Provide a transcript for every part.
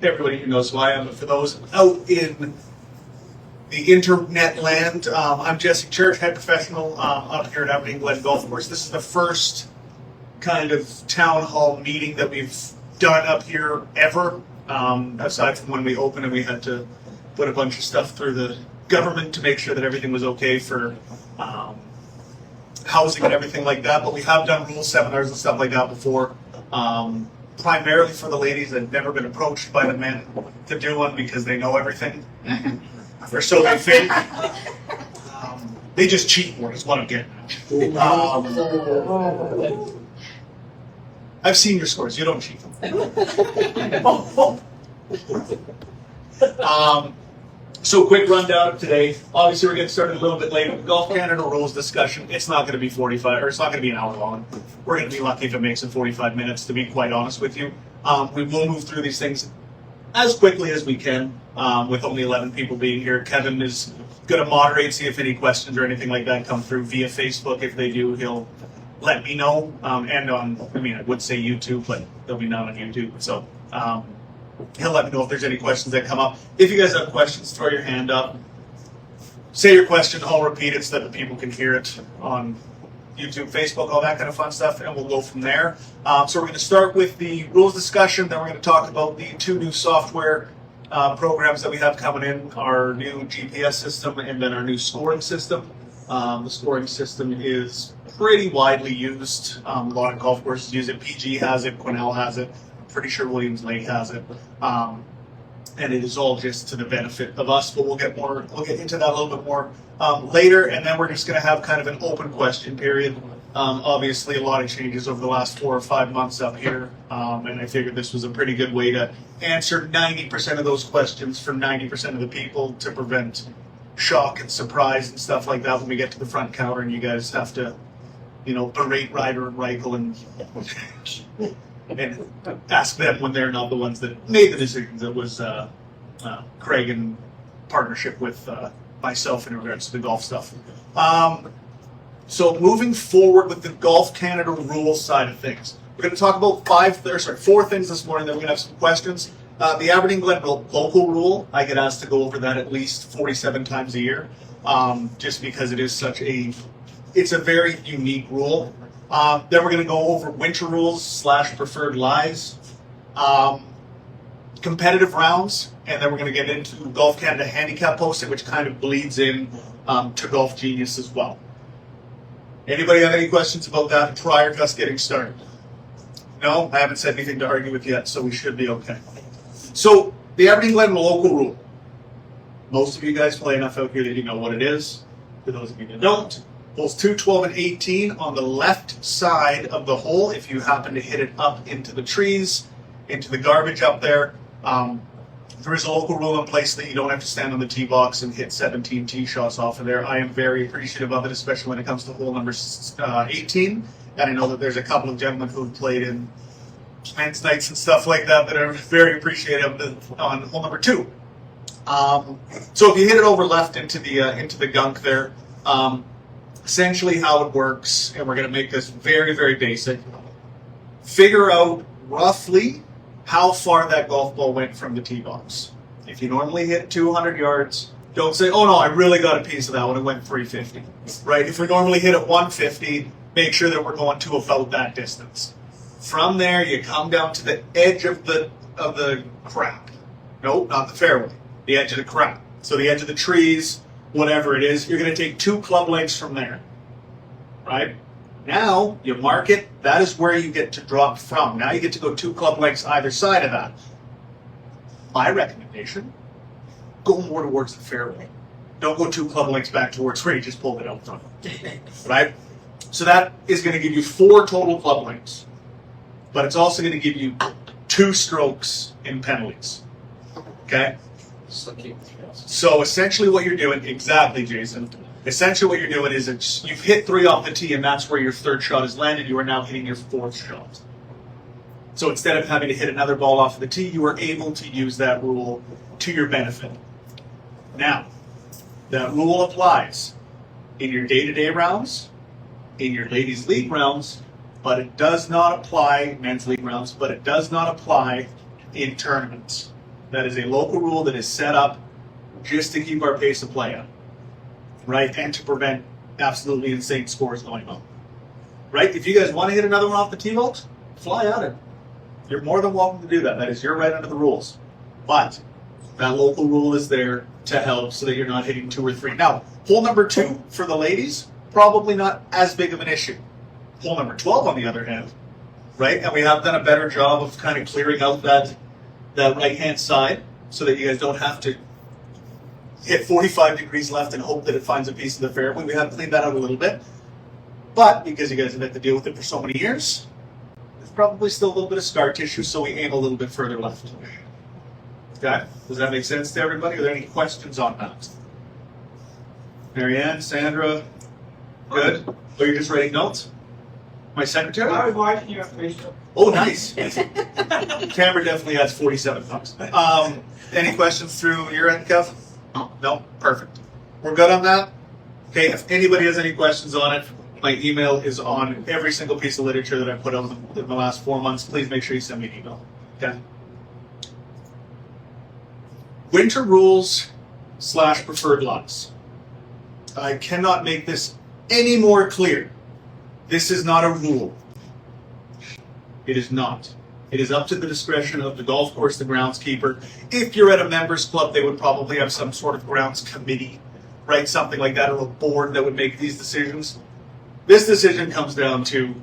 everybody who knows who I am, but for those out in the internet land, I'm Jesse Church, head professional up here at Aberdeen Glen Golf Course. This is the first kind of town hall meeting that we've done up here ever, aside from when we opened and we had to put a bunch of stuff through the government to make sure that everything was okay for housing and everything like that. But we have done rule seminars and stuff like that before, primarily for the ladies that have never been approached by the men to do one because they know everything, or so they think. They just cheat more is what I'm getting at. I've seen your scores. You don't cheat them. So quick rundown of today. Obviously, we're getting started a little bit later. Golf Canada rules discussion. It's not going to be 45, or it's not going to be an hour long. We're going to be lucky if it makes it 45 minutes, to be quite honest with you. We will move through these things as quickly as we can, with only 11 people being here. Kevin is going to moderate, see if any questions or anything like that come through via Facebook. If they do, he'll let me know. And on, I would say YouTube, but they'll be not on YouTube. So, he'll let me know if there's any questions that come up. If you guys have questions, throw your hand up. Say your question, I'll repeat it so that the people can hear it on YouTube, Facebook, all that kind of fun stuff, and we'll go from there. So we're going to start with the rules discussion, then we're going to talk about the two new software programs that we have coming in, our new GPS system and then our new scoring system. The scoring system is pretty widely used. A lot of golf courses use it. PG has it, Quesnel has it. Pretty sure Williams Lake has it, and it is all just to the benefit of us. But we'll get into that a little bit more later, and then we're just going to have kind of an open question period. Obviously, a lot of changes over the last 4 or 5 months up here, and I figured this was a pretty good way to answer 90% of those questions from 90% of the people to prevent shock and surprise and stuff like that when we get to the front counter and you guys have to, berate Ryder and Reichel and ask them when they're not the ones that made the decisions. It was Craig in partnership with myself in regards to the golf stuff. So moving forward with the Golf Canada rules side of things, we're going to talk about 4 things this morning. Then we're going to have some questions. The Aberdeen Glen local rule, I get asked to go over that at least 47 times a year, just because it is it's a very unique rule. Then we're going to go over winter rules / preferred lies, competitive rounds, and then we're going to get into Golf Canada handicap posting, which kind of bleeds in to Golf Genius as well. Anybody have any questions about that prior to us getting started? No, I haven't said anything to argue with yet, so we should be okay. So the Aberdeen Glen local rule. Most of you guys play enough out here that you know what it is. For those of you that don't, holes 2, 12, and 18 on the left side of the hole. If you happen to hit it up into the trees, into the garbage up there, there is a local rule in place that you don't have to stand on the tee box and hit 17 tee shots off of there. I am very appreciative of it, especially when it comes to hole number 18. And I know that there's a couple of gentlemen who've played in men's nights and stuff like that that are very appreciative on hole number 2. So if you hit it over left into the gunk there, essentially how it works, and we're going to make this very, very basic, figure out roughly how far that golf ball went from the tee box. If you normally hit 200 yards, don't say, oh no, I really got a piece of that one, it went 350. Right? If we normally hit at 150, make sure that we're going to about that distance. From there, you come down to the edge of the crap. No, not the fairway. The edge of the crap. So the edge of the trees, whatever it is, you're going to take 2 club lengths from there. Right? Now, you mark it. That is where you get to drop from. Now you get to go 2 club lengths either side of that. My recommendation, go more towards the fairway. Don't go 2 club lengths back towards where you just pulled it out from. Right? So that is going to give you 4 total club lengths. But it's also going to give you 2 strokes in penalties. Okay? So essentially what you're doing, exactly, Jason. Essentially what you're doing is you've hit 3 off the tee and that's where your 3rd shot is landed. You are now hitting your 4th shot. So instead of having to hit another ball off of the tee, you are able to use that rule to your benefit. Now, that rule applies in your day-to-day rounds, in your ladies' league rounds, but it does not apply, men's league rounds, but it does not apply in tournaments. That is a local rule that is set up just to keep our pace of play up, right? And to prevent absolutely insane scores going on, right? If you guys want to hit another one off the tee box, fly at it. You're more than welcome to do that. That is your right under the rules. But that local rule is there to help so that you're not hitting 2 or 3. Now, hole number 2 for the ladies, probably not as big of an issue. Hole number 12, on the other hand, right? And we have done a better job of kind of clearing out that right-hand side so that you guys don't have to hit 45 degrees left and hope that it finds a piece of the fairway. We have cleaned that out a little bit. But because you guys have had to deal with it for so many years, there's probably still a little bit of scar tissue, so we aim a little bit further left. Okay? Does that make sense to everybody? Are there any questions on that? Marianne, Sandra, good? Are you just writing notes? My secretary? I was watching your Facebook. Oh, nice. Camera definitely has 47 thumbs. Any questions through your end, Kev? No? Perfect. We're good on that? Okay, if anybody has any questions on it, my email is on every single piece of literature that I put out in the last 4 months. Please make sure you send me an email. Okay? Winter rules / preferred lies. I cannot make this any more clear. This is not a rule. It is not. It is up to the discretion of the golf course, the groundskeeper. If you're at a members club, they would probably have some sort of grounds committee, right? Something like that, or a board that would make these decisions. This decision comes down to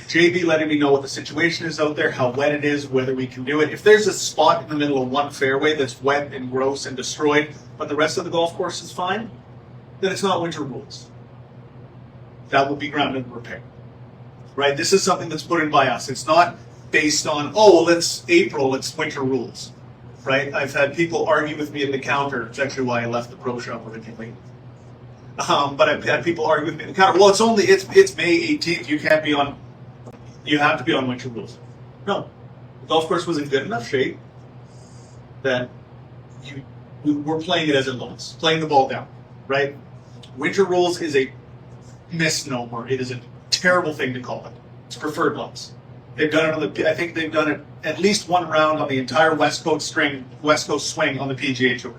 JB letting me know what the situation is out there, how wet it is, whether we can do it. If there's a spot in the middle of one fairway that's wet and gross and destroyed, but the rest of the golf course is fine, then it's not winter rules. That would be ground and repair. Right? This is something that's put in by us. It's not based on, oh, well, it's April, it's winter rules. Right? I've had people argue with me at the counter. It's actually why I left the pro shop originally. But I've had people argue with me at the counter. Well, it's May 18th. You have to be on winter rules. No. The golf course was in good enough shape that we're playing it as it was, playing the ball down. Right? Winter rules is a misnomer. It is a terrible thing to call it. It's preferred lies. They've done it on I think they've done it at least one round on the entire West Coast swing on the PGA Tour.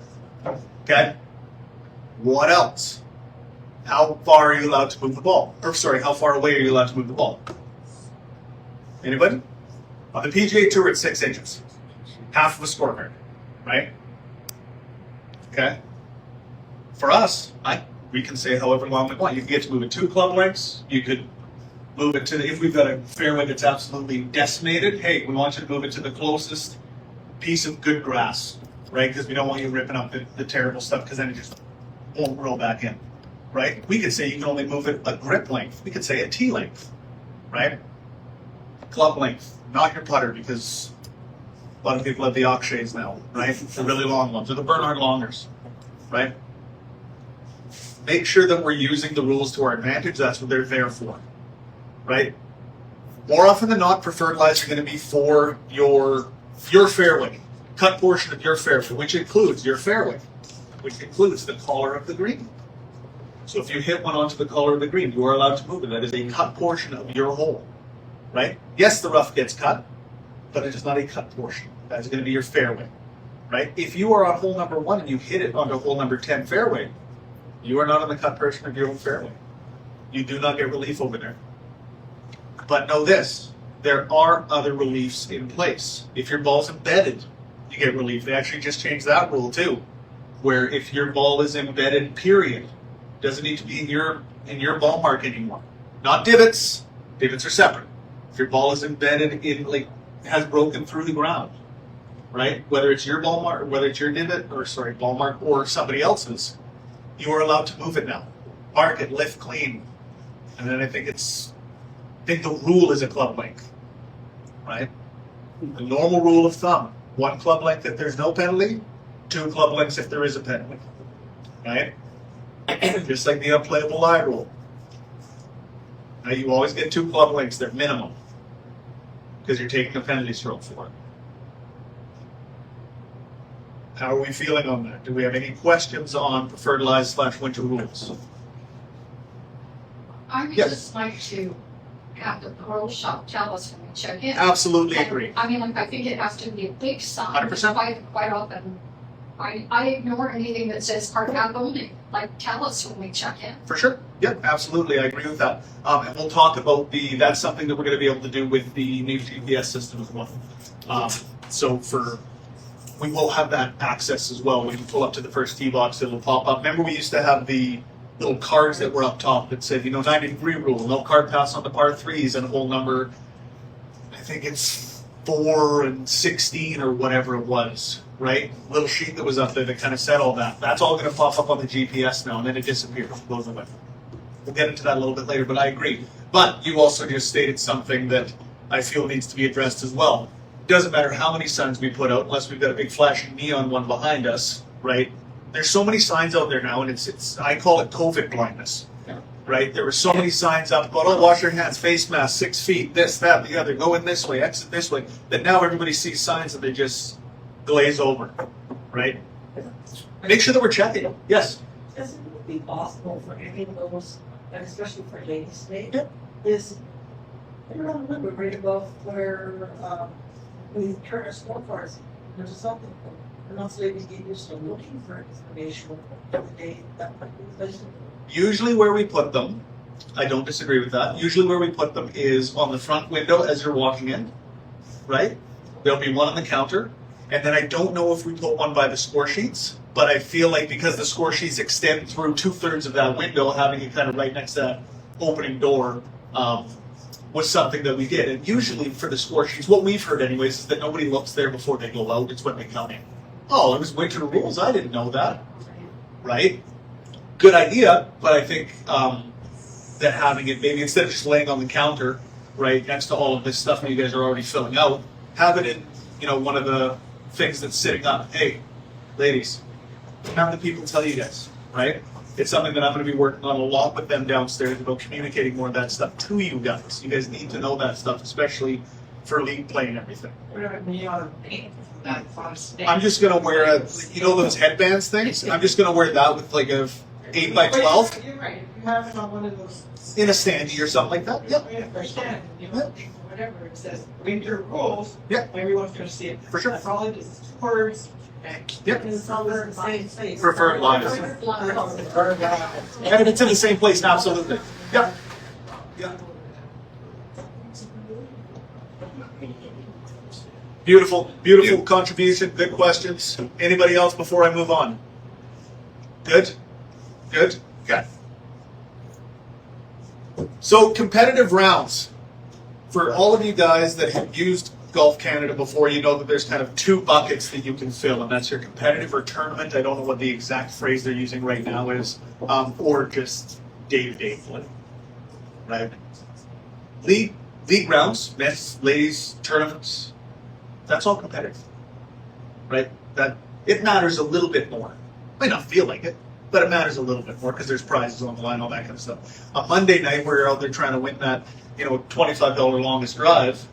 Okay? What else? How far are you allowed to move the ball? How far away are you allowed to move the ball? Anybody? On the PGA Tour, it's 6 inches. Half of a scorecard. Right? Okay? For us, we can say however long we want. You can get to move it 2 club lengths. You could move it to if we've got a fairway that's absolutely decimated, hey, we want you to move it to the closest piece of good grass, right? Because we don't want you ripping up the terrible stuff because then it just won't roll back in, right? We could say you can only move it a grip length. We could say a tee length, right? Club length, not your putter, because a lot of people have the Akshays now, right? The really long ones, or the Bernhard Longers, right? Make sure that we're using the rules to our advantage. That's what they're there for, right? More often than not, preferred lies are going to be for your fairway, cut portion of your fairway, which includes your fairway, which includes the collar of the green. So if you hit one onto the collar of the green, you are allowed to move it. That is a cut portion of your hole, right? Yes, the rough gets cut, but it is not a cut portion. That is going to be your fairway, right? If you are on hole number 1 and you hit it onto hole number 10 fairway, you are not on the cut portion of your own fairway. You do not get relief over there. But know this, there are other reliefs in place. If your ball's embedded, you get relief. They actually just changed that rule too, where if your ball is embedded, period, doesn't need to be in your ball mark anymore. Not divots. Divots are separate. If your ball is embedded in, has broken through the ground, right? Whether it's your ball mark, whether it's your divot, ball mark, or somebody else's, you are allowed to move it now. Mark it, lift clean. And then I think the rule is a club length, right? The normal rule of thumb, 1 club length if there's no penalty, 2 club lengths if there is a penalty, right? Just like the unplayable lie rule. Now you always get 2 club lengths, they're minimum, because you're taking a penalty stroke for it. How are we feeling on that? Do we have any questions on preferred lies / winter rules? I would Yes. just like to have the pro shop tell us when we check in. Absolutely And, agree. I mean, like, I think it has to be a big sign. 100%. Quite often, I ignore anything that says hard cap only. Like, tell us when we check in. For sure. Yep, absolutely. I agree with that. And we'll talk about that's something that we're going to be able to do with the new GPS system as well. We will have that access as well. When you pull up to the first tee box, it'll pop up. Remember, we used to have the little cards that were up top that said, 90-degree rule, no card pass on the par threes, and a whole number, I think it's 4 and 16 or whatever it was, right? Little sheet that was up there that kind of said all that. That's all going to pop up on the GPS now, and then it disappears, goes away. We'll get into that a little bit later, but I agree. But you also just stated something that I feel needs to be addressed as well. Doesn't matter how many signs we put out, unless we've got a big flashing neon one behind us, right? There's so many signs out there now, and it's I call it COVID blindness, right? There were so many signs up about, wash your hands, face mask, 6 feet, this, that, the other, go in this way, exit this way, that now everybody sees signs and they just glaze over, right? Make sure that we're checking. Yes? Doesn't it be possible for any of those, and especially for ladies' day, is, I don't remember right above where, we turn our scorecards, there's something, and those ladies get used to looking for information every day, that might be the best. Usually where we put them, I don't disagree with that. Usually where we put them is on the front window as you're walking in, right? There'll be one on the counter. And then I don't know if we put one by the score sheets, but I feel like because the score sheets extend through 2/3 of that window, having it kind of right next to that opening door was something that we did. And usually for the score sheets, what we've heard anyways is that nobody looks there before they go out. It's when they come in. Oh, it was winter rules. I didn't know that. Right? Good idea, but I think that having it maybe instead of just laying on the counter right next to all of this stuff that you guys are already filling out, have it in one of the things that's sitting up. Hey, ladies, have the people tell you guys, right? It's something that I'm going to be working on a lot with them downstairs about communicating more of that stuff to you guys. You guys need to know that stuff, especially for league play and everything. I'm just going to wear those headbands things? I'm just going to wear that with like a 8x12 You're right, if you have it on one of those. in a standee or something like that. Yep. Whatever, it says, winter rules. Yeah. Everyone's gonna see it. For sure. That's all it is, 2 words. Yep. And it's all in the same place. Preferred lines. And if it's in the same place, absolutely. Yep. Yeah. Beautiful contribution. Good questions. Anybody else before I move on? Good? Okay. So competitive rounds. For all of you guys that have used Golf Canada before, you know that there's kind of 2 buckets that you can fill, and that's your competitive or tournament. I don't know what the exact phrase they're using right now is, or just day-to-day play, right? League rounds, men's, ladies, tournaments, that's all competitive, right? That it matters a little bit more. Might not feel like it, but it matters a little bit more because there's prizes on the line, all that kind of stuff. On Monday night, we're out there trying to win that, $25 longest drive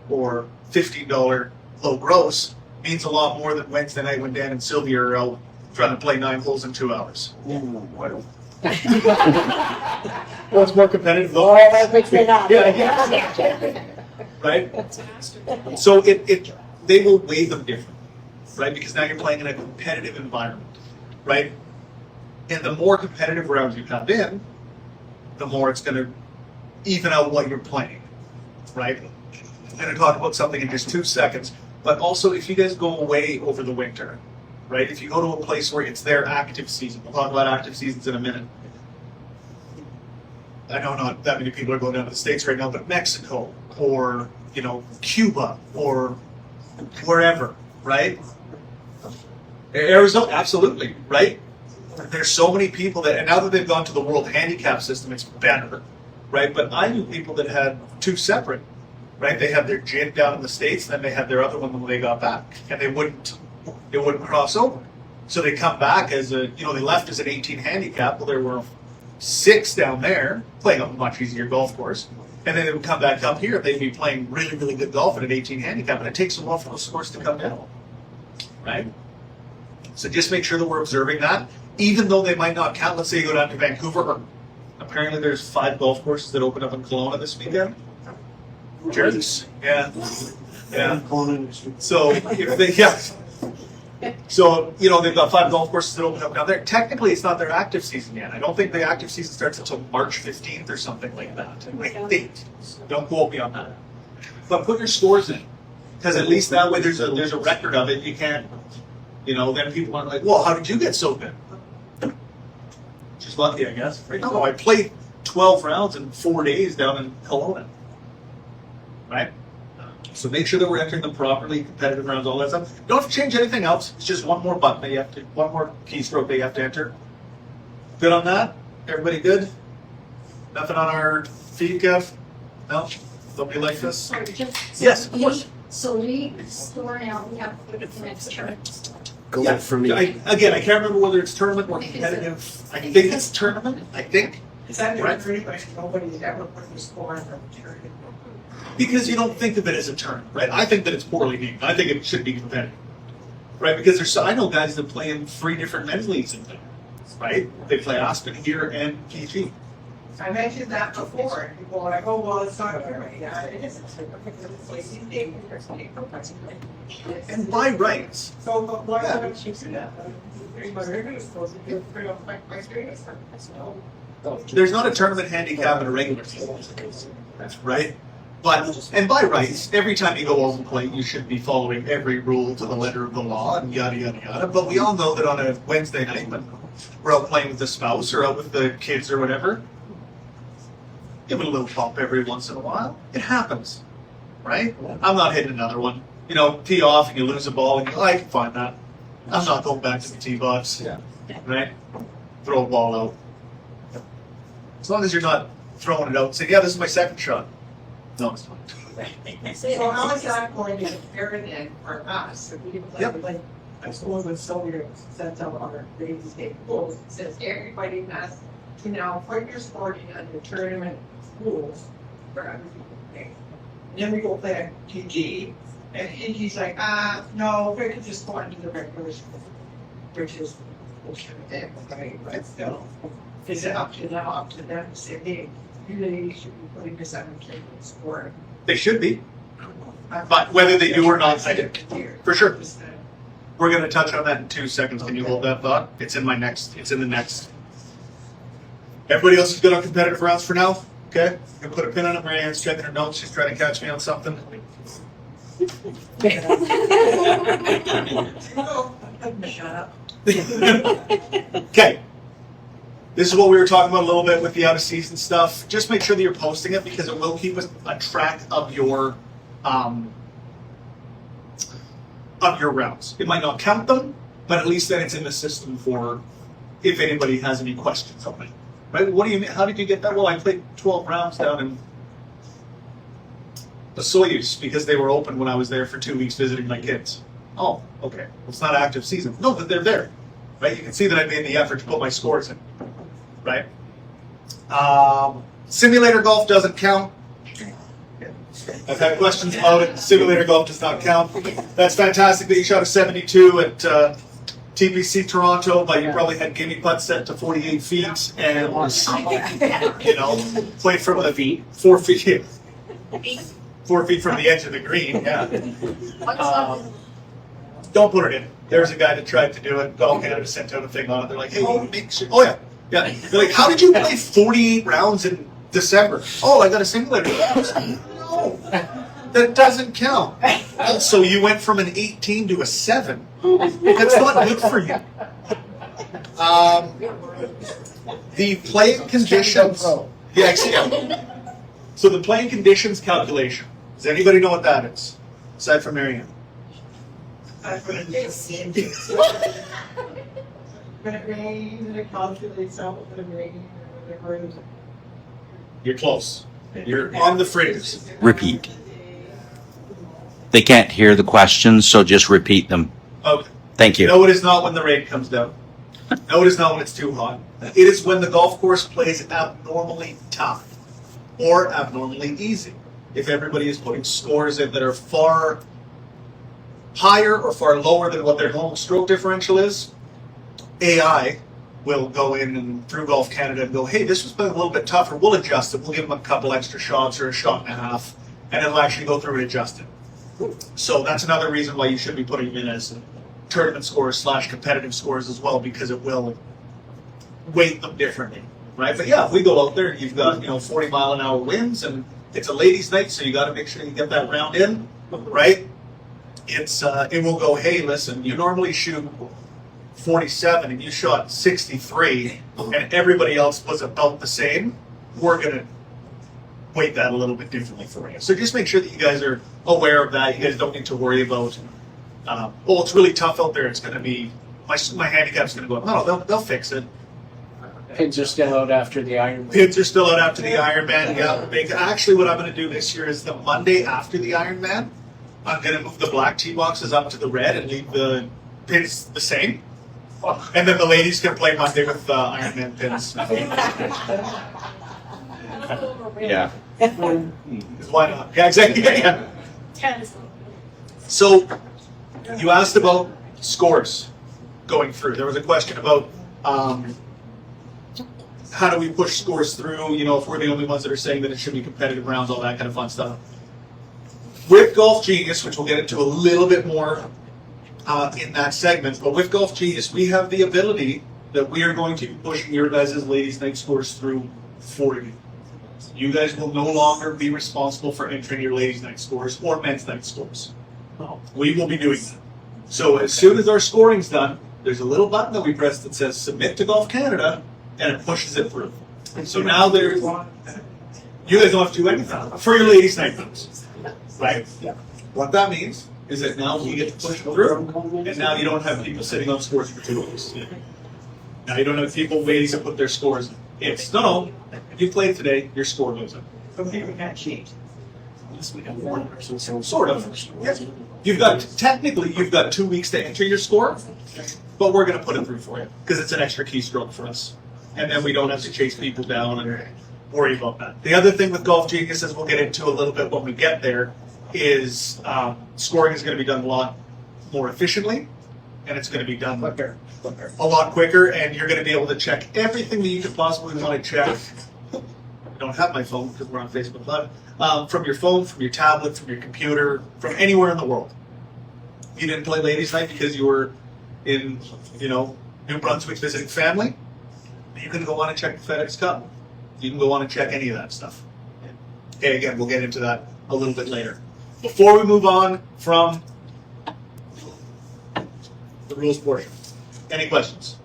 or $15 low gross means a lot more than Wednesday night when Dan and Sylvia are out trying to play 9 holes in 2 hours. Well, it's more competitive though. Yeah. Right? So they will weigh them different, right? Because now you're playing in a competitive environment, right? And the more competitive rounds you have in, the more it's going to even out what you're playing, right? I'm going to talk about something in just 2 seconds, but also if you guys go away over the winter, right? If you go to a place where it's their active season, we'll talk about active seasons in a minute. I know not that many people are going down to the States right now, but Mexico or, Cuba or wherever, right? Arizona, absolutely, right? There's so many people and now that they've gone to the World Handicap System, it's better, right? But I knew people that had 2 separate, right? They had their gym down in the States, and then they had their other one when they got back, and it wouldn't cross over. So they come back as they left as an 18 handicap. Well, there were 6 down there playing a much easier golf course, and then they would come back up here. They'd be playing really, really good golf at an 18 handicap, and it takes a while for those scores to come down, right? So just make sure that we're observing that, even though they might not count. Let's say you go down to Vancouver. Apparently, there's 5 golf courses that open up in Kelowna this weekend. jerseys. Yeah. Yeah. So if they, yeah. So, you know, they've got 5 golf courses that open up down there. Technically, it's not their active season yet. I don't think the active season starts until March 15th or something like that. I think. Don't quote me on that. But put your scores in. Because at least that way there's a record of it. You can't, you know, then people aren't like, well, how did you get so good? Just lucky, I guess. Right? No, I played 12 rounds in 4 days down in Kelowna. Right? So make sure that we're entering them properly, competitive rounds, all that stuff. Don't have to change anything else. It's just one more button that you have to, one more keystroke that you have to enter. Good on that? Everybody good? Nothing on our feed, Kev? No? Don't be like this? Sorry, just. Yes, of course. So we store now, we have to put it in the next turn. Yeah, For me. I can't remember whether it's tournament or competitive. I think it's tournament, I think. Is that Right. pretty much nobody's ever put the score in from charity? Because you don't think of it as a tournament, right? I think that it's poorly named. I think it should be competitive. Right? Because there's, I know guys that play in 3 different men's leagues in there. Right? They play Aspen here and PG. I mentioned that before, and people are like, oh, well, it's not fair. Yeah, it isn't. It's like, you take it, there's no difference. And by rights. So, but why haven't you seen that? Everybody's supposed to do pretty much my experience. There's not a tournament handicap in a regular season. Right? But, and by rights, every time you go out and play, you should be following every rule to the letter of the law and yada, yada, yada. But we all know that on a Wednesday night when we're out playing with the spouse or out with the kids or whatever, give it a little bump every once in a while. It happens. Right? I'm not hitting another one. You know, tee off and you lose a ball and you go, I can find that. I'm not going back to the tee box. Yeah. Right? Throw a ball out. As long as you're not throwing it out and saying, yeah, this is my second shot. No, it's not. So how is that going to compare then for us? If we Yep. like, I suppose when Sylvia sets up our ladies' day rules, it says everybody has to now put your sport in the tournament rules for everything. And then we go play at TG, and he's like, no, we could just go into the regular school, which is bullshit, right? But still, is it up to them to say, hey, you really should be putting this on the tournament sport? They should be. But whether they do or not, I do. For sure. We're going to touch on that in 2 seconds. Can you hold that thought? It's in the next. Everybody else is good on competitive rounds for now? Okay? I'm going to put a pin on it. Marianne's checking her notes. She's trying to catch me on something. Shut up. Okay. This is what we were talking about a little bit with the out of season stuff. Just make sure that you're posting it because it will keep a track of your rounds. It might not count them, but at least then it's in the system for if anybody has any questions on it. Right? What do you mean? How did you get that? Well, I played 12 rounds down in the Soyuz because they were open when I was there for 2 weeks visiting my kids. Oh, okay. Well, it's not active season. No, but they're there. Right? You can see that I made the effort to put my scores in. Right? Simulator golf doesn't count. I've had questions about it. Simulator golf does not count. That's fantastic that you shot a 72 at TPC Toronto, but you probably had guinea putt set to 48 feet and, you know, played from the feet, 4 feet, yeah. 4 feet from the edge of the green, yeah. Don't put it in. There's a guy that tried to do it. Golf Canada sent out a thing on it. They're like, hey, make sure. Oh, yeah. Yeah. They're like, how did you play 48 rounds in December? Oh, I got a simulator. No, that doesn't count. So you went from an 18 to a 7. That's not good for you. The playing conditions. Yeah, so the playing conditions calculation. Does anybody know what that is? Aside from Marianne. When it rains and it calculates out what it rains or whatever. You're close. You're on the fringes. Repeat. They can't hear the questions, so just repeat them. Okay. Thank you. No, it is not when the rain comes down. No, it is not when it's too hot. It is when the golf course plays abnormally tough or abnormally easy. If everybody is putting scores in that are far higher or far lower than what their normal stroke differential is, AI will go in and through Golf Canada and go, hey, this was a little bit tougher. We'll adjust it. We'll give them a couple extra shots or a shot and a half. and it'll actually go through and adjust it. So that's another reason why you should be putting them in as tournament scores / competitive scores as well, because it will weight them differently, right? But yeah, if we go out there and you've got 40-mile-an-hour winds and it's a ladies' night, so you got to make sure you get that round in, right? It will go, hey, listen, you normally shoot 47 and you shot 63 and everybody else was about the same. We're going to weight that a little bit differently for you. So just make sure that you guys are aware of that. You guys don't need to worry about, it's really tough out there. It's going to be, my handicap's going to go up. No, they'll fix it. Pins are still out after the Ironman. Pins are still out after the Ironman. Yeah. Actually, what I'm going to do this year is the Monday after the Ironman, I'm going to move the black tee boxes up to the red and leave the pins the same. And then the ladies can play Monday with Ironman pins. Yeah. Why not? Yeah, exactly. Yeah. So, you asked about scores going through. There was a question about how do we push scores through, if we're the only ones that are saying that it should be competitive rounds, all that kind of fun stuff. With Golf Genius, which we'll get into a little bit more in that segment, but with Golf Genius, we have the ability that we are going to be pushing your guys' ladies' night scores through for you. You guys will no longer be responsible for entering your ladies' night scores or men's night scores. We will be doing that. So as soon as our scoring's done, there's a little button that we press that says Submit to Golf Canada, and it pushes it through. So now you guys don't have to do anything for your ladies' night games, right? What that means is that now we get to push it through, and now you don't have people sitting on scores for 2 weeks. Now you don't have people waiting to put their scores in. It's no. You played today, your score goes up. Okay, we got cheat. Sort of. Yes. You've got 2 weeks to enter your score, but we're going to put it through for you because it's an extra keystroke for us, and then we don't have to chase people down and worry about that. The other thing with Golf Genius, as we'll get into a little bit when we get there, is scoring is going to be done a lot more efficiently, and it's going to be done a lot quicker, and you're going to be able to check everything that you could possibly want to check. I don't have my phone because we're on Facebook Live. From your phone, from your tablet, from your computer, from anywhere in the world. You didn't play ladies' night because you were in, New Brunswick visiting family. You can go on and check the FedEx Cup. You can go on and check any of that stuff. Okay, again, we'll get into that a little bit later. Before we move on from the rules portion, any questions?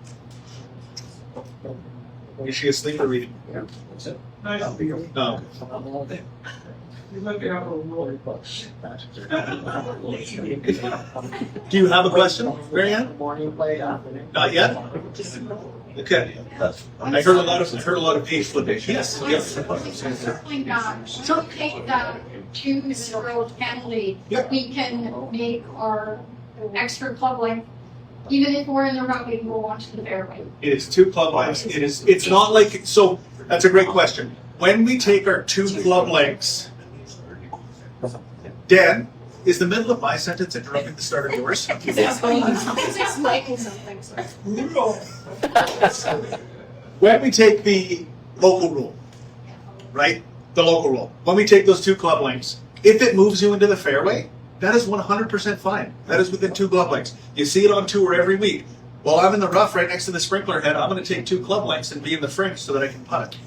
Is she asleep or reading? Yeah, that's it. No. You might be able to roll your books. Do you have a question, Marianne? Morning play, afternoon. Not yet? Okay. I heard a lot of page flipping. Yes. Circling back, so take that 2-0 penalty, Yep. we can make our extra club length, even if we're in the rough, we can go on to the fairway. It is 2 club lengths. It's not like, so that's a great question. When we take our 2 club lengths, Dan, is the middle of my sentence interrupting the start of yours? It's explaining something, so. When we take the local rule, right? The local rule. When we take those 2 club lengths, if it moves you into the fairway, that is 100% fine. That is within 2 club lengths. You see it on tour every week. Well, I'm in the rough right next to the sprinkler head. I'm going to take 2 club lengths and be in the fringe so that I can putt it.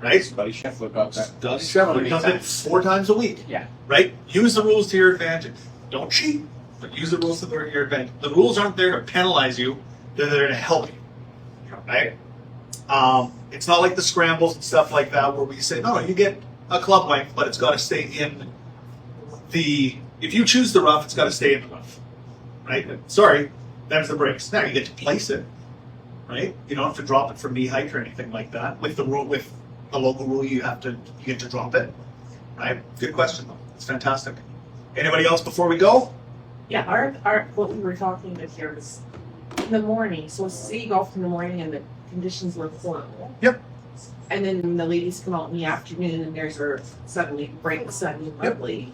Right? Buddy Scheffler got that. Does it 4 times a week. Yeah. Right? Use the rules to your advantage. Don't cheat, but use the rules to your advantage. The rules aren't there to penalize you. They're there to help you. Right? It's not like the scrambles and stuff like that where we say, no, you get a club length, but it's got to stay in the... If you choose the rough, it's got to stay in the rough. Right? Sorry, there's the breaks. Now you get to place it. Right? You don't have to drop it from knee height or anything like that. With the local rule, you get to drop it. Right? Good question, though. It's fantastic. Anybody else before we go? Yeah, our what we were talking about here was in the morning. So say you golf in the morning and the conditions were horrible. Yep. And then the ladies come out in the afternoon and there's a suddenly bright sun, lovely.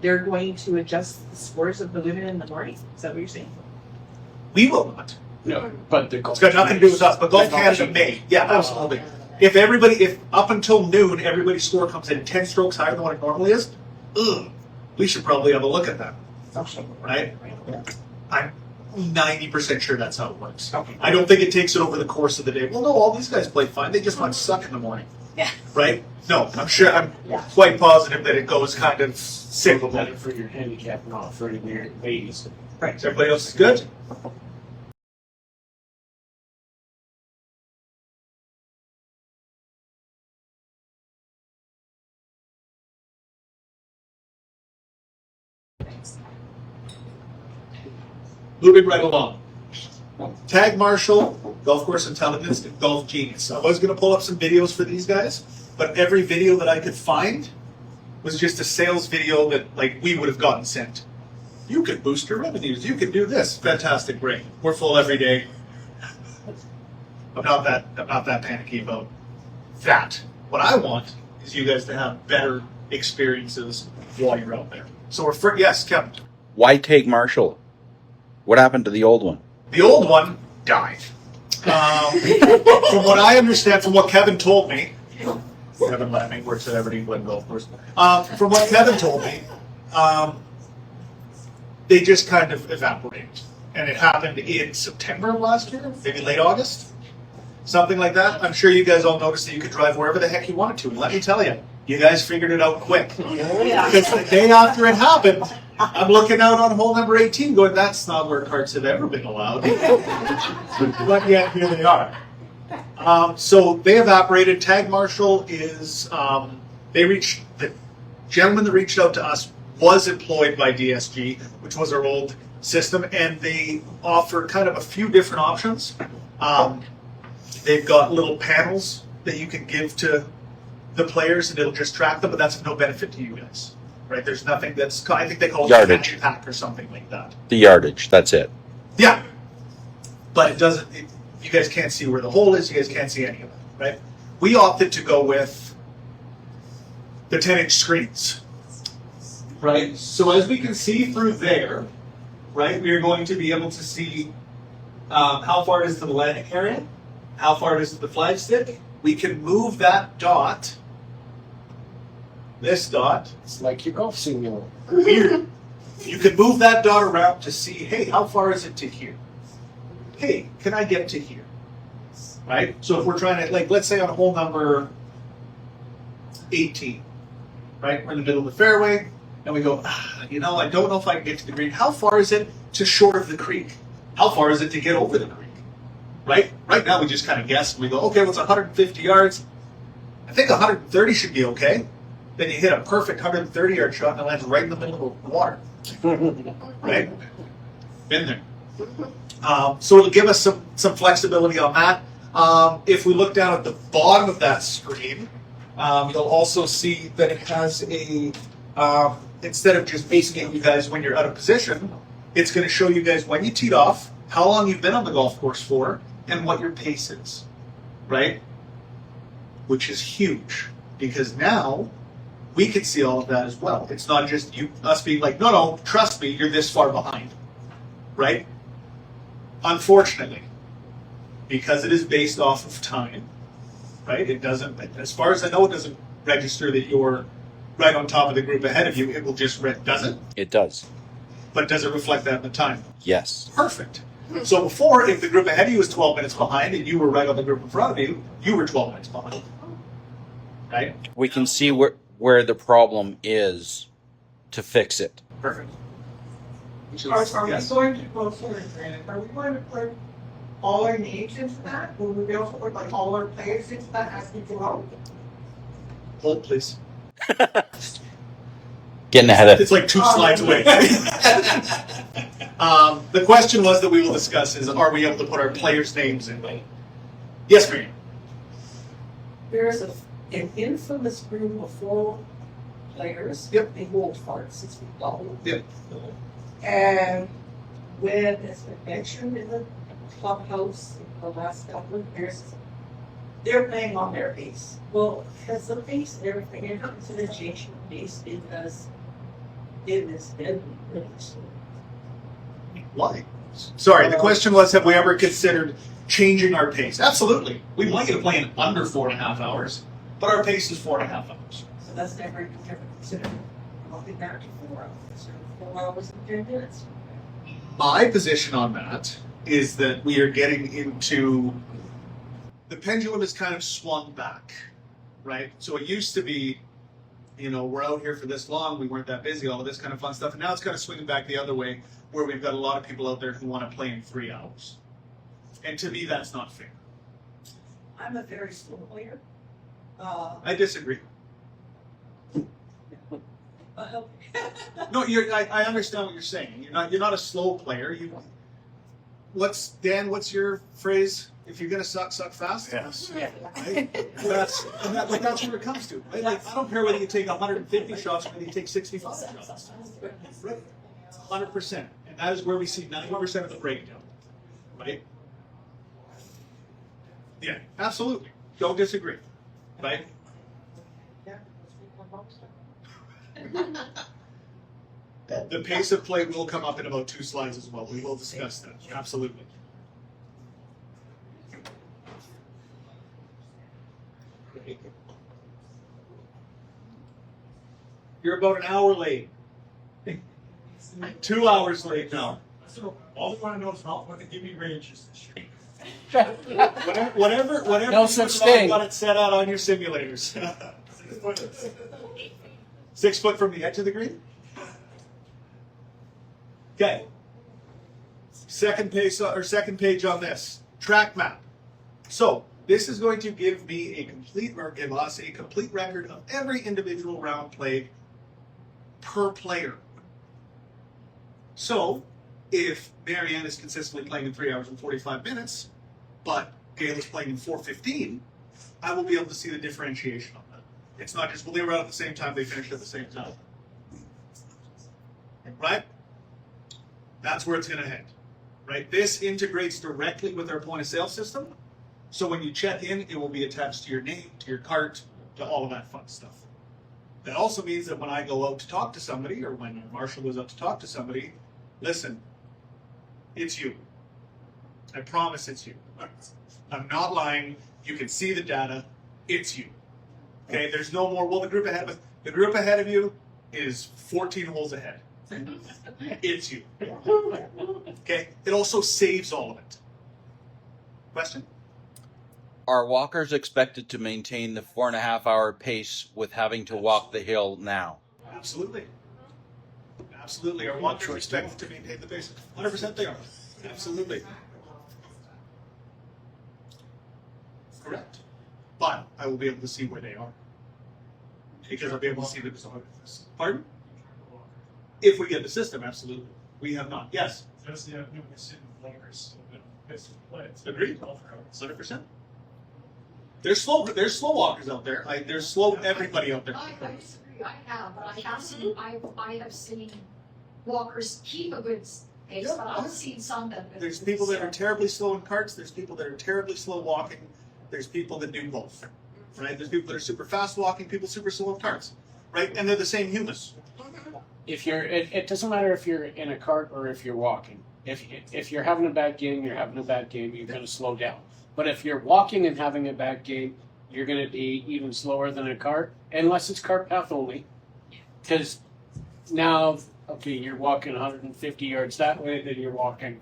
They're going to adjust the scores of the women in the morning. Is that what you're saying? We will not. No, but the It's got nothing to do with us, but Golf Canada may. Yeah, absolutely. If up until noon, everybody's score comes in 10 strokes higher than what it normally is, ugh, we should probably have a look at that, right? I'm 90% sure that's how it works. I don't think it takes it over the course of the day. Well, no, all these guys play fine. They just want to suck in the morning. Yeah. Right? No, I'm quite positive that it goes kind of Single cyclical. better for your handicap, not for your ladies. Right. So everybody else is good? Moving right along. TagMarshal, Golf Course Intelligence, and Golf Genius. I was going to pull up some videos for these guys, but every video that I could find was just a sales video that like we would have gotten sent. You could boost your revenues. You could do this. Fantastic, great. We're full every day. I'm not that panicky about that. What I want is you guys to have better experiences while you're out there. So yes, Kevin. Why TagMarshal? What happened to the old one? The old one died. From what I understand, from what Kevin told me, Kevin Lamming works at Aberdeen Glen Golf Course. From what Kevin told me, they just kind of evaporated. And it happened in September of last year, maybe late August, something like that. I'm sure you guys all noticed that you could drive wherever the heck you wanted to. And let me tell you, you guys figured it out quick. Because the day after it happened, I'm looking out on hole number 18 going, that's not where carts have ever been allowed. But yet, here they are. So they evaporated. TagMarshal is, the gentleman that reached out to us was employed by DSG, which was our old system, and they offer kind of a few different options. They've got little panels that you can give to the players and it'll just track them, but that's of no benefit to you guys. Right? There's nothing that's, I think they call it Yardage. a pack or something like that. The yardage, that's it. Yeah. But it doesn't, you guys can't see where the hole is, you guys can't see any of it, right? We opted to go with the 10-inch screens, right? So as we can see through there, right, we are going to be able to see how far it is to the landing area, how far it is to the flagstick. We can move that dot, this dot. It's like your golf simulator. Weird. You can move that dot around to see, hey, how far is it to here? Hey, can I get to here? Right? So if we're trying to, like, let's say on hole number 18, right? We're in the middle of the fairway, and we go, I don't know if I can get to the green. How far is it to short of the creek? How far is it to get over the creek? Right? Right now we just kind of guess, and we go, okay, well, it's 150 yards. I think 130 should be okay. Then you hit a perfect 130-yard shot, and it lands right in the middle of the water. Right? Been there. So it'll give us some flexibility on that. If we look down at the bottom of that screen, you'll also see that it has a, instead of just basing you guys when you're out of position, it's going to show you guys when you teed off, how long you've been on the golf course for, and what your pace is. Right? Which is huge, because now we can see all of that as well. It's not just us being like, no, trust me, you're this far behind. Right? Unfortunately, because it is based off of time, right? It doesn't, as far as I know, it doesn't register that you're right on top of the group ahead of you. It will just, does it? It does. But does it reflect that in the time? Yes. Perfect. So before, if the group ahead of you was 12 minutes behind and you were right on the group in front of you, you were 12 minutes behind. Right? We can see where the problem is to fix it. Perfect. Are we Yes. going to go for granted? Are we going to put all our names into that? Will we be able to put like all our players into that as we go out? Hold, please. Getting ahead of It's like 2 slides away. The question was that we will discuss is, are we able to put our players' names in? Yes, Mary. There's an infamous group of 4 players. Yep. They hold for 6 feet tall. Yep. And when it's been mentioned in the clubhouse in the last couple of years, they're playing on their pace. Well, has the pace and everything in consideration of pace because it is deadly. Why? Sorry, the question was, have we ever considered changing our pace? Absolutely. We want you to play in under 4.5 hours, but our pace is 4.5 hours. So that's never considered. I'll be back to 4 hours, 4 hours and 10 minutes. My position on that is that we are getting into the pendulum has kind of swung back, right? So it used to be, we're out here for this long, we weren't that busy, all of this kind of fun stuff, and now it's kind of swinging back the other way, where we've got a lot of people out there who want to play in 3 hours. And to me, that's not fair. I'm a very slow player. I disagree. I'll help you. No, I understand what you're saying. You're not a slow player. What's your phrase? If you're gonna suck fast. Yes. Right? That's what it comes to. Right? Like, I don't care whether you take 150 shots or whether you take 65 shots. Right? 100%, and that is where we see 90% of the breakdown. Right? Yeah, absolutely. Don't disagree. Right? The pace of play will come up in about 2 slides as well. We will discuss that. Absolutely. You're about an hour late. 2 hours late now. So all I want to know is what the give me range is this year. Whatever. No such thing. Got it set out on your simulators. 6 foot from the edge of the green. Okay. Second page on this track map. So this is going to give us a complete record of every individual round played per player. So if Marianne is consistently playing in 3 hours and 45 minutes, but Gail is playing in 4:15, I will be able to see the differentiation on that. It's not just, they were out at the same time, they finished at the same time. Right? That's where it's going to head. Right? This integrates directly with our point of sale system. So when you check in, it will be attached to your name, to your cart, to all of that fun stuff. That also means that when I go out to talk to somebody, or when Marshall goes out to talk to somebody, listen, it's you. I promise it's you. I'm not lying. You can see the data. It's you. Okay, there's no more, well, the group ahead of you is 14 holes ahead. It's you. Okay, it also saves all of it. Question? Are walkers expected to maintain the 4.5-hour pace with having to walk the hill now? Absolutely. Absolutely. Our walkers are expected to maintain the pace. 100% they are. Absolutely. Correct. But I will be able to see where they are. Because I'll be able to see the Pardon? If we get the system, absolutely. We have not. Yes. Just the sitting walkers. Agreed. 100%. There's slow walkers out there. There's slow everybody out there. I disagree. I have, but I have seen walkers keep a good pace, but I've seen some that. There's people that are terribly slow in carts. There's people that are terribly slow walking. There's people that do both. Right? There's people that are super fast walking, people super slow in carts. Right? And they're the same humans. It doesn't matter if you're in a cart or if you're walking. If you're having a bad game, you're having a bad game, you're going to slow down. But if you're walking and having a bad game, you're going to be even slower than a cart, unless it's cart path only. Because now, okay, you're walking 150 yards that way, then you're walking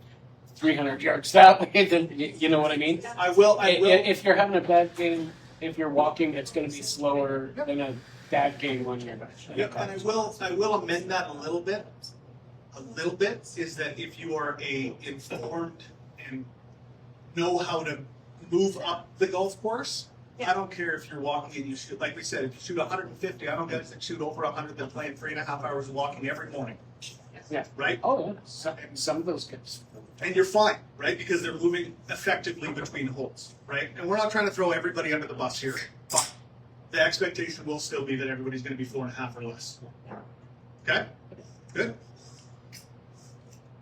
300 yards that way, then you know what I mean? I will. If you're having a bad game, if you're walking, it's going to be slower than a bad game when you're Yep, and I will amend that a little bit. A little bit is that if you are informed and know how to move up the golf course, I don't care if you're walking and you shoot, like we said, if you shoot 150, I don't guys that shoot over 100 that playing 3.5 hours walking every morning. Yeah. Right? Oh, yeah. Some of those kids. And you're fine, right? Because they're moving effectively between holes, right? And we're not trying to throw everybody under the bus here. Fine. The expectation will still be that everybody's going to be 4.5 or less. Okay? Good?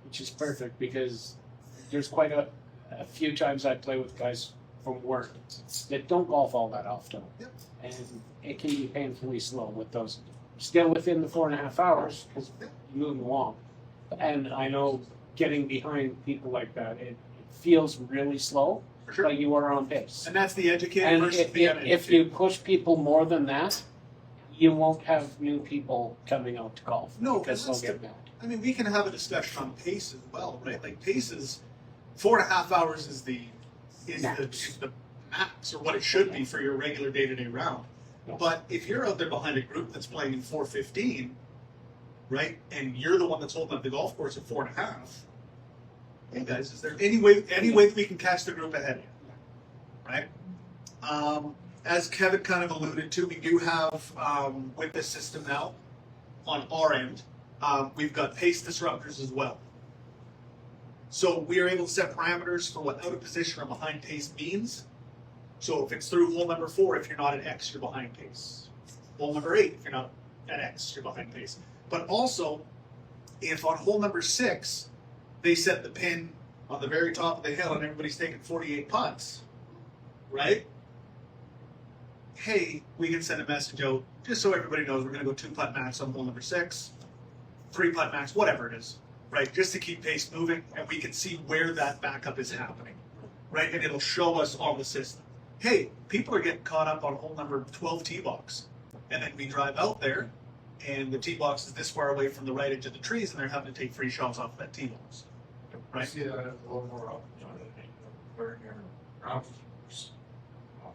Which is perfect because there's quite a few times I play with guys from work that don't golf all that often. Yep. And it can be painfully slow with those. Still within the 4.5 hours because you move along. And I know getting behind people like that, it feels really slow, For sure. but you are on pace. And that's the educated And versus the uneducated. if you push people more than that, you won't have new people coming out to golf. No, because they'll that's get mad. I mean, we can have a discussion on pace as well, right? Like pace is 4.5 hours is the max, or what it should be for your regular day-to-day round. But if you're out there behind a group that's playing in 4:15, right, and you're the one that's holding up the golf course at 4.5, hey guys, is there any way that we can catch the group ahead of you, right? As Kevin kind of alluded to, we do have with this system now on our end, we've got pace disruptors as well. So we are able to set parameters for what out of position or behind pace means. So if it's through hole number 4, if you're not at X, you're behind pace. Hole number 8, if you're not at X, you're behind pace. But also, if on hole number 6, they set the pin on the very top of the hill and everybody's taking 48 putts, right? Hey, we can send a message out just so everybody knows we're going to go 2-putt max on hole number 6, 3-putt max, whatever it is, right? Just to keep pace moving, and we can see where that backup is happening, right? And it'll show us on the system. Hey, people are getting caught up on hole number 12 tee box, and then we drive out there, and the tee box is this far away from the right edge of the trees, and they're having to take free shots off that tee box, I right? see that a little more often, Jonathan, where you're around,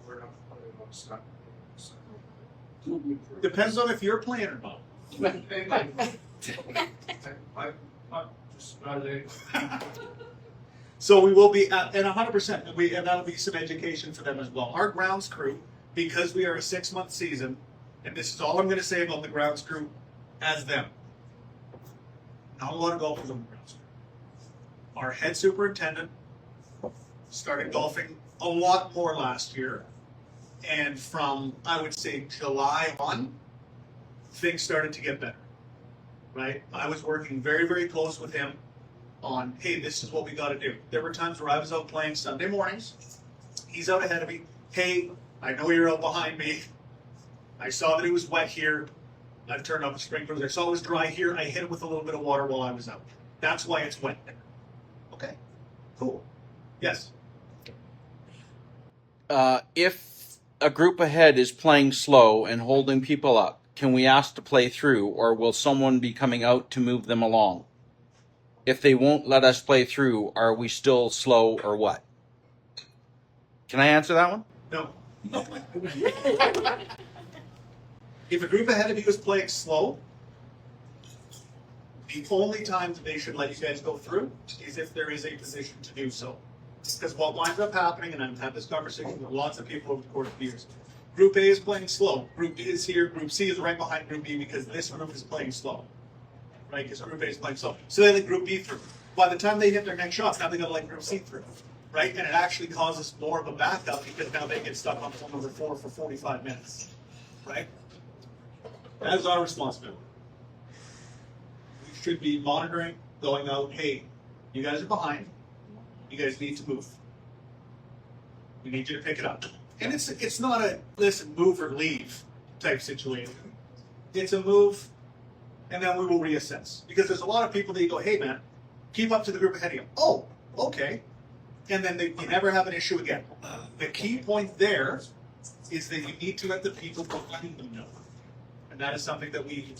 we're not putting on stuff. Depends on if you're playing or not. I'm just not a. So we will be at 100%, and that'll be some education for them as well. Our grounds crew, because we are a 6-month season, and this is all I'm going to say about the grounds crew as them. Not a lot of golfers on the grounds crew. Our head superintendent started golfing a lot more last year, and from, I would say, July on, things started to get better, right? I was working very, very close with him on, hey, this is what we got to do. There were times where I was out playing Sunday mornings. He's out ahead of me. Hey, I know you're out behind me. I saw that it was wet here. I've turned off the sprinklers. I saw it was dry here. I hit it with a little bit of water while I was out. That's why it's wet there. Okay, cool. Yes? If a group ahead is playing slow and holding people up, can we ask to play through, or will someone be coming out to move them along? If they won't let us play through, are we still slow or what? Can I answer that one? No. If a group ahead of you is playing slow, the only time that they should let you guys go through is if there is a position to do so. Because what winds up happening, and I've had this conversation with lots of people over the course of years, Group A is playing slow. Group B is here. Group C is right behind Group B because this group is playing slow. Right? Because Group A is playing slow. So they let Group B through. By the time they hit their next shots, now they got to let Group C through. Right? And it actually causes more of a backup because now they get stuck on hole number 4 for 45 minutes. Right? That is our responsibility. We should be monitoring, going out, hey, you guys are behind. You guys need to move. We need you to pick it up. And it's not a, listen, move or leave type situation. It's a move, and then we will reassess. Because there's a lot of people that you go, hey man, keep up to the group ahead of you. Oh, okay. And then you never have an issue again. The key point there is that you need to let the people behind them know. And that is something that we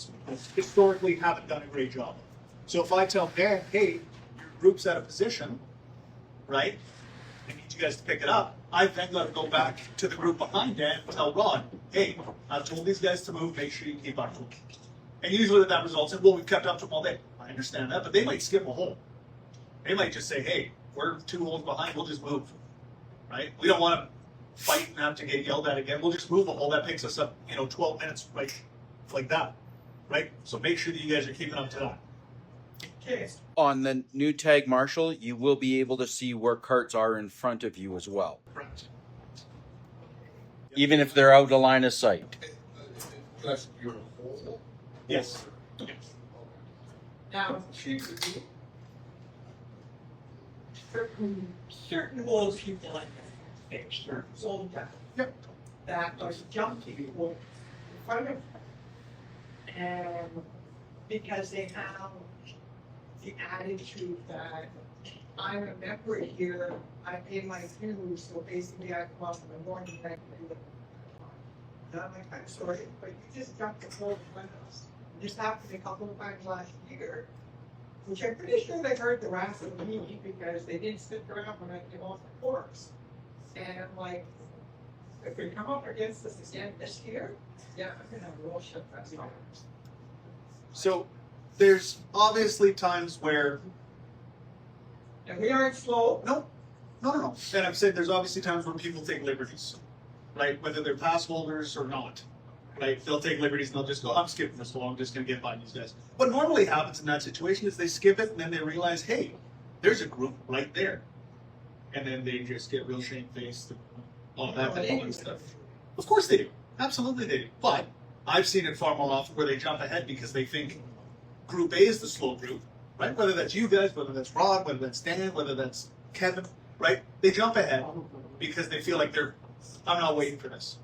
historically haven't done a great job of. So if I tell Dan, hey, your group's out of position, right? I need you guys to pick it up. I've then got to go back to the group behind Dan and tell Ron, hey, I've told these guys to move, make sure you keep up to them. And usually that results in, well, we've kept up to them all day. I understand that, but they might skip a hole. They might just say, hey, we're 2 holes behind, we'll just move, right? We don't want to fight and have to get yelled at again. We'll just move a hole. That takes us up, 12 minutes, right? Like that, right? So make sure that you guys are keeping up to that. Okay. On the new TagMarshal, you will be able to see where carts are in front of you as well, Correct. even if they're out of line of sight. That's your whole. Yes. Now, certain holes people like fix, certain holes that are jumping in front of them. And because they have the attitude that I'm a member here, I pay my dues, so basically I come out in the morning and I do it. not my kind of story, but you just jumped the pole in front of us. This happened a couple of times last year, which I'm pretty sure they heard the wrath of me because they didn't stick around when I came off the course. And I'm like, if we come up against this again this year, yeah, I'm gonna have a real shit fest. So there's obviously times where And we aren't slow. no. And I've said there's obviously times when people take liberties, right? Whether they're pass holders or not, right? They'll take liberties and they'll just go, I'm skipping this along, I'm just going to get by these guys. What normally happens in that situation is they skip it and then they realize, hey, there's a group right there. And then they just get real shamefaced and all that type of stuff. Of course they do. Absolutely they do. But I've seen it far more often where they jump ahead because they think Group A is the slow group, right? Whether that's you guys, whether that's Rod, whether that's Dan, whether that's Kevin, right? They jump ahead because they feel like I'm not waiting for this.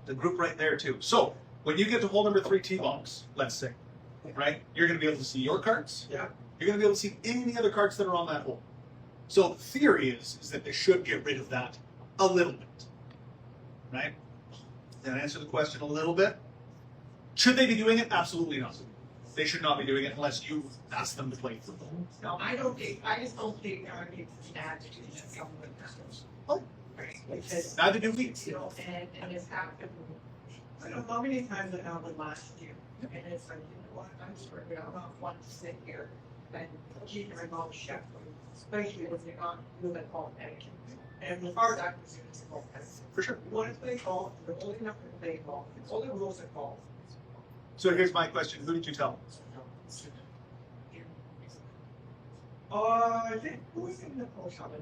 The group right there too. So when you get to hole number 3 tee box, let's say, right? You're going to be able to see your cards. Yeah. You're going to be able to see any other cards that are on that hole. So the theory is that they should get rid of that a little bit, right? Did that answer the question a little bit? Should they be doing it? Absolutely not. They should not be doing it unless you ask them to play. No, I just don't think I need to add to the government systems. Oh. Right, because, Neither do we. you know, and it's happened, I don't know how many times it happened last year. And it's like, you know what, I'm sorry, but I'm not one to sit here and keep my mouth shut, especially when you're not moving home etiquette. And as far as I'm concerned, it's home etiquette. For sure. You want to play golf, you're old enough to play golf, it's all the rules of golf. So here's my question. Who did you tell? I think, who was in the post shop?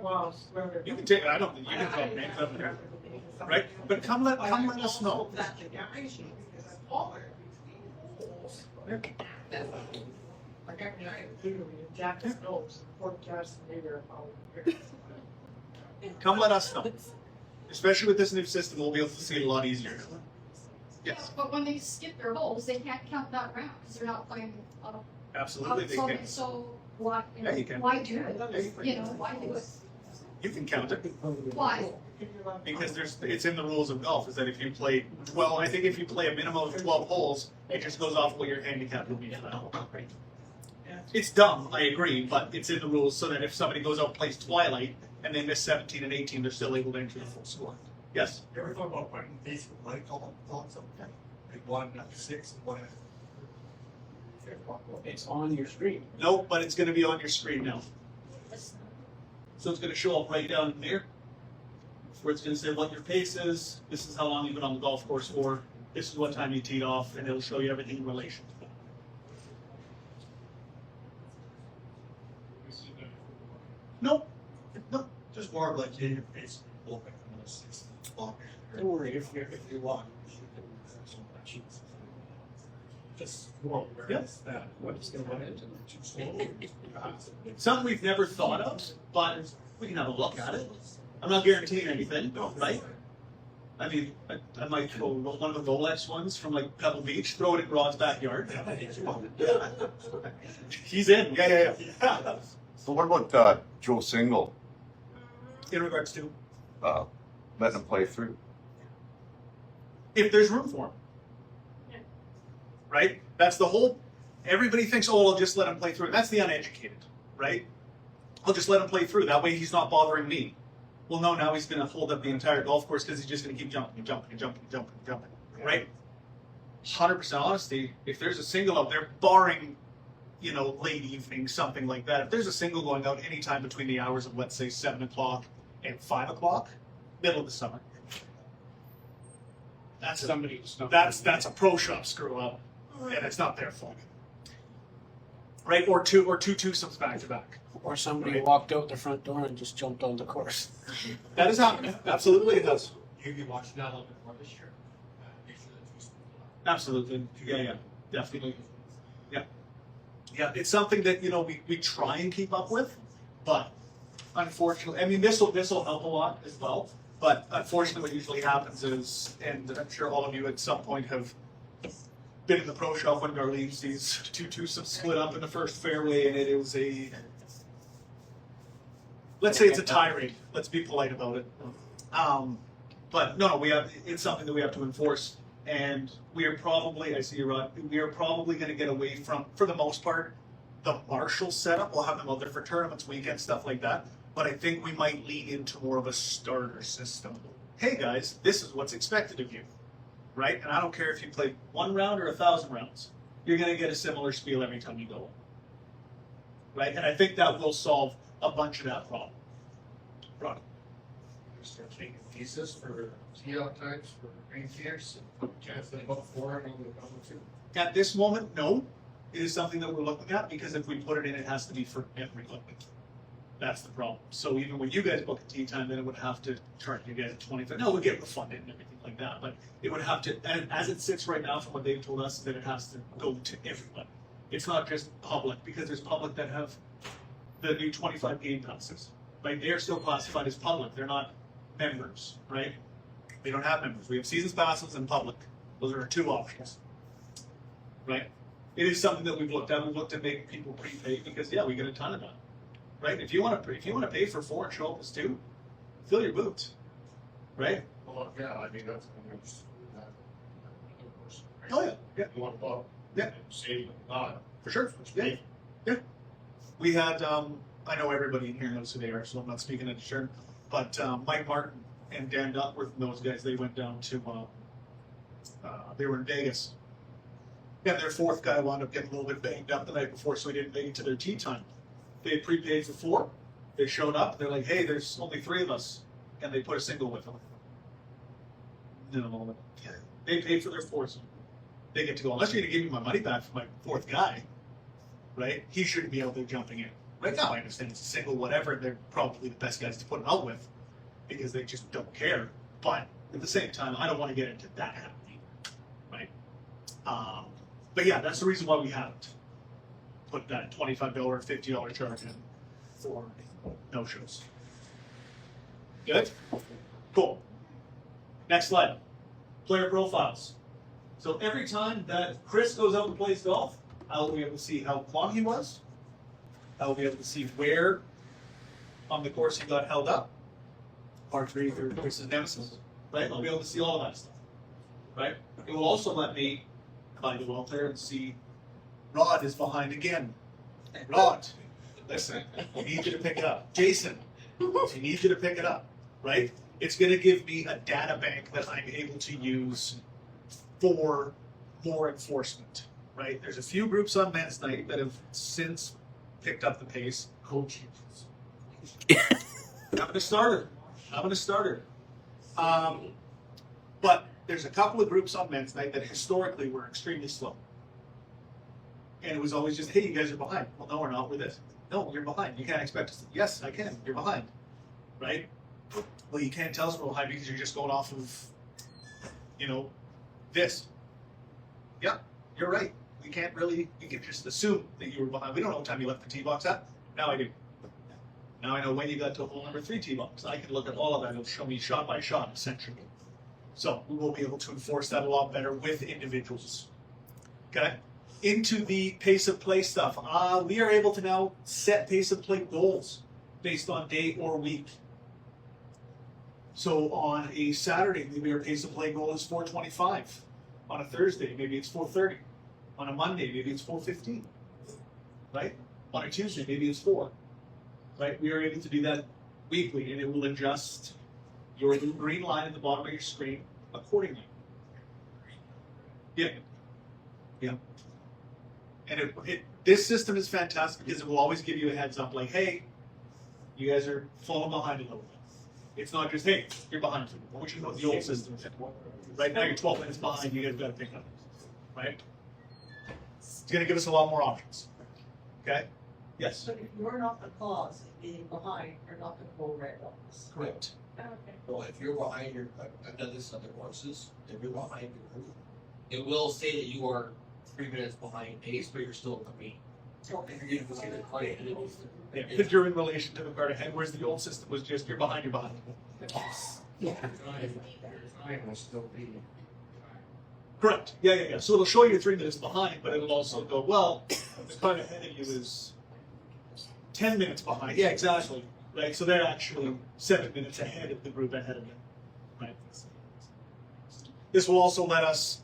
Well, You can take it. I don't think you can tell names up there. Right? But come let us know. That the guy, because I'm taller. Like, I mean, I literally, Jack knows, forecast neighbor about. Come let us know. Especially with this new system, we'll be able to see it a lot easier. Yes. But when they skip their holes, they can't count that round because they're not playing. Absolutely, they So, can. so why, Yeah, you can. why do it? You know, why do it? You can count it Why? because it's in the rules of golf. Is that if you play 12, I think if you play a minimum of 12 holes, it just goes off what your handicap will be for that hole. It's dumb, I agree, but it's in the rules so that if somebody goes out and plays Twilight and they miss 17 and 18, they're still able to enter the full score. Yes. You ever thought about putting basic light on something? Like 1 after 6 and 1 after. It's on your screen. No, but it's going to be on your screen now. So it's going to show up right down in there, where it's going to say what your pace is. This is how long you've been on the golf course for. This is what time you teed off, and it'll show you everything in relation to that. Nope. Nope. Just more of like, yeah, your face will open from the 6 o'clock. Don't worry if you walk. Just more awareness that What's going on into too slow. Something we've never thought of, but we can have a look at it. I'm not guaranteeing anything, right? I mean, I might throw one of the Rolex ones from like Pebble Beach, throw it in Rod's backyard. He's in. Yeah. So what about Joe Single, In regards to letting him play through? if there's room for him. Right? That's the whole. Everybody thinks, oh, I'll just let him play through. That's the uneducated, right? I'll just let him play through. That way he's not bothering me. Well, no, now he's going to hold up the entire golf course because he's just going to keep jumping, right? 100% honesty, if there's a single out there, barring, late evening, something like that, if there's a single going out anytime between the hours of, let's say, 7 o'clock and 5 o'clock, middle of the summer, that's a pro shop screw up, and it's not their fault. Right? Or two twosomes back to back. Or somebody walked out the front door and just jumped on the course. That is happening. Absolutely, it does. You'll be watching that a little bit more this year. Make sure that Absolutely. Yeah, definitely. Yeah, it's something that, we try and keep up with, but unfortunately, I mean, this will help a lot as well, but unfortunately what usually happens is, and I'm sure all of you at some point have been in the pro shop when Darlene sees two twosomes split up in the first fairway, and it is let's say it's a tirade. Let's be polite about it. But no, it's something that we have to enforce, and we are probably, I see you, Rod, we are probably going to get away from, for the most part, the marshal setup. We'll have them out there for tournaments, weekends, stuff like that. But I think we might lean into more of a starter system. Hey guys, this is what's expected of you, right? And I don't care if you play 1 round or 1,000 rounds, you're going to get a similar spiel every time you go, right? And I think that will solve a bunch of that problem. Rod. Start taking pieces for tee out types for green tears. Can't think about 4 and number 2. At this moment, no. It is something that we're looking at because if we put it in, it has to be for everyone. That's the problem. So even when you guys book a tee time, then it would have to charge you guys 25. No, we'll get refunded and everything like that. But it would have to, and as it sits right now, from what they've told us, that it has to go to everyone. It's not just public, because there's public that have the new 25 game passes. Right? They are still classified as public. They're not members, right? They don't have members. We have seasons passes and public. Those are our 2 options, right? It is something that we've looked at. We've looked at making people prepay because we get a ton of that, right? If you want to pay for 4 and show up as 2, fill your boots, right? Well, yeah, I mean, that's that. Oh yeah. You want to buy. Yeah. Save not. For sure. Yeah. We had, I know everybody in here knows who they are, so I'm not speaking out of turn, but Mike Martin and Dan Duckworth and those guys, they went down to, they were in Vegas. Yeah, their 4th guy wound up getting a little bit banged up the night before, so he didn't make it to their tee time. They had prepaid for 4. They showed up. They're like, hey, there's only 3 of us. And they put a single with them. No, they paid for their 4s. They get to go. Unless you're going to give me my money back for my 4th guy, right? He shouldn't be out there jumping in. Right now, I understand it's a single, whatever. They're probably the best guys to put it out with because they just don't care. But at the same time, I don't want to get into that happening, right? But yeah, that's the reason why we haven't put that $25 or $50 charge in for no-shows. Good? Cool. Next slide. Player profiles. So every time that Chris goes out and plays golf, I'll be able to see how long he was. I'll be able to see where on the course he got held up. Par 3 for Chris's nemesis. Right? I'll be able to see all of that stuff. Right? It will also let me find it out there and see Rod is behind again. Rod, listen, I need you to pick it up. Jason, I need you to pick it up. Right? It's going to give me a data bank that I'm able to use for more enforcement. Right? There's a few groups on men's night that have since picked up the pace. Coaches. I'm going to start her. But there's a couple of groups on men's night that historically were extremely slow. And it was always just, hey, you guys are behind. Well, no, we're not. We're this. No, you're behind. You can't expect us to. Yes, I can. You're behind. Right? Well, you can't tell us we're behind because you're just going off of, this. Yeah, you're right. We can't really, you can just assume that you were behind. We don't know what time you left the tee box at. Now I do. Now I know when you got to hole number 3 tee box. I can look at all of that. It'll show me shot by shot, essentially. So we will be able to enforce that a lot better with individuals. Okay? Into the pace of play stuff. We are able to now set pace of play goals based on day or week. So on a Saturday, maybe our pace of play goal is 425. On a Thursday, maybe it's 430. On a Monday, maybe it's 415. Right? On a Tuesday, maybe it's 4. Right? We are able to do that weekly, and it will adjust your little green line at the bottom of your screen accordingly. Yeah. Yeah. And this system is fantastic because it will always give you a heads up like, hey, you guys are falling behind a little bit. It's not just, hey, you're behind, which is what the old system is. Right now, you're 12 minutes behind, you guys got to pick up. Right? It's going to give us a lot more options. Okay? Yes? So if you're not the cause of being behind, you're not going to go red on this. Correct. Okay. Well, if you're behind your, I've done this other courses, if you're behind your group, it will say that you are 3 minutes behind pace, but you're still competing. Okay. You're going to see the play. Yeah, because you're in relation to the card ahead, whereas the old system was just, you're behind, you're behind. Yeah. Time will still be. Correct. Yeah. So it'll show you 3 minutes behind, but it'll also go, well, the card ahead of you is 10 minutes behind. Yeah, exactly. Right? So they're actually 7 minutes ahead of the group ahead of you. Right. This will also let us,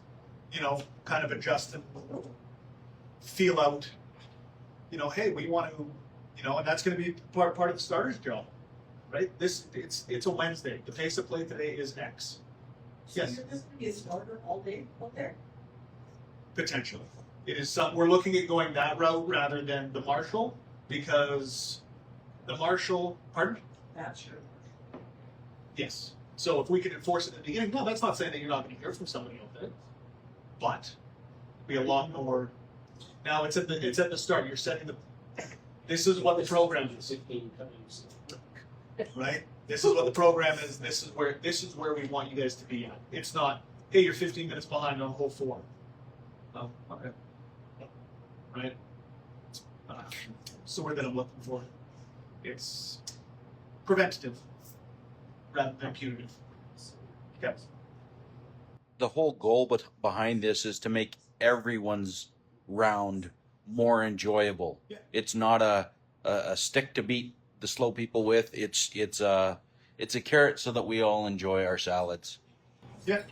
kind of adjust and feel out, hey, we want to, and that's going to be part of the starter's job, right? It's a Wednesday. The pace of play today is X. Yes. So this would be a starter all day out there? Potentially. It is we're looking at going that route rather than the Marshal, because the Marshal, pardon? That's true. Yes. So if we could enforce it at the beginning, no, that's not saying that you're not going to hear from somebody out there, but be a lot more. Now it's at the start. You're setting the. This is what the program is, right? This is what the program is. This is where we want you guys to be at. It's not, hey, you're 15 minutes behind on hole 4. Oh, okay. Right. It's the word that I'm looking for. It's preventative rather than punitive. Yes. The whole goal behind this is to make everyone's round more enjoyable. Yeah. It's not a stick to beat the slow people with. It's a carrot so that we all enjoy our salads. Yeah.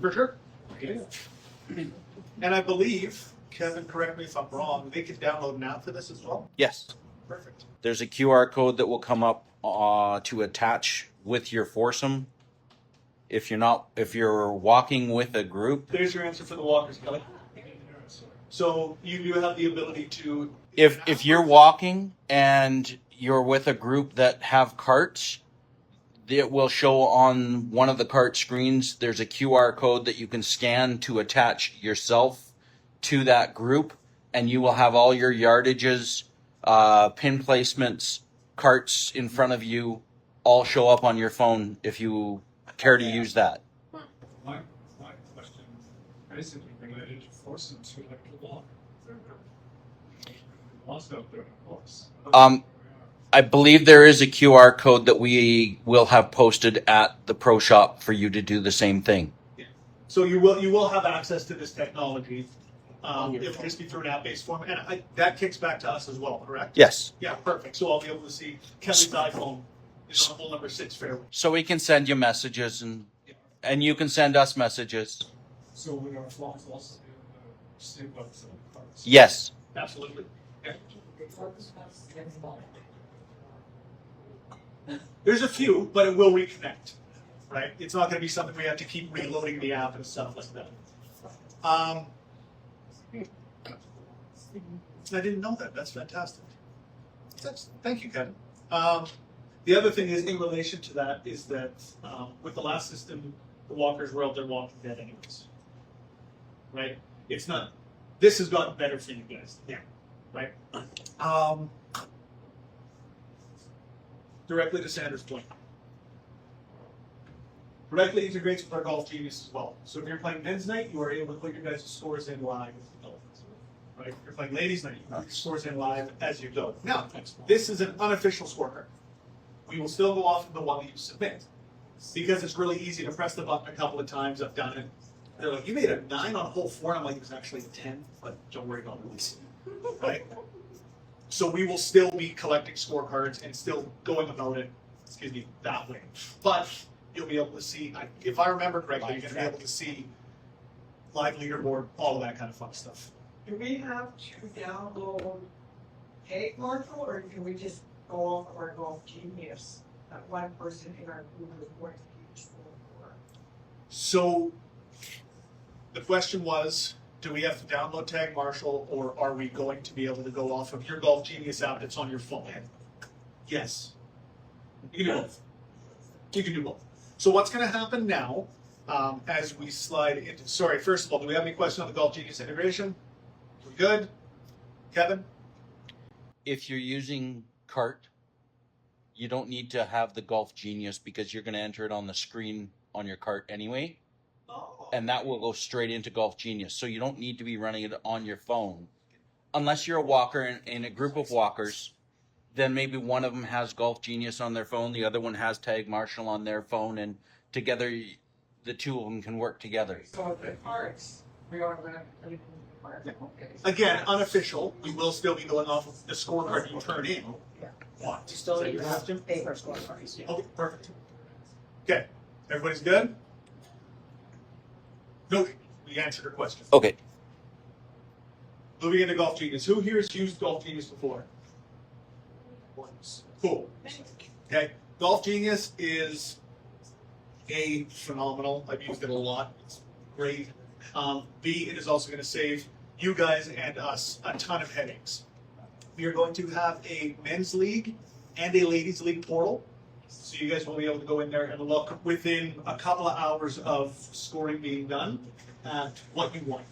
For sure. Yeah. And I believe, Kevin, correct me if I'm wrong, they can download an app for this as well? Yes. Perfect. There's a QR code that will come up to attach with your foursome. If you're walking with a group, There's your answer for the walkers, Kelly. So you do have the ability to. if you're walking and you're with a group that have carts, it will show on one of the cart screens. There's a QR code that you can scan to attach yourself to that group, and you will have all your yardages, pin placements, carts in front of you, all show up on your phone if you care to use that. My question basically related to forcing to like to walk. Lost out there, of course. I believe there is a QR code that we will have posted at the pro shop for you to do the same thing. So you will have access to this technology. It'll just be through an app-based form, and that kicks back to us as well, correct? Yes. Yeah, perfect. So I'll be able to see Kelly's iPhone is on hole number 6 fairway. So we can send you messages and you can send us messages. So we are flocks also save up some parts. Yes. Absolutely. Yeah. It's There's a few, but it will reconnect, right? It's not going to be something we have to keep reloading the app and stuff like that. I didn't know that. That's fantastic. Thank you, Kevin. The other thing is in relation to that is that with the last system, the walkers were out there walking dead anyways, right? It's not. This has gotten better for you guys. Yeah. Right. Directly to Sanders' point. Directly integrates with our Golf Genius as well. So if you're playing men's night, you are able to put your guys' scores in live as you go. Right? If you're playing ladies' night, you put your scores in live as you go. Now, this is an unofficial scorecard. We will still go off of the one that you submit. Because it's really easy to press the button a couple of times. I've done it. They're like, you made a 9 on hole 4. I'm like, it was actually a 10, but don't worry about it. Right? So we will still be collecting scorecards and still going about it, that way. But you'll be able to see, if I remember correctly, you're going to be able to see live leaderboard, all of that kind of fun stuff. Do we have to download TagMarshal, or can we just go off our Golf Genius? That one person in our group is going to be useful for. So the question was, do we have to download TagMarshal, or are we going to be able to go off of your Golf Genius app that's on your phone? Yes. You can do both. You can do both. So what's going to happen now, as we slide into, sorry, first of all, do we have any questions on the Golf Genius integration? We good? Kevin? If you're using cart, you don't need to have the Golf Genius because you're going to enter it on the screen on your cart anyway. And that will go straight into Golf Genius. So you don't need to be running it on your phone. Unless you're a walker in a group of walkers, then maybe one of them has Golf Genius on their phone, the other one has TagMarshal on their phone, and together the two of them can work together. So the cards, we are going to okay. Again, unofficial. We will still be going off of the scorecard you turn in. Yeah. want. You still Is that need your to have question? paper scorecards. Okay, perfect. Okay, everybody's good? No, we answered your question. Okay. Moving into Golf Genius. Who here has used Golf Genius before? Cool. Okay, Golf Genius is A, phenomenal. I've used it a lot. It's great. B, it is also going to save you guys and us a ton of headaches. We are going to have a men's league and a ladies league portal. So you guys will be able to go in there and look within a couple of hours of scoring being done at what you want.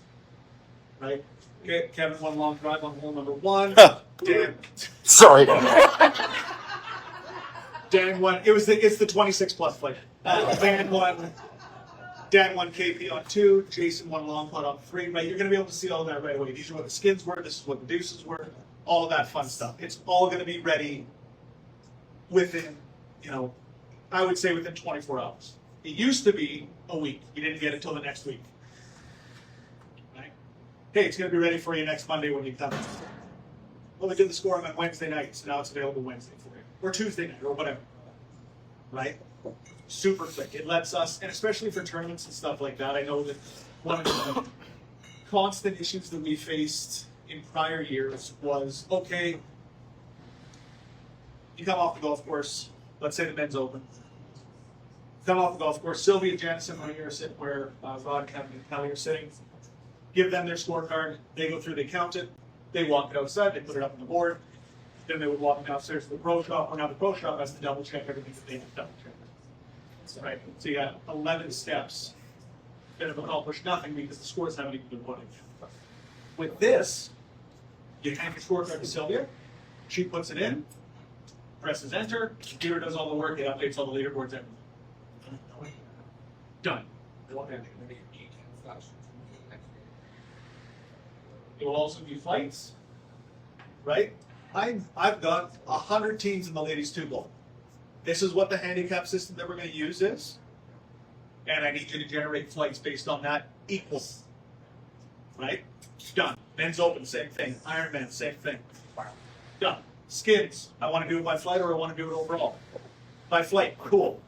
Right? Okay, Kevin won a long drive on hole number 1. Dan, Sorry. Dan won. It's the 26 plus play. Dan won KP on 2. Jason won long putt on 3. Right, you're going to be able to see all of that right away. These are what the skins were. This is what the deuces were. All of that fun stuff. It's all going to be ready within, I would say within 24 hours. It used to be a week. You didn't get it till the next week. Right? Hey, it's going to be ready for you next Monday when you come. Well, we did the scoring on Wednesday night, so now it's available Wednesday for you. Or Tuesday night, or whatever. Right? Super quick. It lets us, and especially for tournaments and stuff like that, I know that one of the constant issues that we faced in prior years was, okay, you come off the golf course, let's say the men's open. Come off the golf course, Sylvia, Janice, and Maria are sitting where Rod, Kevin, and Kelly are sitting. Give them their scorecard, they go through, they count it, they walk it outside, they put it up on the board, then they would walk downstairs to the pro shop, or now the pro shop has to double check everything that they have double checked. Right, so you got 11 steps that have accomplished nothing because the scores haven't even been put in. With this, you hand your scorecard to Sylvia, she puts it in, presses enter, computer does all the work, it updates all the leaderboards, everything. Done. It will also be flights, right? I've got 100 teams in the ladies 2 bowl. This is what the handicap system that we're going to use is, and I need you to generate flights based on that equal. Right? Done. Men's Open, same thing. Ironman, same thing. Done. Skins. I want to do it by flight or I want to do it overall. By flight, cool.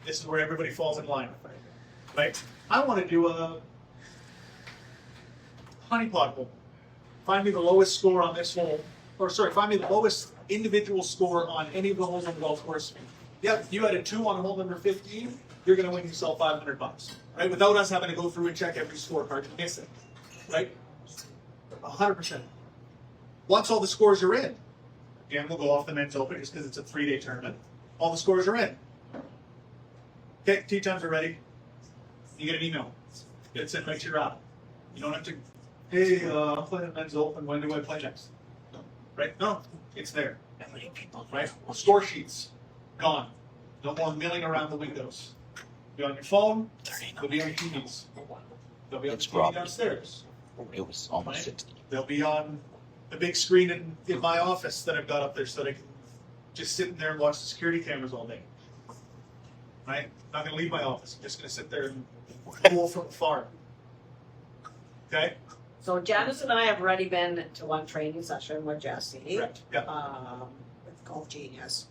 This is where everybody falls in line. Right? I want to do a honeypot hole. Find me the lowest score on this hole. Find me the lowest individual score on any of the holes on the golf course. Yep, you had a 2 on hole number 15, you're going to win yourself $500. Right? Without us having to go through and check every scorecard to miss it. Right? 100%. Once all the scores are in, again, we'll go off the men's open just because it's a 3-day tournament. All the scores are in. Okay, tee times are ready. You get an email. Get it sent right to your app. You don't have to, hey, I'm playing the men's open. When do I play next? Right? No, it's there. Right? Score sheets, gone. No more milling around the windows. Be on your phone. They'll be on your TVs. They'll be on the TV downstairs. It was almost Right? 60. They'll be on the big screen in my office that I've got up there so that I can just sit in there and watch the security cameras all day. Right? Not going to leave my office. I'm just going to sit there and cool from afar. Okay? So Janice and I have already been to one training session with Jesse. Correct. Yeah. With Golf Genius.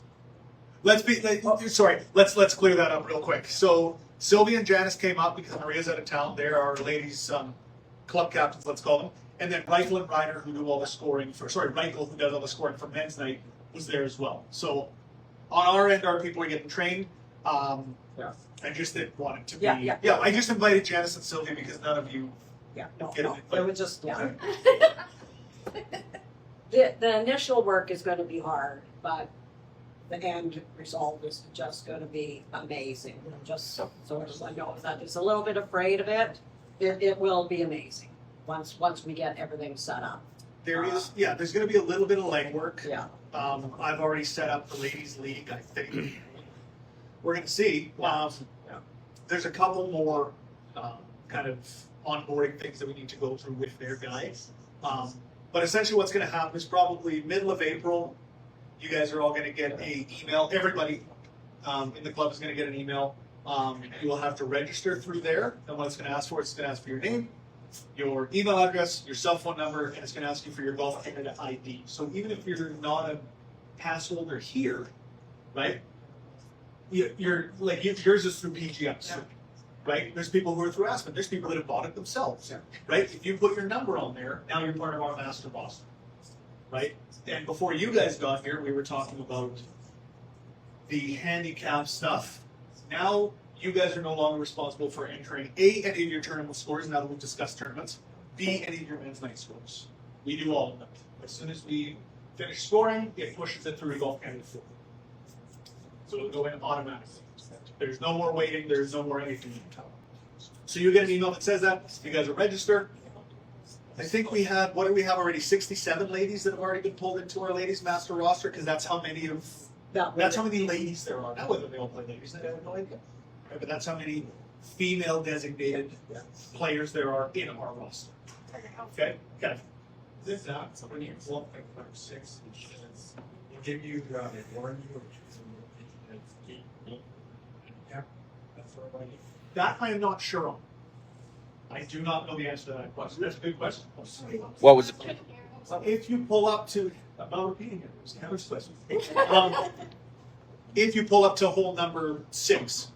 Let's clear that up real quick. So Sylvia and Janice came up because Maria's out of town. They're our ladies club captains, let's call them. And then Reichel and Ryder, who do all the scoring Reichel, who does all the scoring for men's night, was there as well. So on our end, our people are getting trained. I just didn't want it to be. Yeah. I just invited Janice and Sylvia because none of you. It was just, The initial work is going to be hard, but the end result is just going to be amazing. Just so I know that is a little bit afraid of it. It will be amazing once we get everything set up. There's going to be a little bit of legwork. Yeah. I've already set up the ladies' league. I think we're going to see. There's a couple more kind of onboarding things that we need to go through with their guys. But essentially, what's going to happen is probably middle of April. You guys are all going to get an email. Everybody in the club is going to get an email. You will have to register through there. And what it's going to ask for, it's going to ask for your name, your email address, your cell phone number, and it's going to ask you for your Golf Canada ID. So even if you're not a pass holder here, right? You're like yours is through PGS, right? There's people who are through Aspen. There's people that have bought it themselves, right? If you put your number on there, now you're part of our master roster, right? And before you guys got here, we were talking about the handicap stuff. Now you guys are no longer responsible for entering A, any of your tournament scores, now that we've discussed tournaments, B, any of your men's night scores. We do all of them. As soon as we finish scoring, it pushes it through Golf Canada 4. So it'll go in automatically. There's no more waiting, there's no more anything. So you get an email that says that, you guys are registered. I think we had, what do we have already, 67 ladies that have already been pulled into our ladies master roster, because that's how many of, that's how many ladies there are. Now whether they all play ladies, I have no idea. Right, but that's how many female designated players there are in our roster. Okay? Okay. This out, so when you pull up like 6 inches, they give you warranty or that's what I need. That I am not sure on. I do not know the answer to that question. That's a good question. What was it? If you pull up to, I'm not repeating it, it's Kevin's question. If you pull up to hole number 6,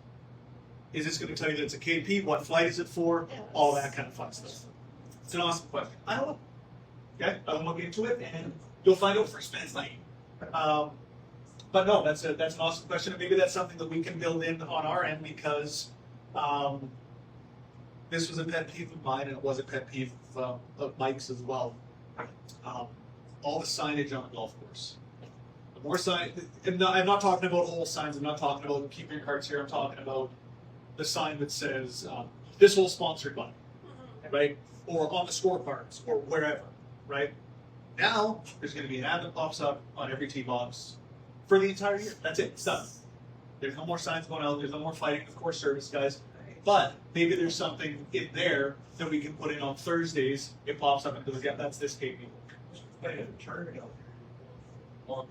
is this going to tell you that it's a KP? What flight is it for? All that kind of fun stuff. It's an awesome question. I don't know. Okay, I'll look into it and you'll find out first men's night. But no, that's an awesome question, and maybe that's something that we can build in on our end because this was a pet peeve of mine, and it was a pet peeve of Mike's as well. All the signage on a golf course. The more sign, I'm not talking about whole signs. I'm not talking about keep your cards here. I'm talking about the sign that says this hole sponsored by, right, or on the scorecards or wherever, right. Now there's going to be an ad that pops up on every tee box for the entire year. That's it. It's done. There's no more signs going out. There's no more fighting with course service guys. But maybe there's something in there that we can put in on Thursdays. It pops up and goes, yeah, that's this KP.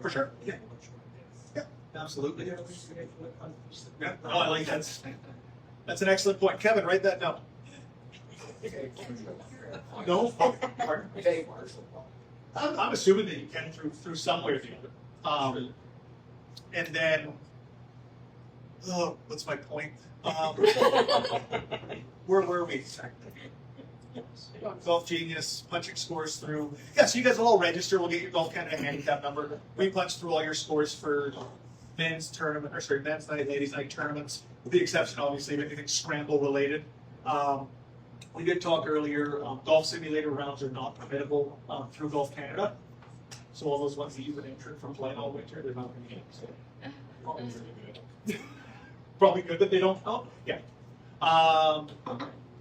For sure. Yeah. Yeah, absolutely. Yeah. Oh, I like that. That's an excellent point. Kevin, write that down. No? Pardon? I'm assuming that you can through some way or the other. And then, what's my point? Where were we? Golf Genius, punching scores through. Yeah, so you guys will all register. We'll get your Golf Canada handicap number. We punch through all your scores for men's night, ladies night tournaments, with the exception, obviously, of anything scramble related. We did talk earlier, golf simulator rounds are not permittable through Golf Canada. So all those ones that you've been injured from playing all winter, they're not going to get. So. Probably good that they don't help. Yeah.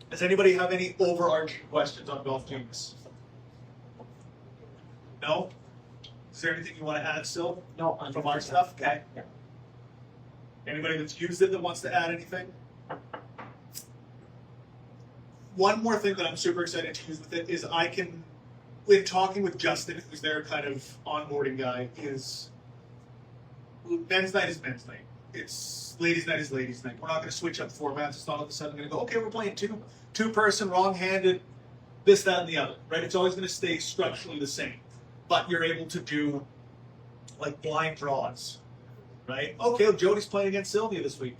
Does anybody have any overarching questions on Golf Genius? No? Is there anything you want to add still? No, From our stuff? Okay. Yeah. Anybody that's used it that wants to add anything? One more thing that I'm super excited to use with it is I can, when talking with Justin, who's their kind of onboarding guy, is men's night is men's night. It's ladies' night is ladies' night. We're not going to switch up formats. It's not all of a sudden going to go, okay, we're playing two-person, wrong-handed, this, that, and the other, right? It's always going to stay structurally the same. But you're able to do, like, blind draws, right? Okay, well, Jody's playing against Sylvia this week,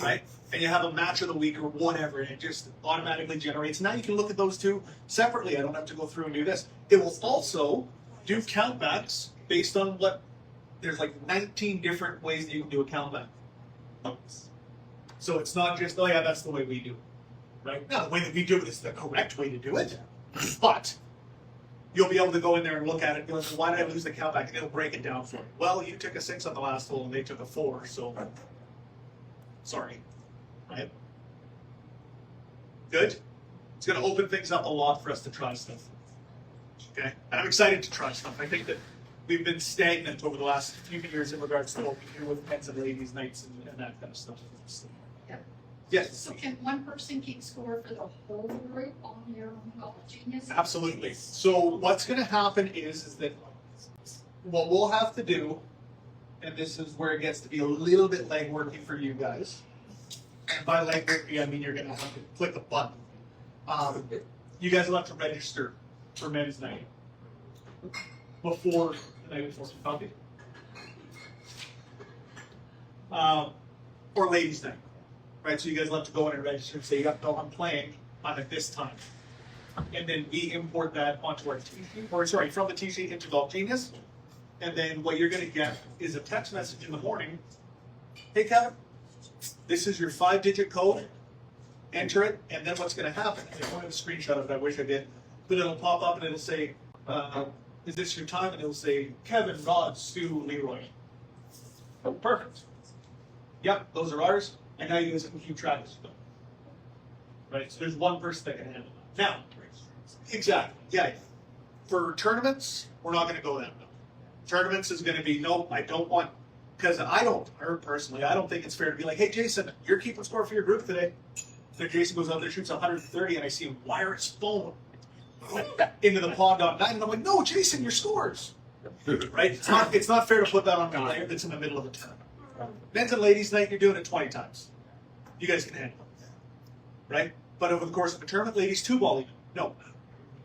right? And you have a match of the week or whatever, and it just automatically generates. Now you can look at those two separately. I don't have to go through and do this. It will also do countbacks based on what, there's like 19 different ways that you can do a countback. So it's not just, oh yeah, that's the way we do it, right? Now, the way that we do it is the correct way to do it, but you'll be able to go in there and look at it and go, why did I lose the countback? And it'll break it down for you. Well, you took a 6 on the last hole and they took a 4, so sorry, right? Good? It's going to open things up a lot for us to try stuff. Okay? And I'm excited to try stuff. I think that we've been stagnant over the last few years in regards to what we do with men's and ladies' nights and that kind of stuff. Yeah. Yes. So can one person keep score for the whole group on your Golf Genius? Absolutely. So what's going to happen is that what we'll have to do, and this is where it gets to be a little bit legworky for you guys. And by legworky, I mean you're going to have to click a button. You guys will have to register for men's night before the night before coffee. or ladies' night, right? So you guys will have to go in and register and say, "Yep, no, I'm playing. I'm at this time," and then we import that onto our TG, or sorry, from the TG into Golf Genius, and then what you're going to get is a text message in the morning. Hey, Kevin, this is your 5-digit code. Enter it, and then what's going to happen? I don't have a screenshot of it. I wish I did, but it'll pop up and it'll say, "Is this your time?" And it'll say, "Kevin, Rod, Stu, Leroy." Oh, perfect. Yep, those are ours. And now you guys can keep track of them. Right? So there's one person that can handle that. Now, exactly. Yeah. For tournaments, we're not going to go that route. Tournaments is going to be, no, I don't want, because I don't think it's fair to be like, "Hey, Jason, you're keeping score for your group today." So Jason goes out there, shoots 130, and I see him wire his phone into the pond on 9, and I'm like, "No, Jason, your scores." Right? It's not fair to put that on a player that's in the middle of a tournament. Men's and ladies' night, you're doing it 20 times. You guys can handle it. Right? But over the course of a tournament, ladies 2-ball even. No.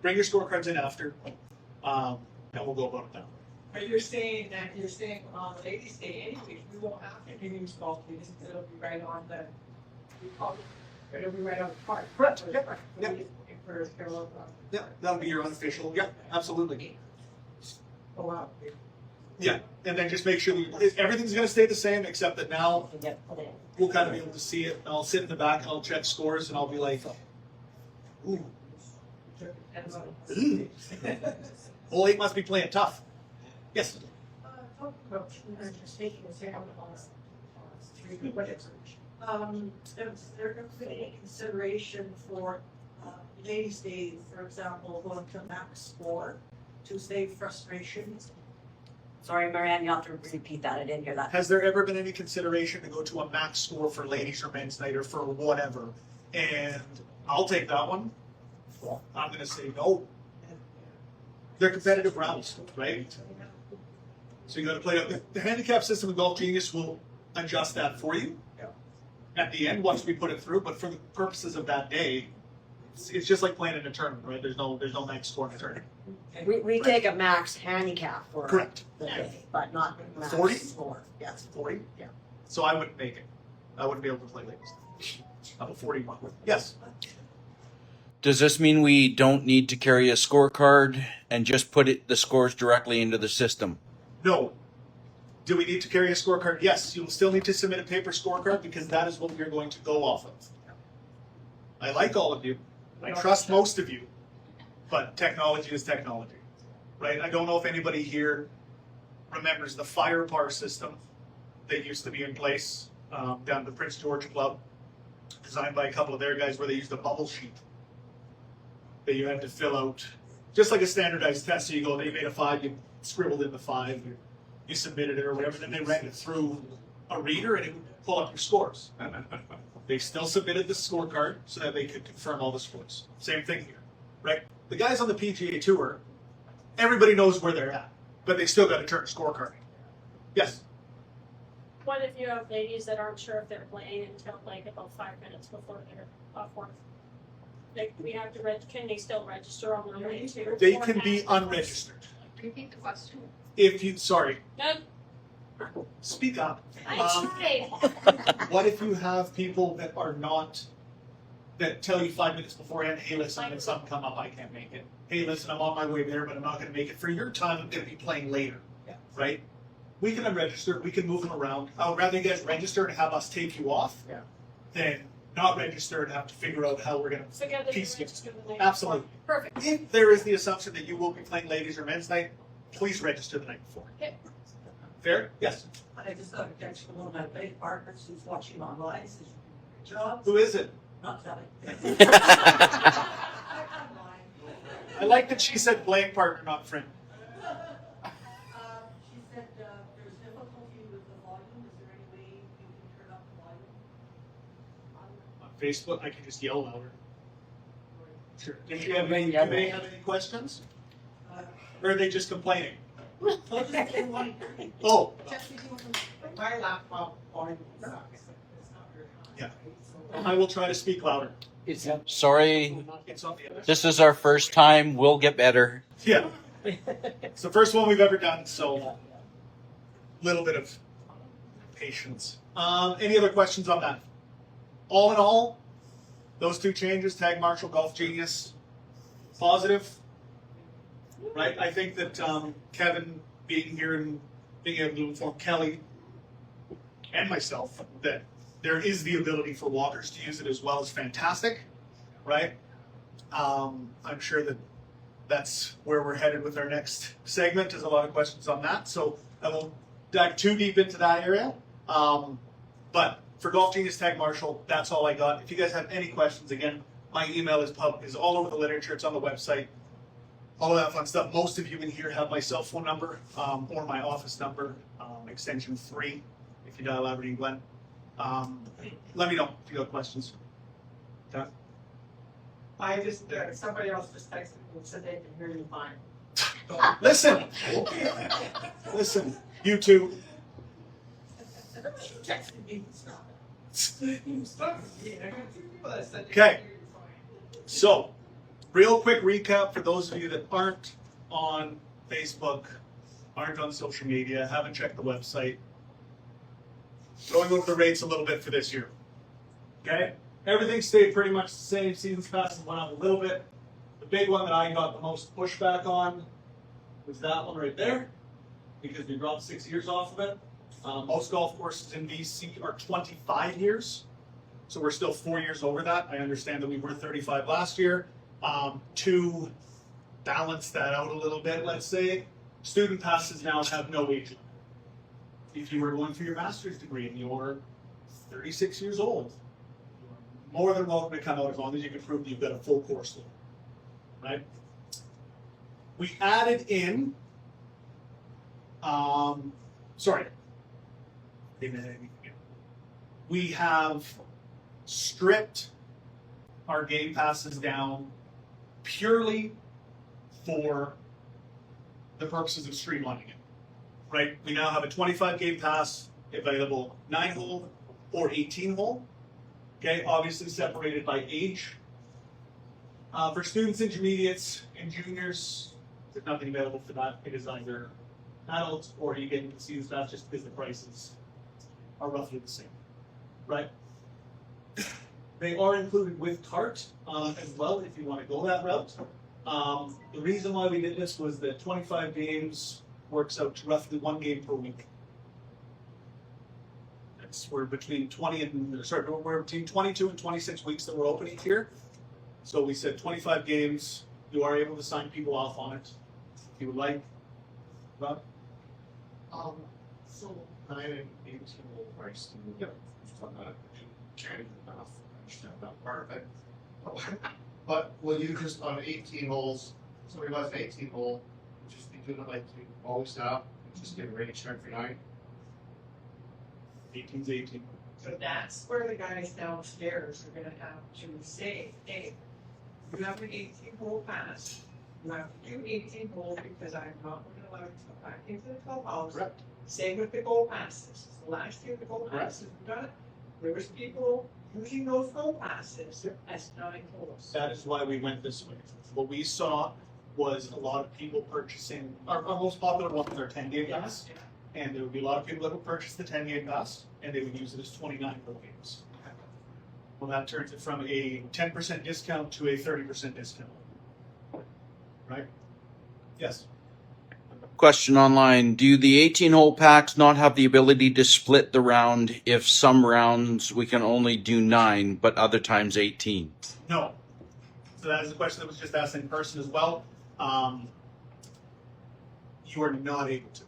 Bring your scorecards in after, and we'll go about it that way. But you're saying on Ladies' Day anyway, we won't have to use golf teams, it'll be right on the, it'll be right on the park. Correct. Yeah. Yeah, that'll be your unofficial. Yeah, absolutely. Oh, wow. Yeah, and then just make sure everything's going to stay the same, except that now we'll kind of be able to see it. I'll sit in the back and I'll check scores, and I'll be like, "Ooh, Hole 8 must be playing tough." Yes. Talking about just taking a sample on is there going to be any consideration for Ladies' Day, for example, going to max score to save frustration? Sorry, Marianne, you have to repeat that. I didn't hear that. Has there ever been any consideration to go to a max score for ladies or men's night or for whatever? And I'll take that one. I'm going to say no. They're competitive rounds, right? So you got to play up. The handicap system in Golf Genius will adjust that for you at the end once we put it through. But for the purposes of that day, it's just like playing in a tournament, right? There's no max score in a tournament. We take a max handicap for Correct. the day, but not max 40? score. Yes. 40? Yeah. So I wouldn't make it. I wouldn't be able to play ladies. I'm a 41. Yes. Does this mean we don't need to carry a scorecard and just put the scores directly into the system? No. Do we need to carry a scorecard? Yes. You will still need to submit a paper scorecard because that is what you're going to go off of. I like all of you. I trust most of you. But technology is technology, right? I don't know if anybody here remembers the fire bar system that used to be in place down at the Prince George Club, designed by a couple of their guys, where they used a bubble sheet that you had to fill out, just like a standardized test. So you go, they made a 5, you scribbled in the 5, you submitted it or whatever, then they ran it through a reader and it would pull up your scores. They still submitted the scorecard so that they could confirm all the scores. Same thing here, right? The guys on the PGA Tour, everybody knows where they're at, but they still got to turn a scorecard. Yes? What if you have ladies that aren't sure if they're playing until like about 5 minutes before they're off work? Like, we have to can they still register on the way too? They can be unregistered. Repeat the question. If you, sorry, Good. speak up. I tried. What if you have people that are not, that tell you 5 minutes beforehand, "Hey, listen, if something come up, I can't make it. Hey, listen, I'm on my way there, but I'm not going to make it for your time. I'm going to be playing later." Yeah. Right? We can unregister. We can move them around. I would rather you guys register and have us take you off than not register and have to figure out how we're going So to get them piece it. registered the night Absolutely. before. Perfect. If there is the assumption that you will be playing ladies or men's night, please register the night before. Okay. Fair? Yes. I just got a text from one of my bank partners who's watching online, says, "Good job." Who is it? Not telling. I like that she said blank partner, not friend. She said there's difficulty with the volume. Is there any way you can turn up the volume? On Facebook, I can just yell louder. Sure. Did you have any questions? Or are they just complaining? Oh. My laptop volume sucks. Yeah. I will try to speak louder. Sorry, It's on the other. this is our first time. We'll get better. Yeah. It's the first one we've ever done, so a little bit of patience. Any other questions on that? All in all, those two changes, TagMarshal, Golf Genius, positive, right? I think that Kevin being here and being able to inform Kelly and myself that there is the ability for walkers to use it as well is fantastic, right? I'm sure that that's where we're headed with our next segment. There's a lot of questions on that, so I won't dive too deep into that area. But for Golf Genius TagMarshal, that's all I got. If you guys have any questions, again, my email is all over the literature. It's on the website. All of that fun stuff. Most of you in here have my cell phone number or my office number, extension 3, if you dial Aberdeen Glen. Let me know if you have questions. Okay. I just, somebody else just texted me and said they can hear you fine. Listen, you two. Okay, so real quick recap for those of you that aren't on Facebook, aren't on social media, haven't checked the website. Going over the rates a little bit for this year. Okay, everything stayed pretty much the same. Seasons passes went up a little bit. The big one that I got the most pushback on was that one right there, because we dropped 6 years off of it. Most golf courses in BC are 25 years, so we're still 4 years over that. I understand that we were 35 last year. To balance that out a little bit, let's say, student passes now have no age limit. If you were going for your master's degree and you're 36 years old, you're more than welcome to come out as long as you can prove that you've got a full course load, right? We added in, we have stripped our game passes down purely for the purposes of streamlining it, right? We now have a 25 game pass available 9-hole or 18-hole, okay? Obviously separated by age. For students, intermediates, and juniors, there's nothing available for that. It is either adults or you get into the season pass just because the prices are roughly the same, right? They are included with cart as well if you want to go that route. The reason why we did this was that 25 games works out to roughly 1 game per week. We're between 22 and 26 weeks that we're open each year. So we said 25 games. You are able to sign people off on it if you would like. Rob? So 9 and 18 will price to carry enough. Understand that part of it. But will you just on 18 holes, somebody wants an 18 hole, just be doing it like you always stop, just get a range check for 9? 18's 18. So that's where the guys downstairs are gonna have to say, hey, you have an 18-hole pass. You have to do 18 holes because I'm not gonna allow you to come back into the clubhouse. Correct. Same with the goal passes. So last year, the goal passes, there was people using those goal passes as 9 holes. That is why we went this way. What we saw was a lot of people purchasing, our most popular one was our 10-game pass. And there would be a lot of people that would purchase the 10-game pass, and they would use it as 29 pro games. Well, that turns it from a 10% discount to a 30% discount. Right? Yes. Question online. Do the 18-hole packs not have the ability to split the round if some rounds we can only do 9, but other times 18? No. So that is a question that was just asked in person as well. You are not able to.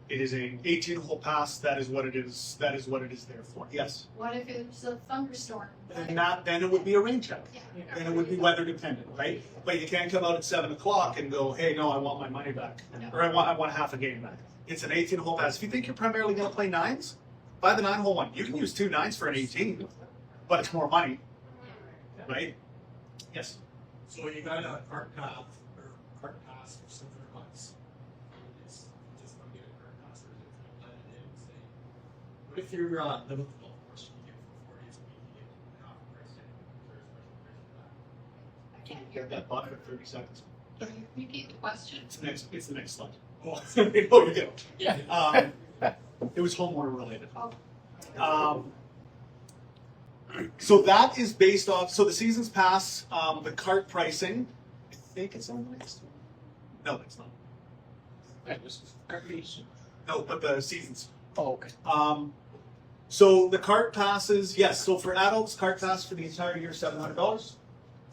It is an 18-hole pass. That is what it is. That is what it is there for. Yes. What if it was a thunderstorm? Then it would be a rain check. Yeah. Then it would be weather dependent, right? But you can't come out at 7 o'clock and go, hey, no, I want my money back, or I want half a game back. It's an 18-hole pass. If you think you're primarily going to play 9s, buy the 9-hole one. You can use 2 9s for an 18, but it's more money, right? Yes. So you got a cart pass or cart pass for some months. Just want to get a cart pass or just let it in and say, what if you're living with the golf course and you get it for 4 days a week, you get half price in? Is there a special price for that? I can't hear Get that bought for 30 seconds. Can you repeat the question? It's the next slide. Oh, you get it. Yeah. It was homeowner related. So that is based off, so the season's pass, the cart pricing, I think it's on the next one. No, it's not. No, but the seasons. Oh, okay. So the cart passes, yes, so for adults, cart pass for the entire year, $700.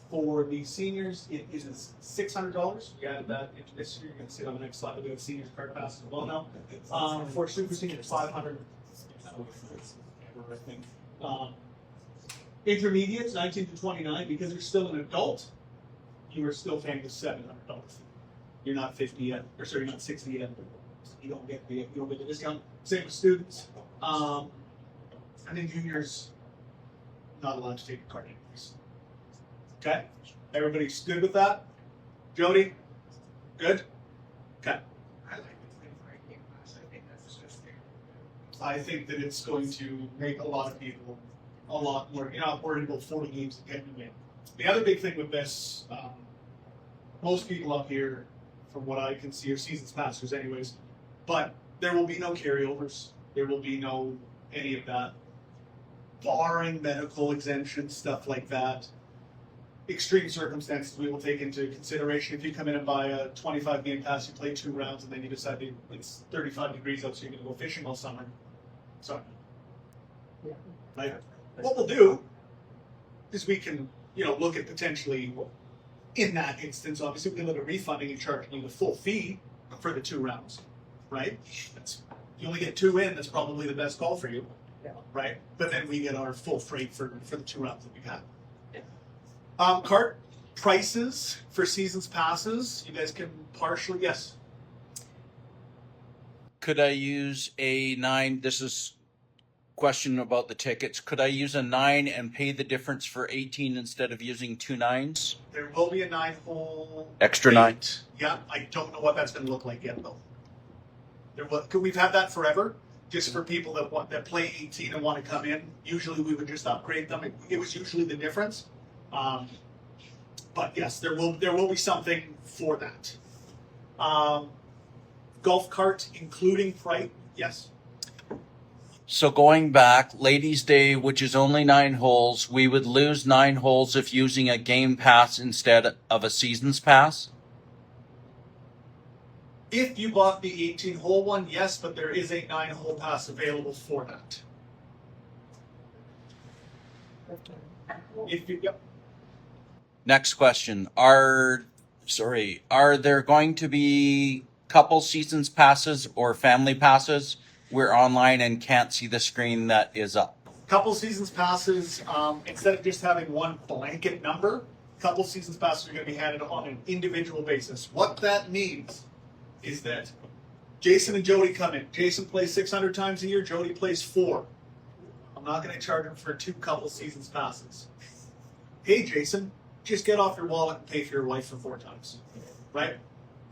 For the seniors, it is $600. We added that into this year. You're going to see it on the next slide. We have seniors cart pass as well now. For super seniors, $500. I think. Intermediates, 19 to 29, because you're still an adult, you are still paying the $700. You're not 50 yet, or sorry, you're not 60 yet. You don't get the discount. Same with students. And then juniors, not allowed to take a card anyways. Okay? Everybody's good with that? Jody? Good? Okay. I think that it's going to make a lot of people a lot more, you're not worried about 40 games to get you in. The other big thing with this, most people up here, from what I can see, are seasons passers anyways, but there will be no carryovers. There will be no any of that. Barring medical exemptions, stuff like that. Extreme circumstances we will take into consideration. If you come in and buy a 25 game pass, you play 2 rounds, and then you decide it's 35 degrees out, so you're going to go fishing all summer. Sorry. Right? What we'll do is we can, look at potentially, in that instance, obviously we can look at refunding and charging you the full fee for the 2 rounds, right? You only get 2 in, that's probably the best call for you, right? But then we get our full freight for the 2 rounds that we got. Cart prices for seasons passes, you guys can partially, yes. Could I use a 9? This is question about the tickets. Could I use a 9 and pay the difference for 18 instead of using 2 9s? There will be a 9-hole. Extra 9. Yeah, I don't know what that's going to look like yet, though. We've had that forever, just for people that play 18 and want to come in. Usually we would just upgrade them. It was usually the difference. But yes, there will be something for that. Golf cart including price, yes. So going back, Ladies' Day, which is only 9 holes, we would lose 9 holes if using a game pass instead of a season's pass? If you bought the 18-hole one, yes, but there is a 9-hole pass available for that. Yep. Next question. Are there going to be couple seasons passes or family passes? We're online and can't see the screen that is up. Couple seasons passes, instead of just having one blanket number, couple seasons passes are going to be handed on an individual basis. What that means is that Jason and Jody come in. Jason plays 600 times a year, Jody plays 4. I'm not going to charge him for 2 couple seasons passes. Hey Jason, just get off your wallet and pay for your wife for 4 times, right?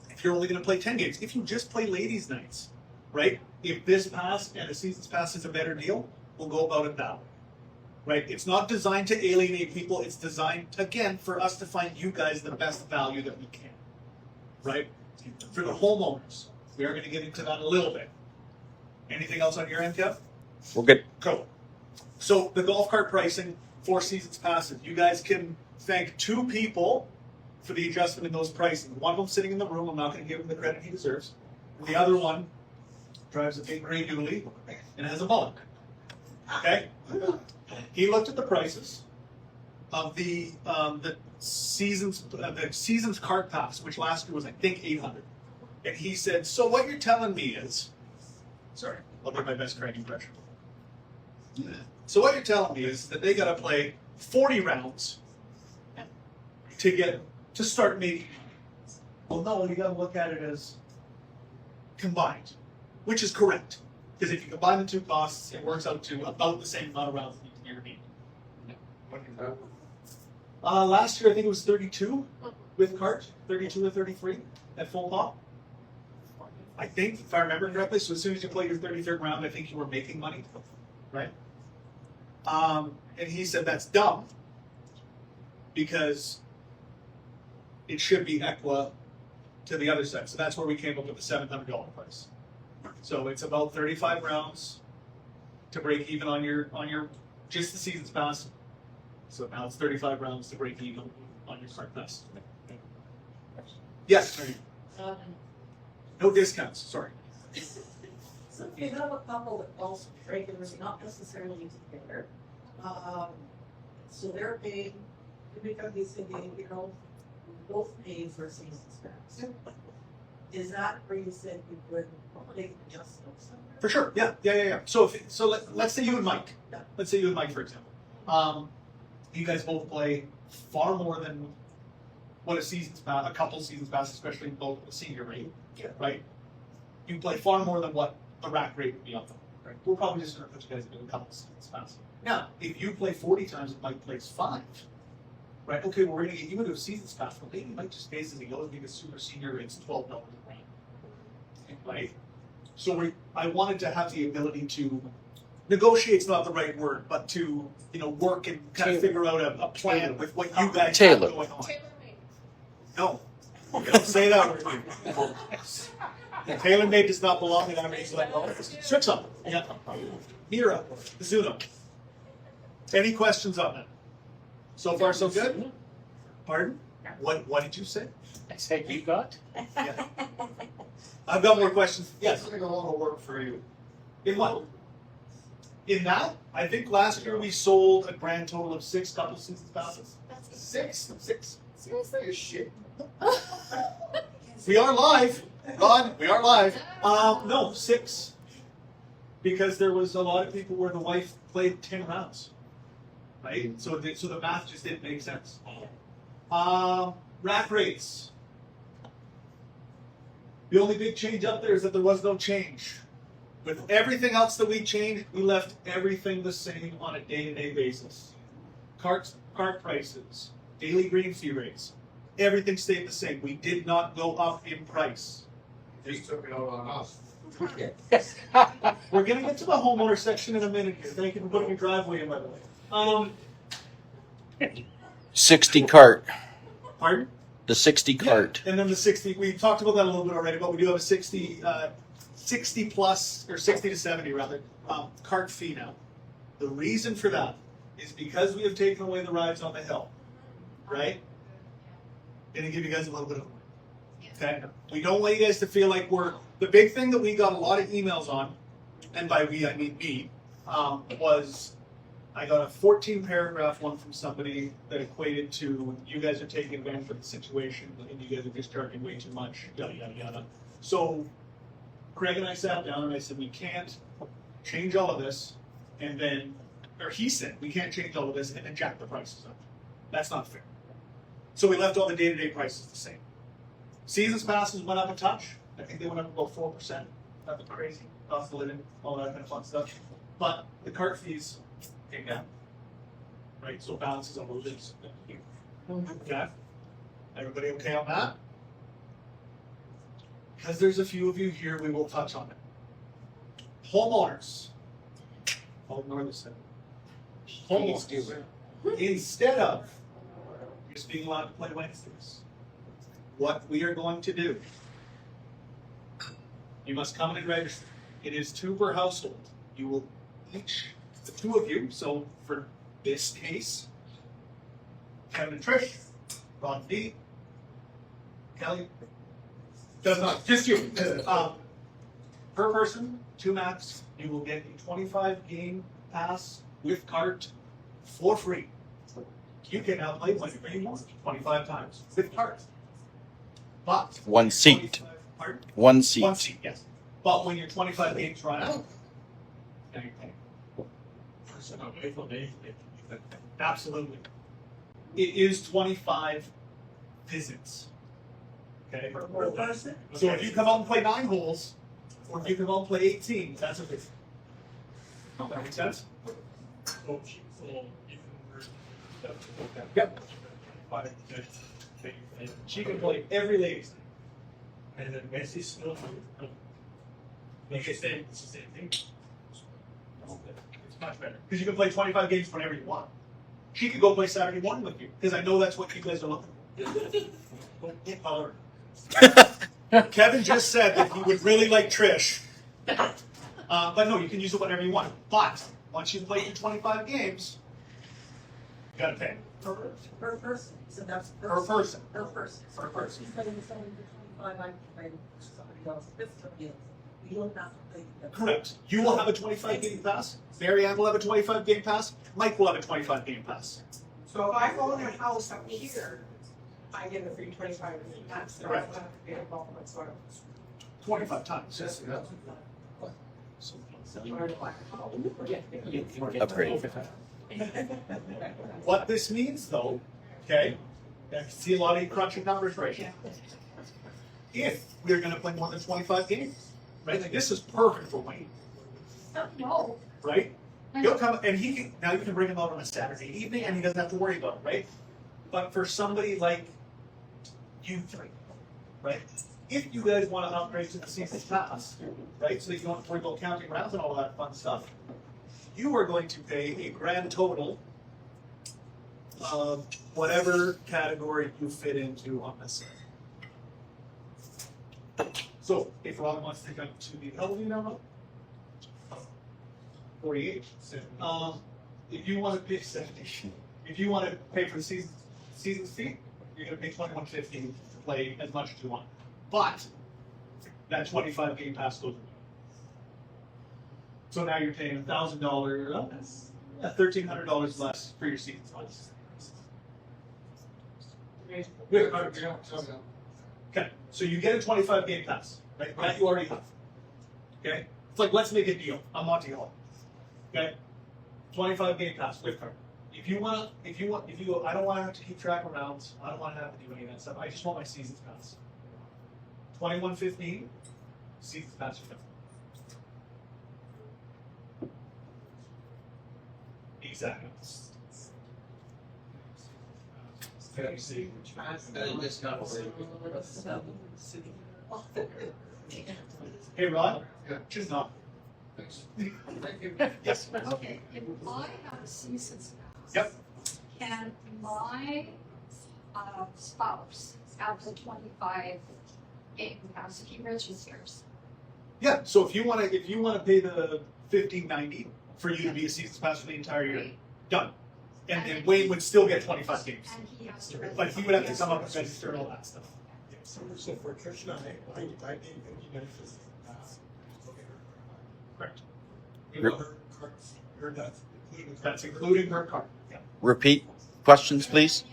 If you're only going to play 10 games, if you just play ladies' nights, right? If this pass and a season's pass is a better deal, we'll go about it that way, right? It's not designed to alienate people. It's designed, again, for us to find you guys the best value that we can, right? For the homeowners, we are going to get into that a little bit. Anything else on your end, Kev? We're good. Cool. So the golf cart pricing, 4 seasons passes. You guys can thank 2 people for the adjustment in those pricing. One of them sitting in the room. I'm not going to give him the credit he deserves. And the other one drives a big gray dually and has a mullet. Okay? He looked at the prices of the season's cart pass, which last year was I think $800, and he said, "So what you're telling me is, sorry, I'll do my best Craig impression. So what you're telling me is that they got to play 40 rounds to start making money." Well, no, you got to look at it as combined, which is correct. Because if you combine the 2 costs, it works out to about the same amount of rounds that you're needing. Last year, I think it was 32 with cart, 32 or 33 at full pop. I think, if I remember correctly, so as soon as you play your 33rd round, I think you were making money, right? And he said that's dumb because it should be equa to the other side. So that's where we came up with the $700 price. So it's about 35 rounds to break even on your just the season's pass. So now it's 35 rounds to break even on your card pass. Yes. No discounts. Sorry. So if you have a couple that also regulars, not necessarily together, so they're paying, because you said both paying for season's pass. Is that where you said you would make adjustments? For sure. Yeah. So let's say you and Mike. Let's say you and Mike, for example. You guys both play far more than what a couple seasons pass, especially both the senior rate. Yeah. Right. You play far more than what the rack rate would be on them. Right. We're probably just going to put you guys into a couple seasons pass. Now, if you play 40 times and Mike plays 5, right? Okay, well, we're going to get you into a season's pass. Well, maybe Mike just pays as he goes because super senior it's $12 a round. Right. So I wanted to have the ability to negotiate's not the right word, but to work and kind of figure out a plan with what you guys have going on. No, don't say that word. Tailor-made does not belong in Aberdeen. Switch up. Yeah. Mira, Zuno. Any questions on that? So far, so good. Pardon? What did you say? I said you got. Yeah. I've got more questions. Yes. It's going to go a lot of work for you. In what? In that, I think last year we sold a grand total of 6 couple seasons passes. Six. Seriously, shit. We are live. God, we are live. No, 6. Because there was a lot of people where the wife played 10 rounds. Right? So the math just didn't make sense. Rack rates. The only big change up there is that there was no change. With everything else that we changed, we left everything the same on a day-to-day basis. Cart prices, daily green fee rates, everything stayed the same. We did not go up in price. Just took it out on us. We're going to get to the homeowner section in a minute here. Thank you for putting your driveway in, by the way. 60 cart. Pardon? The 60 cart. And then the 60, we talked about that a little bit already, but we do have a 60 plus, or 60 to 70 rather, cart fee now. The reason for that is because we have taken away the rides on the hill, right? Going to give you guys a little bit of, okay? We don't want you guys to feel like the big thing that we got a lot of emails on, and by we I mean me, was I got a 14-paragraph one from somebody that equated to you guys are taking advantage of the situation and you guys are just charging way too much, yada, yada, yada. So Craig and I sat down and I said, we can't change all of this and then, or he said, we can't change all of this and then jack the prices up. That's not fair. So we left all the day-to-day prices the same. Seasons passes went up a touch. I think they went up about 4%. Nothing crazy. Cost of living, all that kind of fun stuff. But the cart fees came down. Right, so balances on those things. Okay? Everybody okay on that? Because there's a few of you here, we will touch on it. Homeowners. I'll ignore this. Homeowners. Instead of just being allowed to play Wednesdays, what we are going to do, you must come in and register. It is 2 per household. You will each, the 2 of you, so for this case, Kevin and Trish, Ron D, Kelly, does not, just you. Per person, 2 max, you will get a 25 game pass with cart for free. You can now play whenever you want, 25 times with cart. But 1 seat. Pardon? 1 seat. 1 seat, yes. But when your 25 games run out, now you're paying. Absolutely. It is 25 visits. Okay? Per person? So if you come out and play 9 holes, or if you come out and play 18, that's a visit. That makes sense? Yep. She can play every ladies. And then Messi still make it same. It's the same thing. It's much better because you can play 25 games whenever you want. She could go play Saturday morning with you because I know that's what you guys are looking for. Kevin just said that he would really like Trish But no, you can use it whenever you want. But once you've played your 25 games, you gotta pay. Per person, so that's Per person. Per person. Per person. Instead of selling for 25, I can pay somebody else 50. You don't have to pay them. Correct. You will have a 25 game pass. Mary Ann will have a 25 game pass. Mike will have a 25 game pass. So if I own a house up here, I get a free 25 minute pass. So I don't have to pay a ball whatsoever. 25 times. Upgrade. What this means, though, okay, I see a lot of you crunching numbers right now. If we're going to play more than 25 games, right? Like this is perfect for Wayne, No. right? He'll come and he can, now you can bring him out on a Saturday evening and he doesn't have to worry about it, right? But for somebody like you three, right? If you guys want to upgrade to the season pass, right, so that you don't have to worry about counting rounds and all that fun stuff, you are going to pay a grand total of whatever category you fit into on this side. So, if Ron wants to come to the, how old are you now, Ron? 48. If you want to pay 70, if you want to pay for the season fee, you're going to pay $21.50 to play as much as you want. But that 25 game pass goes away. So now you're paying $1,000, $1,300 less for your season pass. Okay, so you get a 25 game pass, right? That you already have. Okay, it's like let's make a deal. I'm Monty Hall. Okay, 25 game pass with card. If you want, I don't want to have to keep track of rounds. I don't want to have to do any of that stuff. I just want my season's pass. $21.15, season's pass for exactly. Hey Rod, just not. Yes. Okay, if I have a season's pass. Yep. Can my spouse have the 25 game pass if he registers? Yeah. So if you want to pay the $15.90 for you to be a season's pass for the entire year, Right. done. And then Wayne would still get 25 games, And he has to register. but he would have to come up and register and all that stuff. So for Trish and I paid $59 for the pass. Correct. Her cards, that's including the That's including her card. Yeah. Repeat questions, please.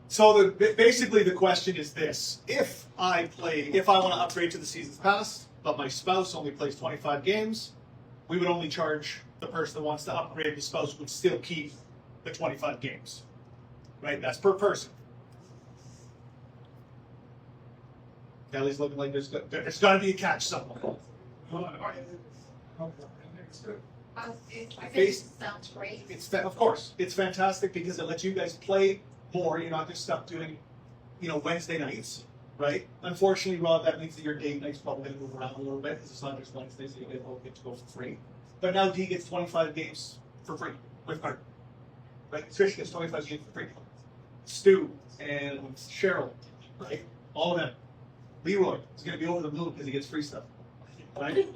So basically the question is this: if I want to upgrade to the season's pass, but my spouse only plays 25 games, we would only charge the person that wants to upgrade. The spouse would still keep the 25 games, right? That's per person. Kelly's looking like there's got to be a catch somewhere. I think it sounds great. Of course, it's fantastic because it lets you guys play more. You're not just stuck doing, Wednesday nights, right? Unfortunately, Rob, that means that your date night's probably going to move around a little bit because it's not just Wednesdays that you guys all get to go for free. But now D gets 25 games for free with card, right? Trish gets 25 games for free. Stu and Cheryl, right? All of them. Leroy is going to be over the moon because he gets free stuff, right?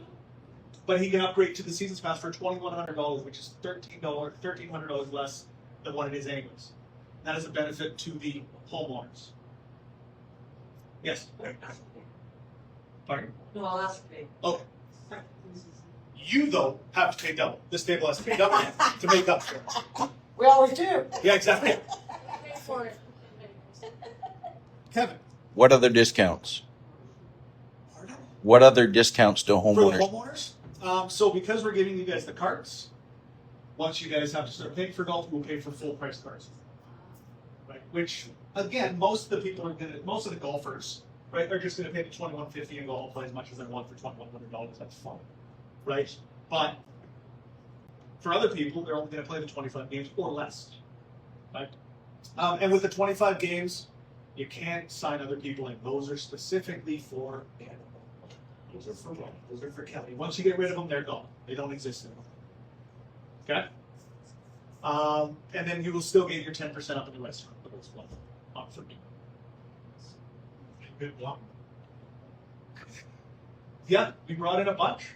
But he can upgrade to the season's pass for $2,100, which is $1,300 less than what it is anyways. That is a benefit to the homeowners. Yes. Pardon? No, I'll ask me. Okay. You though have to pay double. This table has to pay double to make up for it. We always do. Yeah, exactly. Pay for it. Kevin, What other discounts? What other discounts to for the homeowners? homeowners, so because we're giving you guys the carts, once you guys have to start paying for golf, we'll pay for full price carts. Right? Which again, most of the golfers, right, are just gonna pay the $21.50 and go all play as much as they want for $2,100. That's fine. Right? But for other people, they're only gonna play the 25 games or less. Right? And with the 25 games, you can't sign other people in. Those are specifically for Those are for Glen. Those are for Kelly. Once you get rid of them, they're gone. They don't exist anymore. Okay? And then you will still get your 10% up in the restaurant for those ones. Not for me. Good luck. Yeah, we brought in a bunch.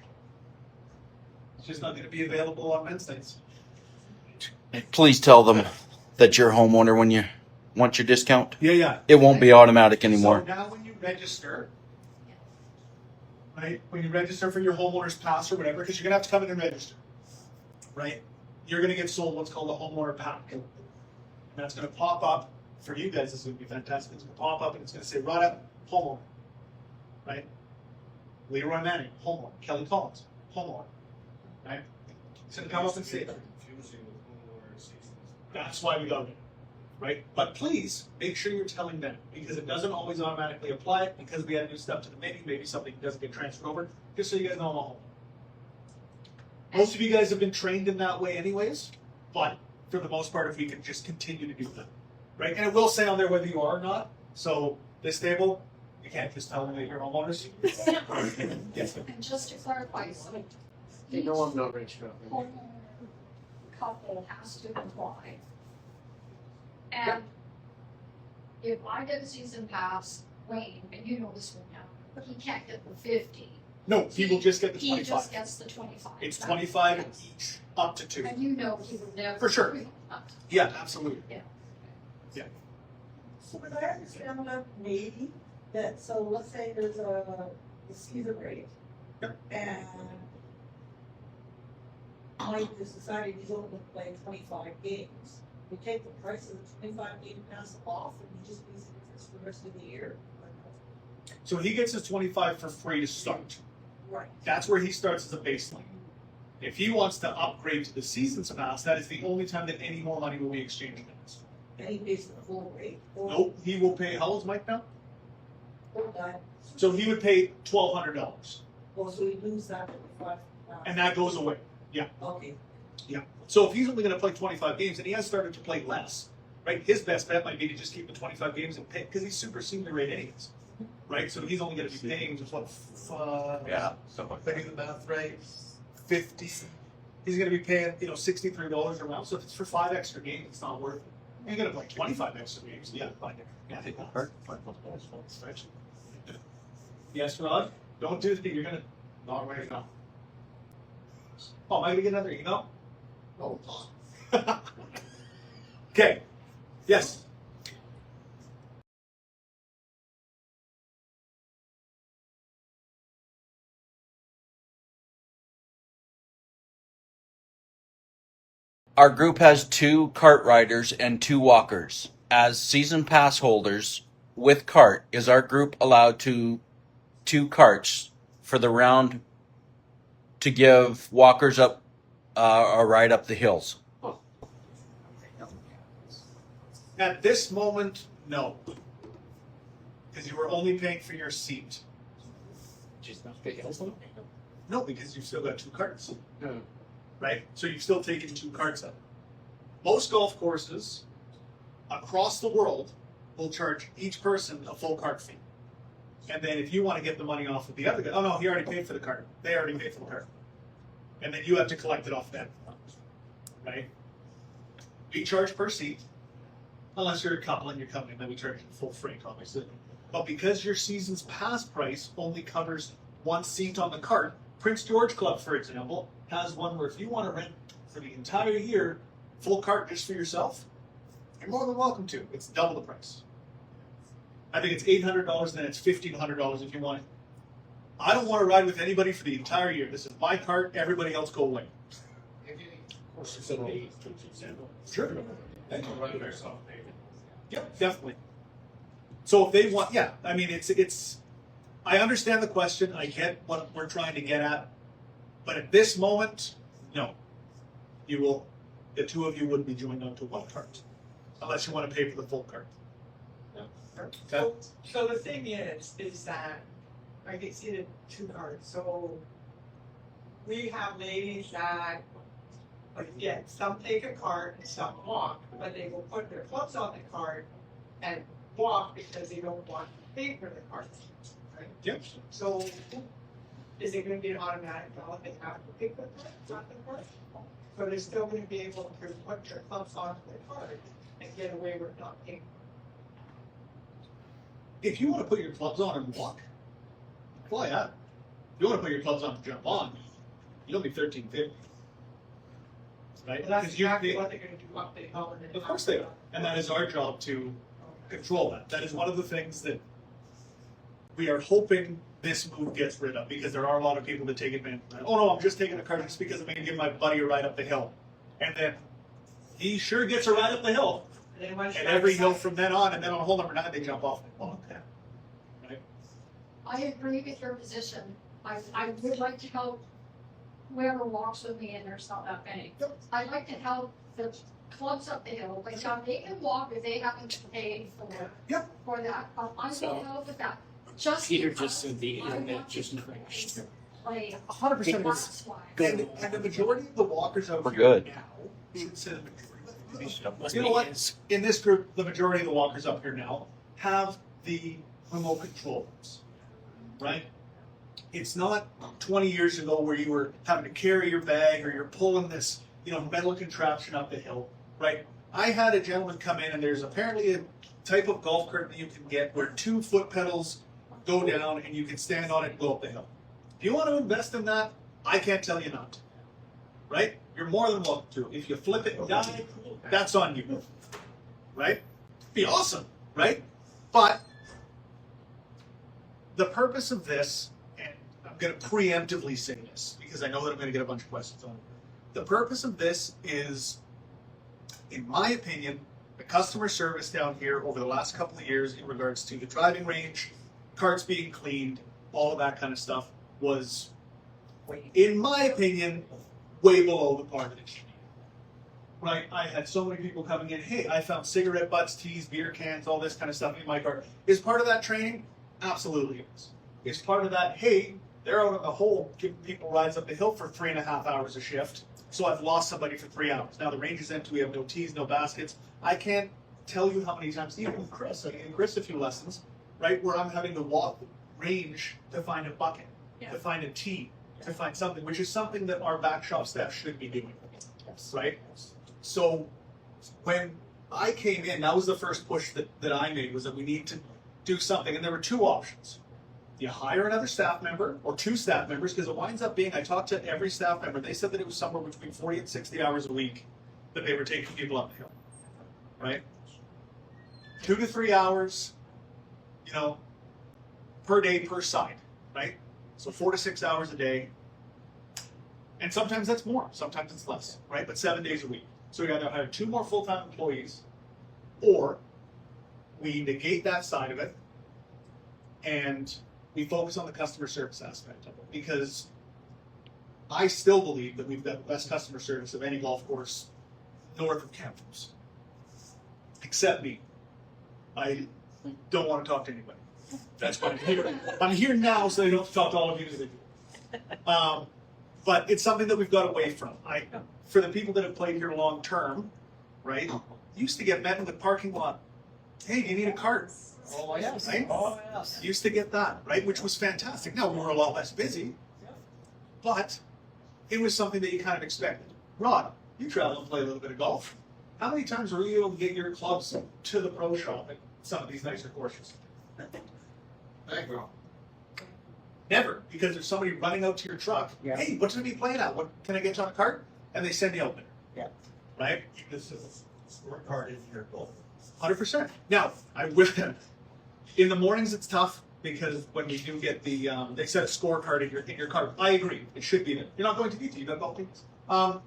It's just not going to be available on Wednesdays. Please tell them that you're a homeowner when you want your discount. Yeah. It won't be automatic anymore. So now when you register, right? When you register for your homeowner's pass or whatever, because you're gonna have to come in and register, right? You're gonna get sold what's called a homeowner pack, and that's gonna pop up for you guys. This is gonna be fantastic. It's gonna pop up and it's gonna say right up homeowner, right? Leroy Manning, homeowner. Kelly Collins, homeowner, right? It's gonna come up and say that. That's why we got it, right? But please make sure you're telling them, because it doesn't always automatically apply because we had new stuff to the menu. Maybe something doesn't get transferred over. Just so you guys know I'm a homeowner. Most of you guys have been trained in that way anyways, but for the most part, if we can just continue to do that, right? And it will say on there whether you are or not. So this table, you can't just tell them that you're homeowners. Yes. And just to clarify, so They know I'm not rich enough. homeowner couple has to apply. And if I get a season pass, Wayne, and you know this one now, he can't get the 50. No, he will just get the He 25. just gets the 25. It's 25 each, up to 2. And you know he would never. For sure. do that. Yeah, absolutely. So but I understand that maybe, that, so let's say there's a season rate. Yep. And like the society is only playing 25 games. We take the price of the 25 game pass off and we just use it for the rest of the year. So he gets his 25 for free to start. Right. That's where he starts as a baseline. If he wants to upgrade to the season's pass, that is the only time that any more money will be exchanged against. And he pays the full rate. Or Nope, he will pay, how old's Mike now? full time. So he would pay $1,200. Oh, so we lose that 25. And that goes away. Okay. So if he's only going to play 25 games and he has started to play less, right? His best bet might be to just keep the 25 games and pay, because he's super senior rate anyways, right? So he's only going to be paying just what, Something like if I do the math right, 50. He's going to be paying, $63 a round. So if it's for 5 extra games, it's not worth it. You're going to play 25 extra games. Yeah, fine. Yeah, take that part. Yes, Rod? Don't do that. You're going to not right now. Oh, am I going to get another email? No. Okay. Yes. Our group has 2 cart riders and 2 walkers. As season pass holders with cart, is our group allowed to 2 carts for the round to give walkers up a ride up the hills? At this moment, no. Because you were only paying for your seat. Just not big hills though? No, because you've still got 2 carts. No. Right? So you've still taken 2 carts out. Most golf courses across the world will charge each person a full cart fee. And then if you want to get the money off of the other guy, oh no, he already paid for the cart. They already paid for the cart. And then you have to collect it off them. Right? We charge per seat. Unless you're a couple and you're coming in, then we charge you full freight, obviously. But because your season's pass price only covers 1 seat on the cart, Prince George Club, for example, has one where if you want to rent for the entire year, full cart just for yourself, you're more than welcome to. It's double the price. I think it's $800 and then it's $1,500 if you want it. I don't want to ride with anybody for the entire year. This is my cart. Everybody else go away. Sure. Yep, definitely. So if they want, yeah, I mean, it's. I understand the question. I get what we're trying to get at, but at this moment, no. You will. The 2 of you wouldn't be joined onto 1 cart, unless you want to pay for the full cart. Okay. So the thing is that I can see the 2 cards. So we have ladies that, again, some take a cart and some walk, but they will put their clubs on the cart and walk because they don't want to pay for the cart. Right? Yep. So is it going to be an automatic ballot? They have to pick the cart, not the cart. So they're still going to be able to put their clubs on the cart and get away with not paying. If you want to put your clubs on and walk, fly out. you want to put your clubs on and jump on, you'll be 13.50. Right? But that's Because you, exactly what they're gonna do up the hill. of course they are. And that is our job to control that. That is one of the things that we are hoping this move gets rid of, because there are a lot of people that take advantage of that. Oh no, I'm just taking a card just because I'm going to give my buddy a ride up the hill. And then he sure gets a ride up the hill. And once And you're every hill outside- from then on, and then on hole number 9, they jump off. Oh, okay. Right? I agree with your position. I would like to help whoever walks with me, and there's not that many. I'd like to help the clubs up the hill, like, they can walk if they haven't paid Yep. for that, I So, will help with that. Just Peter because just said the I internet want just to crashed. play, 100% of this. that's why. And the majority of the walkers out We're here good. now, should say the majority. Must You be know what? his. In this group, the majority of the walkers up here now have the remote controls, right? It's not 20 years ago where you were having to carry your bag or you're pulling this, metal contraption up the hill, right? I had a gentleman come in, and there's apparently a type of golf cart that you can get where 2 foot pedals go down and you can stand on it and go up the hill. If you want to invest in that, I can't tell you not to, right? You're more than welcome to. If you flip it and die, that's on you, right? Be awesome, right? But the purpose of this, and I'm going to preemptively say this because I know that I'm going to get a bunch of questions on it. The purpose of this is, in my opinion, the customer service down here over the last couple of years in regards to the driving range, carts being cleaned, all of that kind of stuff was, in my opinion, way below the par that it should be. Right? I had so many people coming in, hey, I found cigarette butts, teas, beer cans, all this kind of stuff in my car. Is part of that training? Absolutely it is. Is part of that, hey, they're out in the hole giving people rides up the hill for 3.5 hours a shift. So I've lost somebody for 3 hours. Now the range is empty, we have no teas, no baskets. I can't tell you how many times, even with Chris, I gave Chris a few lessons, right, where I'm having to walk the range to find a bucket, to find a tea, to find something, which is something that our back shop staff should be doing, right? So when I came in, that was the first push that I made, was that we need to do something. And there were 2 options. You hire another staff member or 2 staff members, because it winds up being, I talked to every staff member, they said that it was somewhere between 40 and 60 hours a week that they were taking people up the hill, right? 2 to 3 hours, per day per side, right? So 4 to 6 hours a day. And sometimes that's more, sometimes it's less, right? But 7 days a week. So we either hire 2 more full-time employees, or we negate that side of it and we focus on the customer service aspect of it. Because I still believe that we've got the best customer service of any golf course north of Kamloops. Except me. I don't want to talk to anybody. That's why I'm here. I'm here now so I don't have to talk to all of you individually. But it's something that we've got away from. For the people that have played here long term, right, used to get met in the parking lot. Hey, do you need a cart? Oh, yes. Right? Oh, yes. Used to get that, right, which was fantastic. Now, we were a lot less busy, but it was something that you kind of expected. Rod, you travel and play a little bit of golf. How many times were you able to get your clubs to the pro shop at some of these nicer courses? Never, because there's somebody running out to your truck. Yeah. Hey, what time are you playing at? What can I get you on a cart? And they send you out there. Yeah. Right? This is scorecard in your goal. 100%. Now, I will. In the mornings, it's tough because when we do get the, they set a scorecard in your cart. I agree. It should be there. You're not going to DT. You've got golf teams. I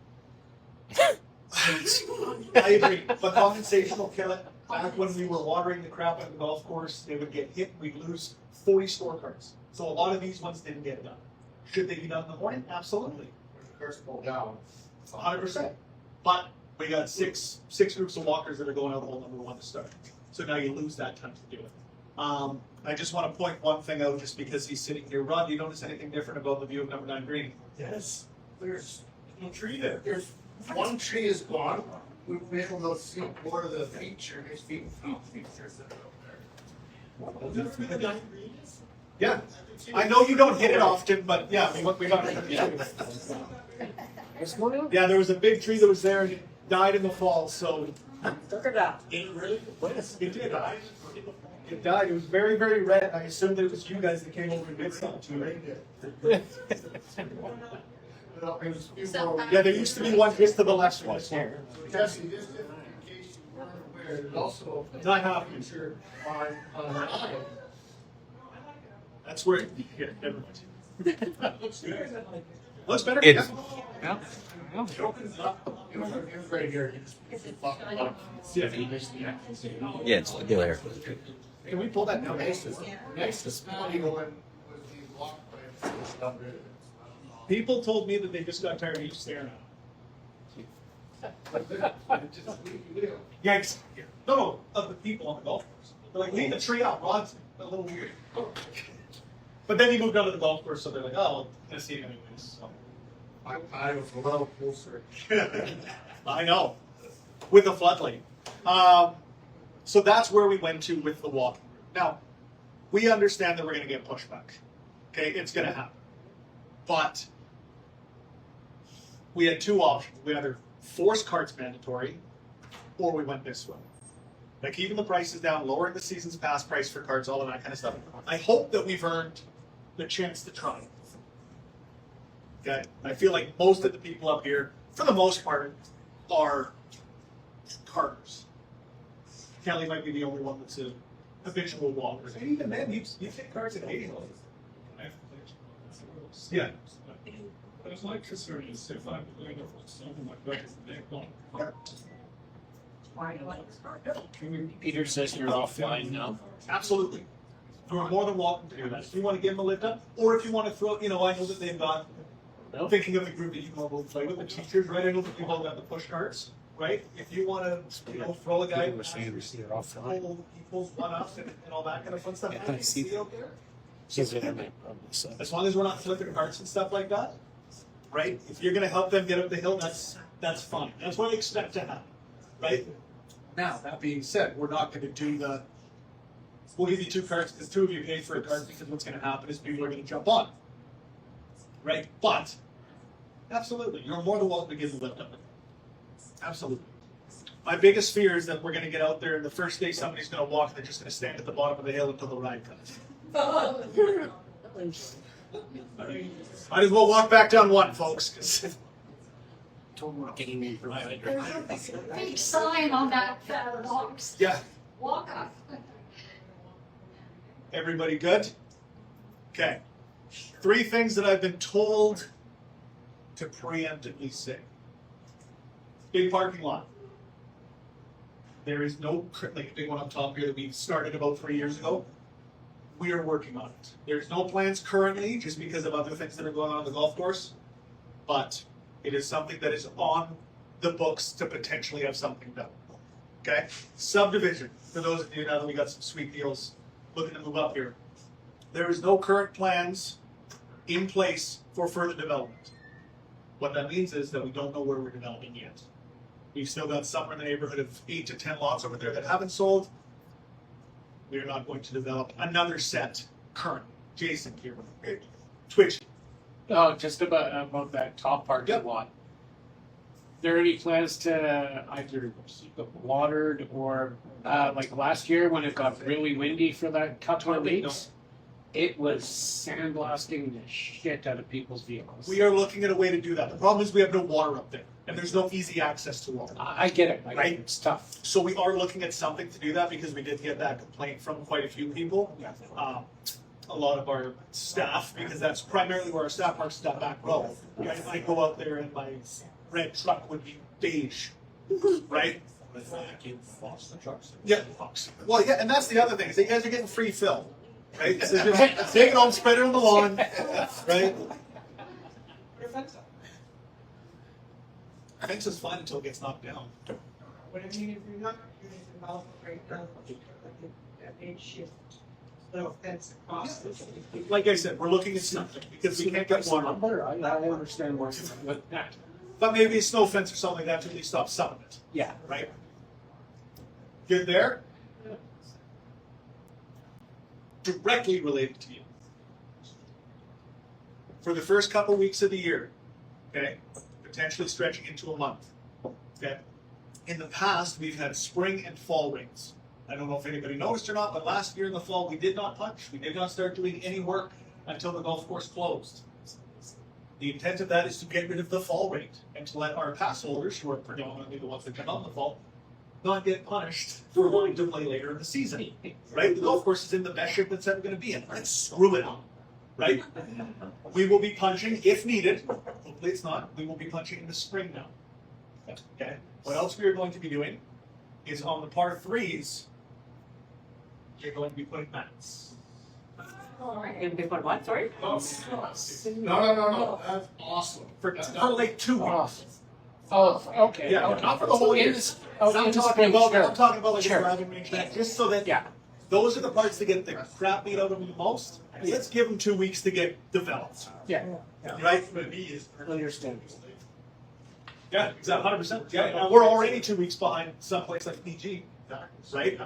agree. But compensation will kill it. Back when we were watering the crap out of the golf course, they would get hit. We'd lose 40 scorecards. So a lot of these ones didn't get done. Should they be done in the morning? Absolutely. The car's pulled down. 100%. But we got six groups of walkers that are going out hole number 1 to start. So now you lose that time to do it. I just want to point one thing out just because he's sitting here. Rod, do you notice anything different about the view of number 9 green? Yes, there's no tree there. There's one tree is gone. We've been able to see more of the feature, his features that are out there. Yeah. I know you don't hit it often, but yeah, we got it. Yeah, there was a big tree that was there and it died in the fall, so Took her down. It really was. it did. It died. It was very, very red. I assumed that it was you guys that came over and did something to it. Yeah, there used to be one just to the left. Here. Jesse, just in case you weren't aware, there's also Not happening. feature on That's where. Yeah, never mind. Looks better. It's- Yeah. It opens up, it was right here. Yeah, it's there. Can we pull that down? Next to Small Eagle was being blocked by stuff. People told me that they just got tired of you staring at them. Yikes. No, of the people on the golf course. They're like, leave the tree out, Rod's a little weird. But then he moved on to the golf course, so they're like, oh, well, gonna see him anyways. So. I was a little closer. I know, with the floodlight. So that's where we went to with the walking route. Now, we understand that we're going to get pushback. Okay, it's going to happen. But we had two options. We either force carts mandatory, or we went this way. Like keeping the prices down, lowering the season's pass price for carts, all of that kind of stuff. I hope that we've earned the chance to try. Okay, I feel like most of the people up here, for the most part, are carters. Kelly might be the only one that's a habitual walker. And even then, you take carts occasionally. Yeah. But my concern is if I'm going to something like that, they're going. Peter says you're offline now. Absolutely. You're more than welcome to do that. If you want to give them a lift up, or if you want to throw, I know that they've got, thinking of the group that you normally play with, the teachers, right? I know that you've all got the push carts, right? If you want to, throw a guy, he pulls one up and all that kind of fun stuff. I see that. Out there. His internet problem. So. As long as we're not flipping carts and stuff like that, right? If you're going to help them get up the hill, that's fine. That's what I expect to happen, right? Now, that being said, we're not going to do we'll give you two carts because two of you paid for a cart because what's going to happen is people are going to jump on, right? But, absolutely, you're more than welcome to give the lift up. Absolutely. My biggest fear is that we're going to get out there and the first day somebody's going to walk and they're just going to stand at the bottom of the hill until the ride comes. Might as well walk back down one, folks. There's a big sign on that box. Yeah. Walk up. Everybody good? Okay. 3 things that I've been told to preemptively say. Big parking lot. There is no, like a big one up top here that we started about 3 years ago. We are working on it. There's no plans currently just because of other things that are going on the golf course, but it is something that is on the books to potentially have something done. Okay? Subdivision. For those of you now that we got some sweet deals looking to move up here. There is no current plans in place for further development. What that means is that we don't know where we're developing yet. We've still got somewhere in the neighborhood of 8 to 10 lots over there that haven't sold. We are not going to develop another set currently. Jason here. Twitch. Oh, just about that top parking lot. There any plans to either keep it watered or like last year when it got really windy for that couple of weeks? It was sandblasting the shit out of people's vehicles. We are looking at a way to do that. The problem is we have no water up there, and there's no easy access to water. I get it. Right? It's tough. So we are looking at something to do that because we did get that complaint from quite a few people. A lot of our staff, because that's primarily where our staff parks, that back row. I go out there and my red truck would be beige, right? Yeah. Well, yeah, and that's the other thing is that you guys are getting free fill, right? So just take it home, spread it on the lawn, right? Fence is fine until it gets knocked down. What I mean, if you're not doing development right now, that means shift. No fence across the street. Like I said, we're looking at something because we can't get water. I understand where you're with that. But maybe a snow fence or something like that to at least stop some of it, Yeah. right? Good there? Directly related to you. For the first couple weeks of the year, okay, potentially stretching into a month, okay? In the past, we've had spring and fall rains, I don't know if anybody noticed or not, but last year in the fall, we did not punch. We did not start doing any work until the golf course closed. The intent of that is to get rid of the fall rate and to let our pass holders, who are predominantly the ones that come out in the fall, not get punished for wanting to play later in the season. Right? The golf course is in the best shape it's ever going to be in. Let's screw it up. Right? We will be punching if needed. Hopefully it's not. We will be punching in the spring now. Okay. What else we are going to be doing is on the par threes, you're going to be putting mats. You're gonna put what, sorry? No, that's awesome. For like 2 weeks. Oh, okay. Yeah, not for the whole year. I'm talking about like a driving range back, just so that those are the parts that get the crap beat out of them the most. Let's give them 2 weeks to get developed. Yeah. Right? Understand. Yeah, exactly, 100%. Yeah, and we're already 2 weeks behind someplace like PG, right?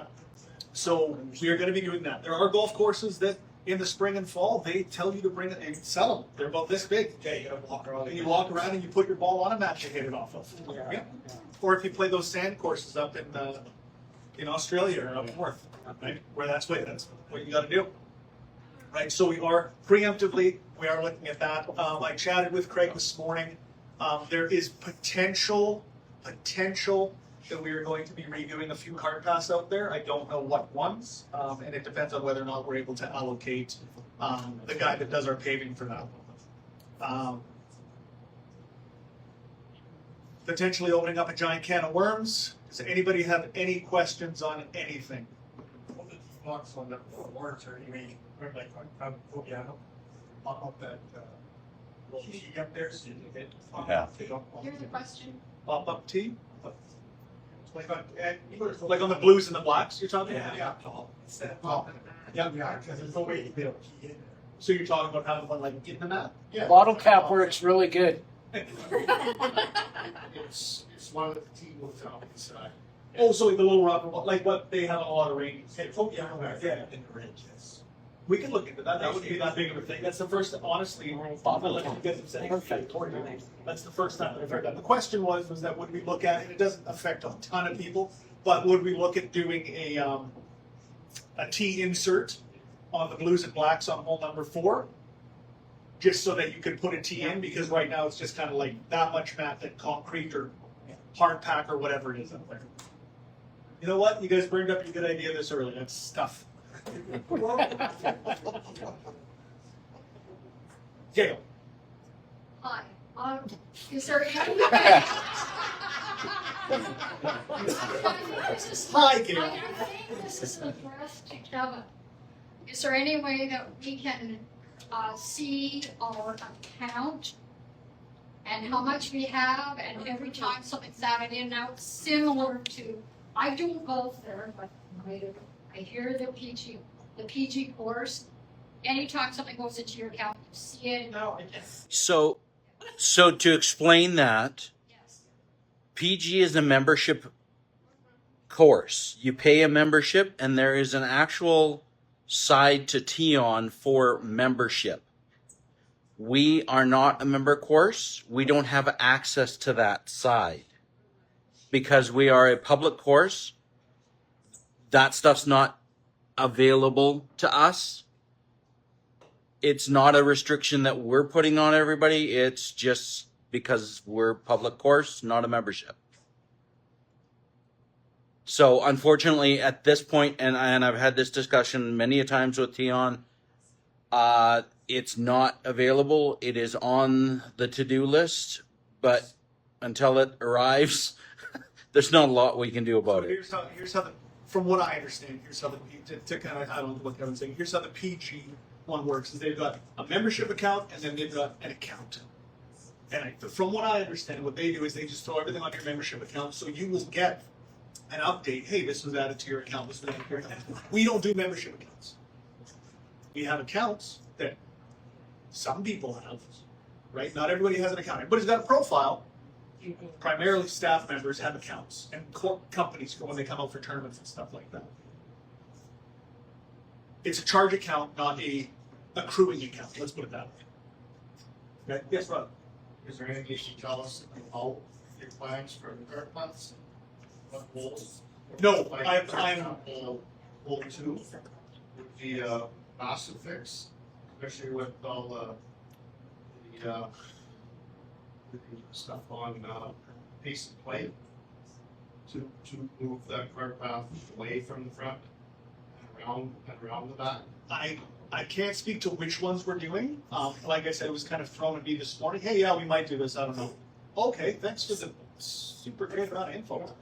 So we are going to be doing that. There are golf courses that in the spring and fall, they tell you to bring it and sell them. They're about this big. Yeah, you gotta walk around. And you walk around and you put your ball on a mat to hit it off of. Yeah. Or if you play those sand courses up in Australia or up north, right? Where that's what you got to do. Right. So we are preemptively looking at that. I chatted with Craig this morning. There is potential that we are going to be redoing a few card paths out there. I don't know what ones, and it depends on whether or not we're able to allocate the guy that does our paving for that. Potentially opening up a giant can of worms. Does anybody have any questions on anything? Blocks on the words or any like pop up that sheet up there so you can get Yeah. Here's the question. Pop up tee? Like on the blues and the blacks, you're talking about? Yeah. Yeah, because there's no way to be able to key in there. So you're talking about having one like in the mat? Yeah. Bottle cap works really good. It's one of the team moves out inside. Oh, so like the little rubber, like what they have a lot of ranges. Yeah, in the range, yes. We can look into that. That wouldn't be that big of a thing. That's the first, honestly, I'll let you get them saying. That's the first time that I've heard that. The question was that would we look at, and it doesn't affect a ton of people, but would we look at doing a T insert on the blues and blacks on hole number 4? Just so that you could put a T in, because right now it's just kind of like that much mat that concrete or hard pack or whatever it is up there. You know what? You guys burned up your good idea this early. That's tough. Gail. Hi. Is there any Hi, Gail. This is addressed to Kevin. Is there any way that we can see our account and how much we have, and every time something's added in now, similar to, I do golf there, but I hear the PG course. Anytime something goes into your account, you see it. No, I guess. So to explain that, Yes. PG is a membership course. You pay a membership, and there is an actual side to Tion for membership. We are not a member course. We don't have access to that side because we are a public course. That stuff's not available to us. It's not a restriction that we're putting on everybody. It's just because we're public course, not a membership. So unfortunately at this point, and I've had this discussion many a times with Tion, it's not available. It is on the to-do list, but until it arrives, there's not a lot we can do about it. Here's how from what I understand, here's how to kind of, I don't know what Kevin's saying, here's how the PG one works, is they've got a membership account and then they've got an account. And from what I understand, what they do is they just throw everything on your membership account, so you will get an update. Hey, this was added to your account. This was added to your account. We don't do membership accounts. We have accounts that some people have, right? Not everybody has an account. Everybody's got a profile. Primarily staff members have accounts, and companies when they come out for tournaments and stuff like that. It's a charge account, not a accruing account. Let's put it that way. Okay. Yes, Rob. Is there anything you can tell us about your plans for the current months? What goals No, Like, I'm hole 2 would be a massive fix, especially with all the stuff on piece of plate to move that cart path away from the front and around the back. I can't speak to which ones we're doing. Like I said, it was kind of thrown at me this morning. Hey, yeah, we might do this. I don't know. Okay, thanks for the super great amount of info.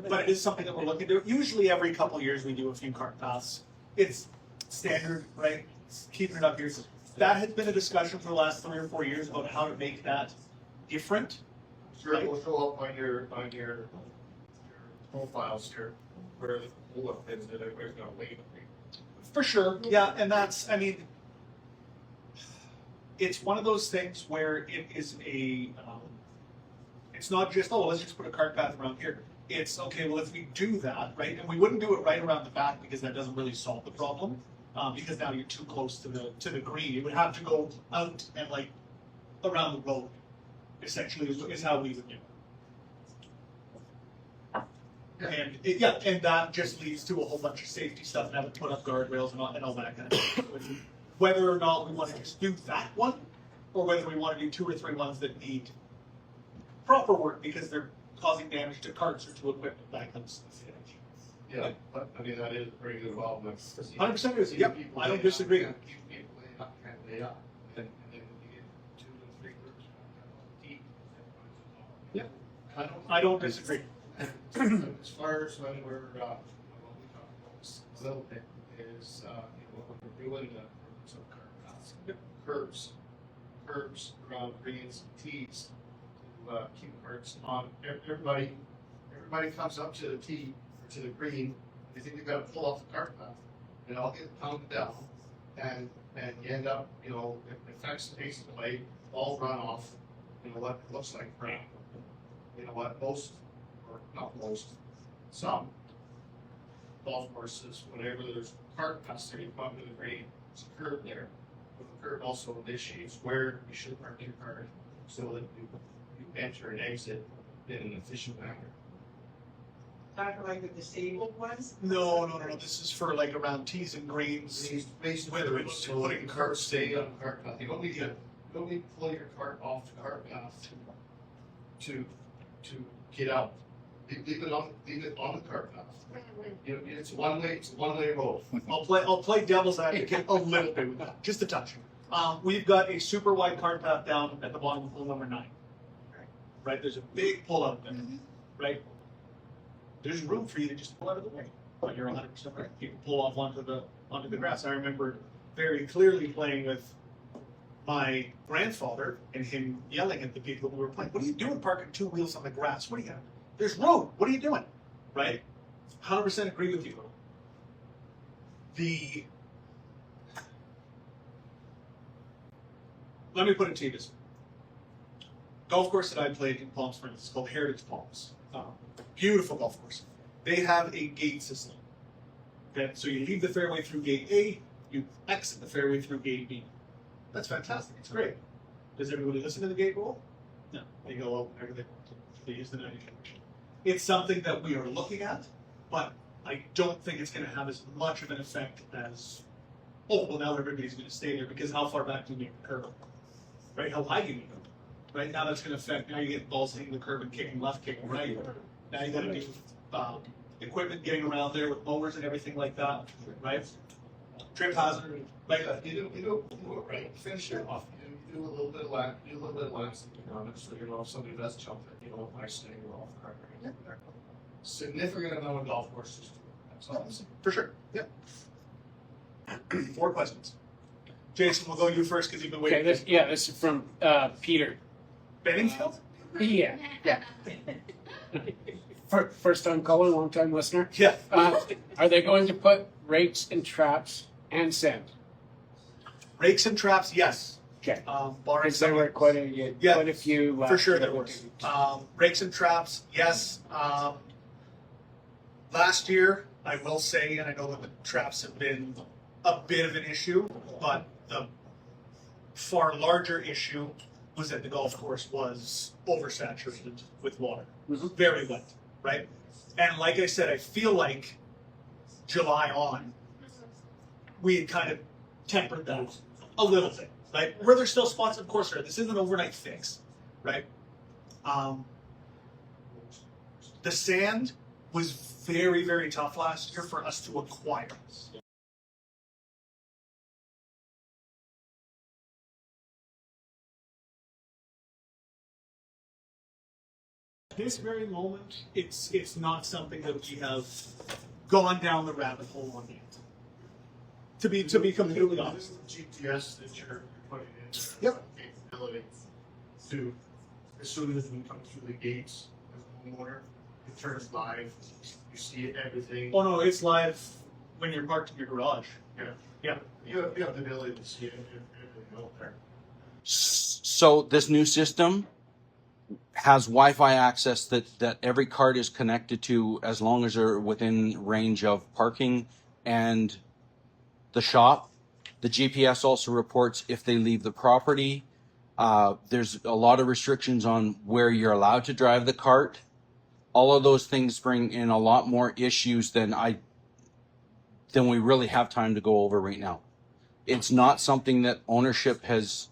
But it is something that we're looking to do. Usually every couple of years we do a few cart paths. It's standard, right? Keeping it up here. That has been a discussion for the last 3 or 4 years about how to make that different. Sure, it will show up on your profiles here where the bullet is that everybody's gonna wait. For sure, yeah, and that's, I mean, it's one of those things where it is it's not just, oh, let's just put a cart path around here. It's, okay, well, if we do that, right, and we wouldn't do it right around the back because that doesn't really solve the problem, because now you're too close to the green. You would have to go out and like around the road, essentially, is how we would do it. And and that just leads to a whole bunch of safety stuff and having to put up guardrails and all that kind of stuff. Whether or not we want to just do that one, or whether we want to do 2 or 3 ones that need proper work because they're causing damage to carts or to equipment, that kind of stuff. Yeah, but I mean, that is pretty good involvement. 100% is, yep, I don't disagree. Keep people laying up, can't lay up. And then you get 2 and 3 groups. Yeah, I don't disagree. As far as when we're, what we talked about a little bit is, when we're doing some curbs around greens and tees to keep carts on. Everybody comes up to the tee or to the green. They think they've got to pull off the cart path, and all get pounded down, and you end up, it affects the pace of the play. All run off. What it looks like crap. What some golf courses, whenever there's cart paths there, you come up to the green, there's a curb there. But the curb also initiates where you should park your car so that you enter and exit in an efficient manner. Not like the disabled ones? No. This is for like around tees and greens. Basically, Whether it's so putting carts stay in. on the cart path. You don't need to pull your cart off the cart path to get out. Leave it on the cart path. It's one way road. I'll play devil's advocate a little bit with that, just a touch. We've got a super wide cart path down at the bottom of hole number 9. Right, there's a big pull out there. Right, there's room for you to just pull out of the way. But you're 100% right. You can pull off onto the grass. I remember very clearly playing with my grandfather and him yelling at the people who were playing. What are you doing parking 2 wheels on the grass? What are you? There's room. What are you doing? Right? 100% agree with you. Let me put it to you this way. Golf course that I played in Palm Springs is called Heritage Palms. Beautiful golf course. They have a gate system. Okay, so you leave the fairway through gate A, you exit the fairway through gate B. That's fantastic. It's great. Does everybody listen to the gate rule? No. They go, oh, everything. They use the 90 convention. It's something that we are looking at, but I don't think it's going to have as much of an effect as, oh, well, now everybody's going to stay there because how far back do you make the curve? Right? How high do you make them? Right? Now that's going to affect, now you get balls hitting the curb and kicking left, kicking right. Now you got to do equipment getting around there with mowers and everything like that, right? Trip hazard, right? You do it right. Finish it off. You do a little bit of lag. On it, so if somebody does jump it, by staying off the cart. Significant amount of golf courses do it. That's all I'm saying. For sure. Yep. 4 questions. Jason, we'll go you first because you've been waiting. Okay, this is from Peter. Benningfield? Yeah. First time caller, long time listener. Yeah. Are they going to put rakes and traps and sand? Rakes and traps, yes. Okay. Barring Because there were quite a few. For sure there was. Rakes and traps, yes. Last year, I will say, and I know that the traps have been a bit of an issue, but the far larger issue was that the golf course was oversaturated with water. Very wet, right? And like I said, I feel like July on, we had kind of tempered that a little bit, right? Were there still spots? Of course there are. This isn't an overnight fix, right? The sand was very, very tough last year for us to acquire. At this very moment, it's not something that we have gone down the rabbit hole on yet. To be completely honest. GPS that you're putting in. Yep. Capability to, as soon as we come through the gates as a homeowner, it turns live. You see everything. Oh no, it's live when you're parked in your garage. Yeah. Yeah. You have the ability to see everything out there. So this new system has Wi-Fi access that every cart is connected to as long as they're within range of parking and the shop. The GPS also reports if they leave the property. There's a lot of restrictions on where you're allowed to drive the cart. All of those things bring in a lot more issues than we really have time to go over right now. It's not something that ownership is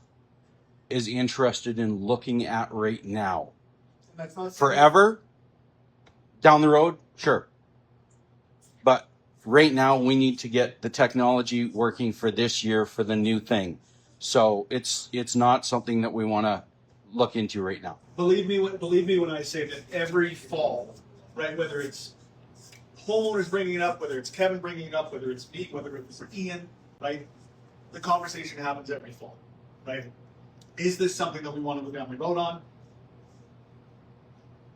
interested in looking at right now. That's not Forever, down the road, sure. But right now, we need to get the technology working for this year for the new thing. So it's not something that we want to look into right now. Believe me when I say that every fall, right? Whether it's homeowners bringing it up, whether it's Kevin bringing it up, whether it's me, whether it's Ian, right? The conversation happens every fall, right? Is this something that we want to go down the road on?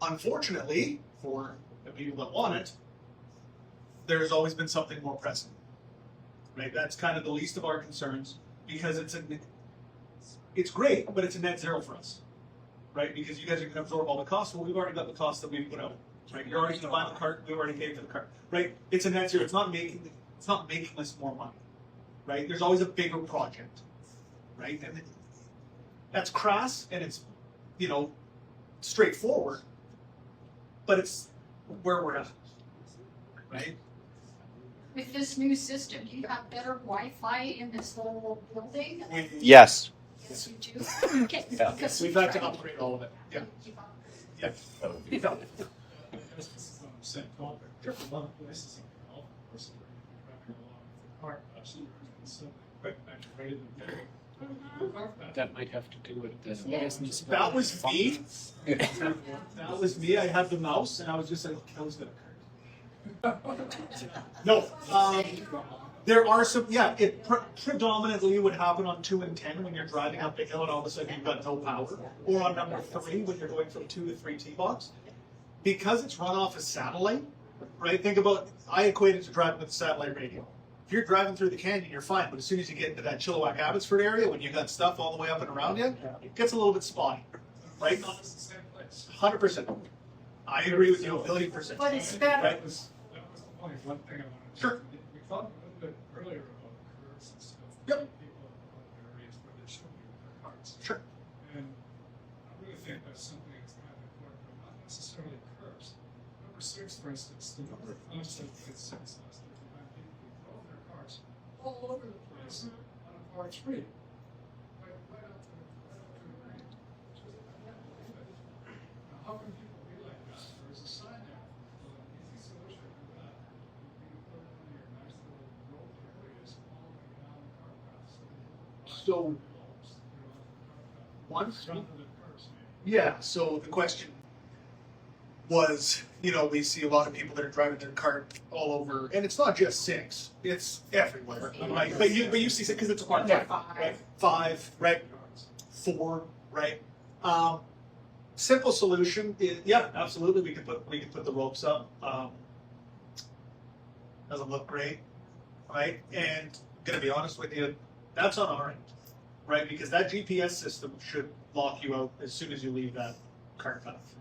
Unfortunately, for the people that want it, there's always been something more pressing, right? That's kind of the least of our concerns because it's great, but it's a net zero for us, right? Because you guys are going to absorb all the costs. Well, we've already got the costs that we've put out, right? You're already going to buy the cart. We've already paid for the cart, right? It's a net zero. It's not making us more money, right? There's always a bigger project, right? And that's crass and it's, straightforward, but it's where we're at, right? With this new system, do you have better Wi-Fi in this whole building? Yes. Yes, you do. Okay. Yeah. Because We've had to upgrade all of it. Yeah. Yeah. This is what I'm saying. There are a lot of places in the golf course where you're driving along with the cart, absolutely, and so activated and very. That might have to do with the business. That was me. That was me. I had the mouse and I was just like, that was gonna occur. No, there are some, it predominantly would happen on 2 and 10 when you're driving up the hill and all of a sudden you've got no power, or on number 3 when you're going from 2 to 3 T-box. Because it's run off a satellite, right? Think about, I equate it to driving with a satellite radio. If you're driving through the canyon, you're fine, but as soon as you get into that Chilliwack Abbotsford area, when you got stuff all the way up and around you, it gets a little bit spotty, right? 100%. I agree with you a billion percent. But it's better. Right? That was only one thing I wanted to Sure. We talked a little bit earlier about curves and stuff. Yep. People in areas where they should be with their carts. Sure. And I really think that's something that's kind of important, but not necessarily curves. Number 6, for instance, the number of times that we had since last 39 people who drove their cars all over the place on a par 3. Right up to the green. Just, I can't believe it. Now, how can people be like that? There's a sign there. Well, an easy solution to that would be to put one of your nice little road areas all the way down the cart path so that So, once, front of the curves, maybe. yeah, so the question was, we see a lot of people that are driving their cart all over, and it's not just 6, it's everywhere, right? But you see, because it's a part 5, right? 5, right? 4, right? Simple solution is, absolutely, we could put the ropes up. Doesn't look great, right? And I'm gonna be honest with you, that's on our end, right? Because that GPS system should lock you out as soon as you leave that cart path,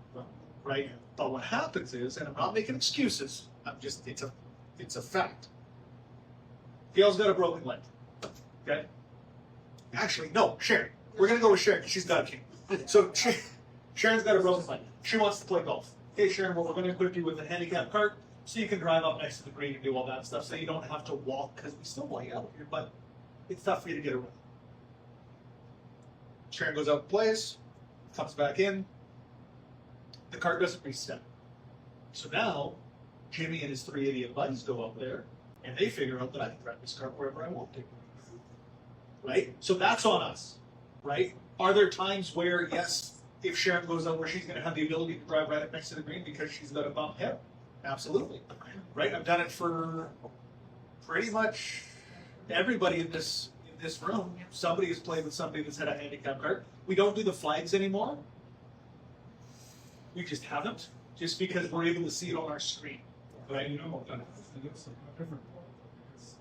right? But what happens is, and I'm not making excuses, it's a fact. Gail's got a broken leg, okay? Actually, no, Sharon. We're gonna go with Sharon because she's got a king. So Sharon's got a broken leg. She wants to play golf. hey Sharon, well, we're going to equip you with a handicap cart so you can drive up next to the green and do all that stuff so you don't have to walk, because we still want you out here, but it's tough for you to get around. Sharon goes out and plays, comes back in, the cart doesn't reset. So now, Jimmy and his 3 idiot buddies go out there, and they figure out that I can drive this cart wherever I want to. Right? So that's on us. Right? Are there times where, yes, if Sharon goes out where she's going to have the ability to drive right up next to the green because she's got a bump head? Absolutely. Right? I've done it for pretty much everybody in this room. Somebody has played with somebody that's had a handicap cart. We don't do the flags anymore. We just haven't, just because we're able to see it on our screen. Right? You know, that it's a different part, because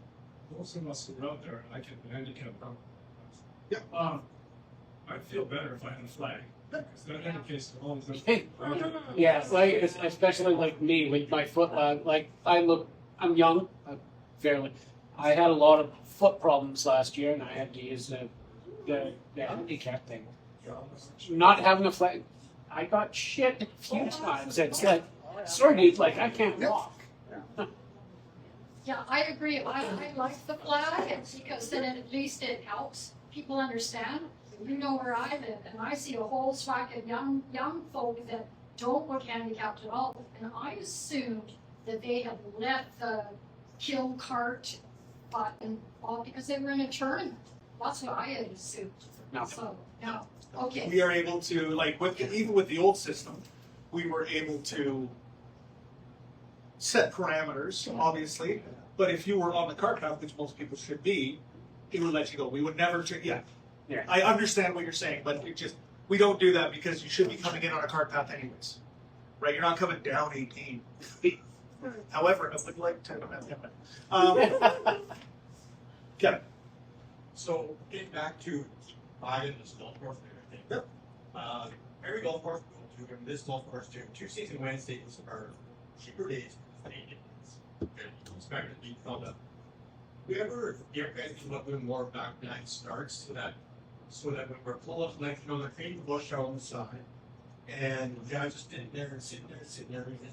those of us who are out there, I can handicap out. Yeah. I'd feel better if I had a flag, because that indicates to all of them. Yeah, like especially like me with my foot lag. Like I'm young, fairly. I had a lot of foot problems last year, and I had to use the handicap thing. Not having a flag, I got shit a few times. It's like, sorry, like I can't walk. Yeah, I agree. I like the flag because then at least it helps people understand. You know where I live, and I see a whole swack of young folk that don't look handicapped at all. And I assumed that they had let the kill cart button off because they were in a tournament. That's what I had assumed. No. So, no. Okay. We are able to, like, even with the old system, we were able to set parameters, obviously. But if you were on the cart path, which most people should be, it would let you go. We would never, yeah. I understand what you're saying, but we don't do that because you should be coming in on a cart path anyways. Right? You're not coming down 18 feet. However, I would like to. Kevin. So getting back to buying this golf course and everything. Every golf course we go to, and this golf course too, Tuesdays and Wednesdays are cheaper days than days. Expect to be filled up. You guys can look at more back nine starts so that when we're pulling up like the green bush on the side, and the guys just sitting there, and just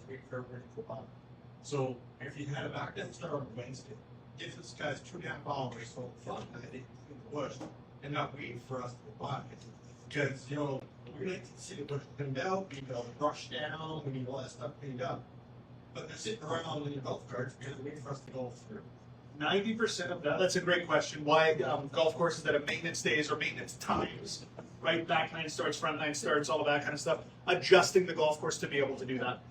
waiting for everybody to go on. So if you had a back nine start on Wednesday, give this guys 2.5 hours so front in the bush and not waiting for us to go by. Because we like to see the bush cleaned out, we need to brush down, we need all that stuff cleaned up. But they're sitting around in your golf carts because they're waiting for us to go through. 90% of that's a great question. Why golf courses that have maintenance days or maintenance times, right? Back nine starts, front nine starts, all of that kind of stuff. Adjusting the golf course to be able to do that.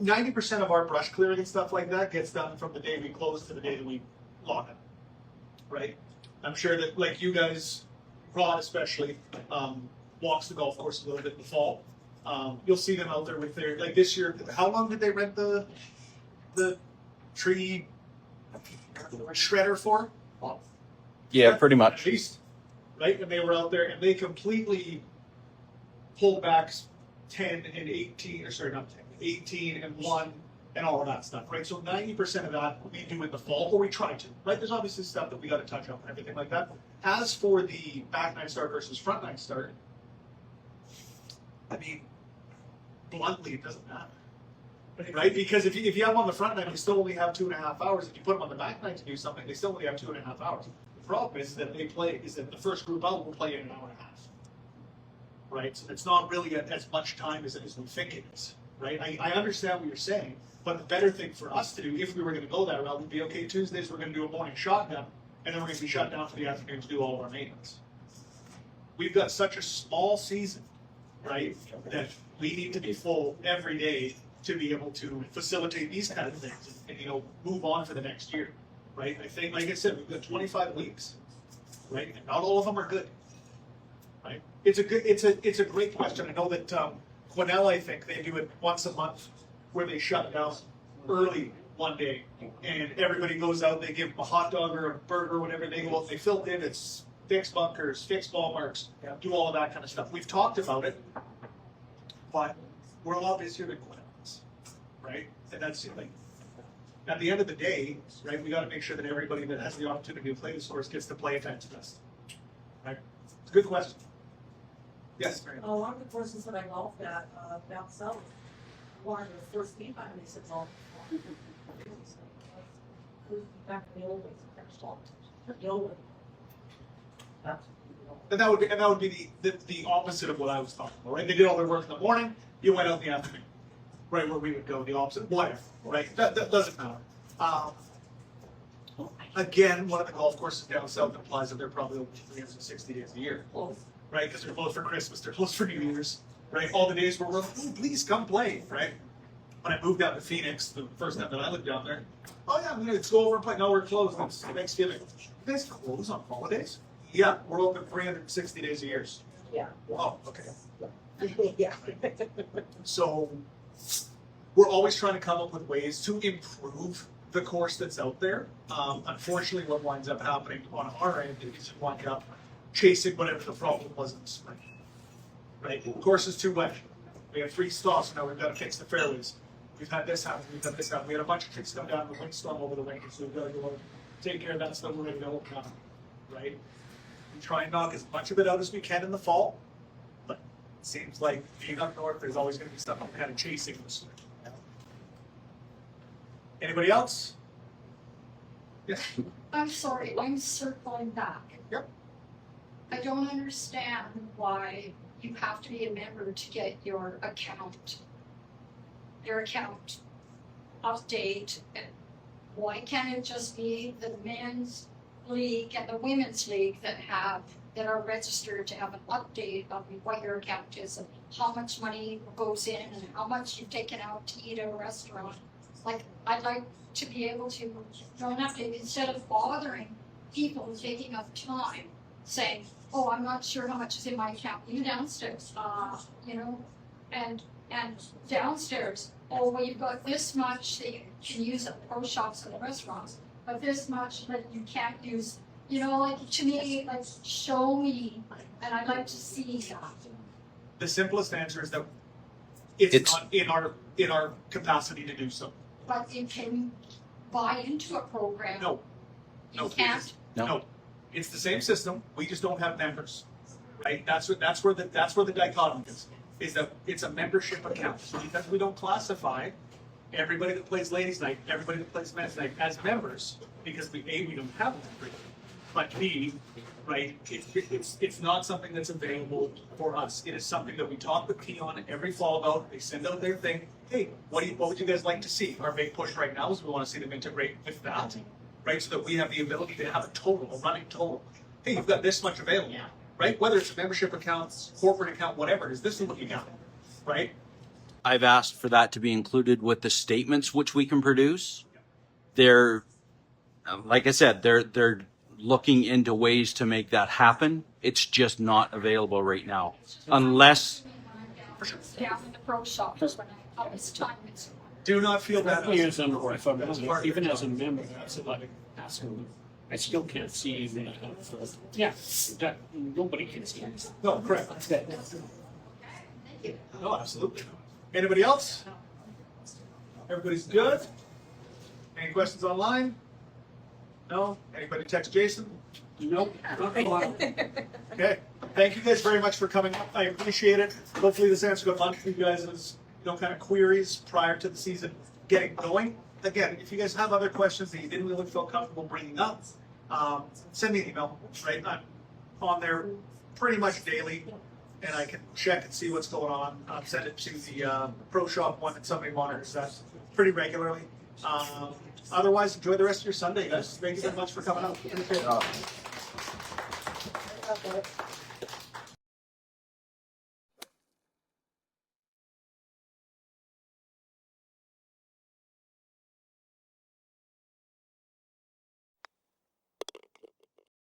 90% of our brush clearing and stuff like that gets done from the day we close to the day that we log in, right? I'm sure that, like you guys, Rod especially, walks the golf course a little bit in the fall. You'll see them out there with their, like this year, how long did they rent the tree shredder for? Yeah, pretty At much. least, right? And they were out there and they completely pulled back 10 and 18, or sorry, not 10, 18 and 1 and all of that stuff, right? So 90% of that we do in the fall, or we try to, right? There's obviously stuff that we got to touch up and everything like that. As for the back nine start versus front nine start, I mean, bluntly, it doesn't matter. Right? Because if you have them on the front nine, you still only have 2.5 hours. If you put them on the back nine to do something, they still only have 2.5 hours. The problem is that the first group out will play in an hour and a half. Right? So it's not really as much time as we think it is. Right? I understand what you're saying, but the better thing for us to do, if we were going to go that route, would be, okay, Tuesdays we're going to do a morning shotgun, and then we're going to be shut down for the afternoon to do all of our maintenance. We've got such a small season, right, that we need to be full every day to be able to facilitate these kind of things and move on for the next year, right? I think, like I said, we've got 25 weeks, right? And not all of them are good, right? It's a great question. I know that Quinnell, I think they do it once a month where they shut down early one day and everybody goes out, they give them a hot dog or a burger or whatever, they go out, they fill in, it's fix bunkers, fix ball marks, do all of that kind of stuff. We've talked about it, but we're a lot busier than Quinnell. Right? And that's like, at the end of the day, right, we got to make sure that everybody that has the opportunity to play this course gets to play at its best. Right? It's a good question. Yes, Mary. A lot of the courses that I golfed at down south, One of the first game, and they said, well. Back in the old days, there's all, the old. And that would be the opposite of what I was talking about, right? They did all their work in the morning, you went out in the afternoon, right? Where we would go, the opposite, whatever, right? That doesn't matter. Again, one of the golf courses down south implies that they're probably open 360 days a year, right? Because they're closed for Christmas, they're closed for New Year's, right? All the days where we're like, oh, please come play, right? When I moved out to Phoenix, the first time that I lived down there, oh yeah, let's go over and play. No, we're closed. It's Thanksgiving. You guys close on holidays? Yeah, we're open 360 days a year. Yeah. Oh, okay. Yeah. So we're always trying to come up with ways to improve the course that's out there. Unfortunately, what winds up happening on our end is you wind up chasing whatever the problem was in the spring. Right? The course is too wet. We have 3 stops now. We've got to fix the fairways. We've had this happen. We've had this happen. We had a bunch of kids come down in the windstorm over the winter, so we've got to go take care of that stuff. We're ready to open up. Right? We try and knock as much of it out as we can in the fall, but it seems like being up north, there's always going to be stuff I'm kind of chasing this year. Anybody else? Yes. I'm sorry, I'm circling back. Yep. I don't understand why you have to be a member to get your account update. Why can't it just be the men's league and the women's league that are registered to have an update of what your account is and how much money goes in and how much you've taken out to eat at a restaurant? Like, I'd like to be able to throw an update instead of bothering people taking up time saying, oh, I'm not sure how much is in my account, you downstairs, and downstairs, oh, well, you've got this much that you can use at the pro shops and the restaurants, but this much that you can't use, like, to me, like, show me, and I'd like to see that. The simplest answer is that it's not in our capacity to do so. But you can buy into a program. No. You can't. No. It's the same system. We just don't have members, right? That's where the dichotomy is that it's a membership account. Because we don't classify everybody that plays ladies' night, everybody that plays men's night as members, because we don't have a member, but B, right? It's not something that's available for us. It is something that we talk with Keon every fall about. They send out their thing. Hey, what would you guys like to see? Our big push right now is we want to see them integrate with that, right? So that we have the ability to have a running total. Hey, you've got this much available, right? Whether it's a membership account, corporate account, whatever it is, this is what you got, right? I've asked for that to be included with the statements which we can produce. They're, like I said, they're looking into ways to make that happen. It's just not available right now, unless. Down in the pro shop, just when I was time it's. Do not feel that. Even as a member, that's like asking. I still can't see the. Yeah, nobody can see it. No, correct. No, absolutely. Anybody else? Everybody's good? Any questions online? No? Anybody text Jason? Nope. Okay. Thank you guys very much for coming up. I appreciate it. Hopefully this answered a bunch of you guys' kind of queries prior to the season getting going. Again, if you guys have other questions that you didn't really feel comfortable bringing up, send me an email, right? I'm on there pretty much daily, and I can check and see what's going on. Send it to the Pro Shop one that somebody monitors that pretty regularly. Otherwise, enjoy the rest of your Sunday, guys. Thank you very much for coming out. Appreciate it.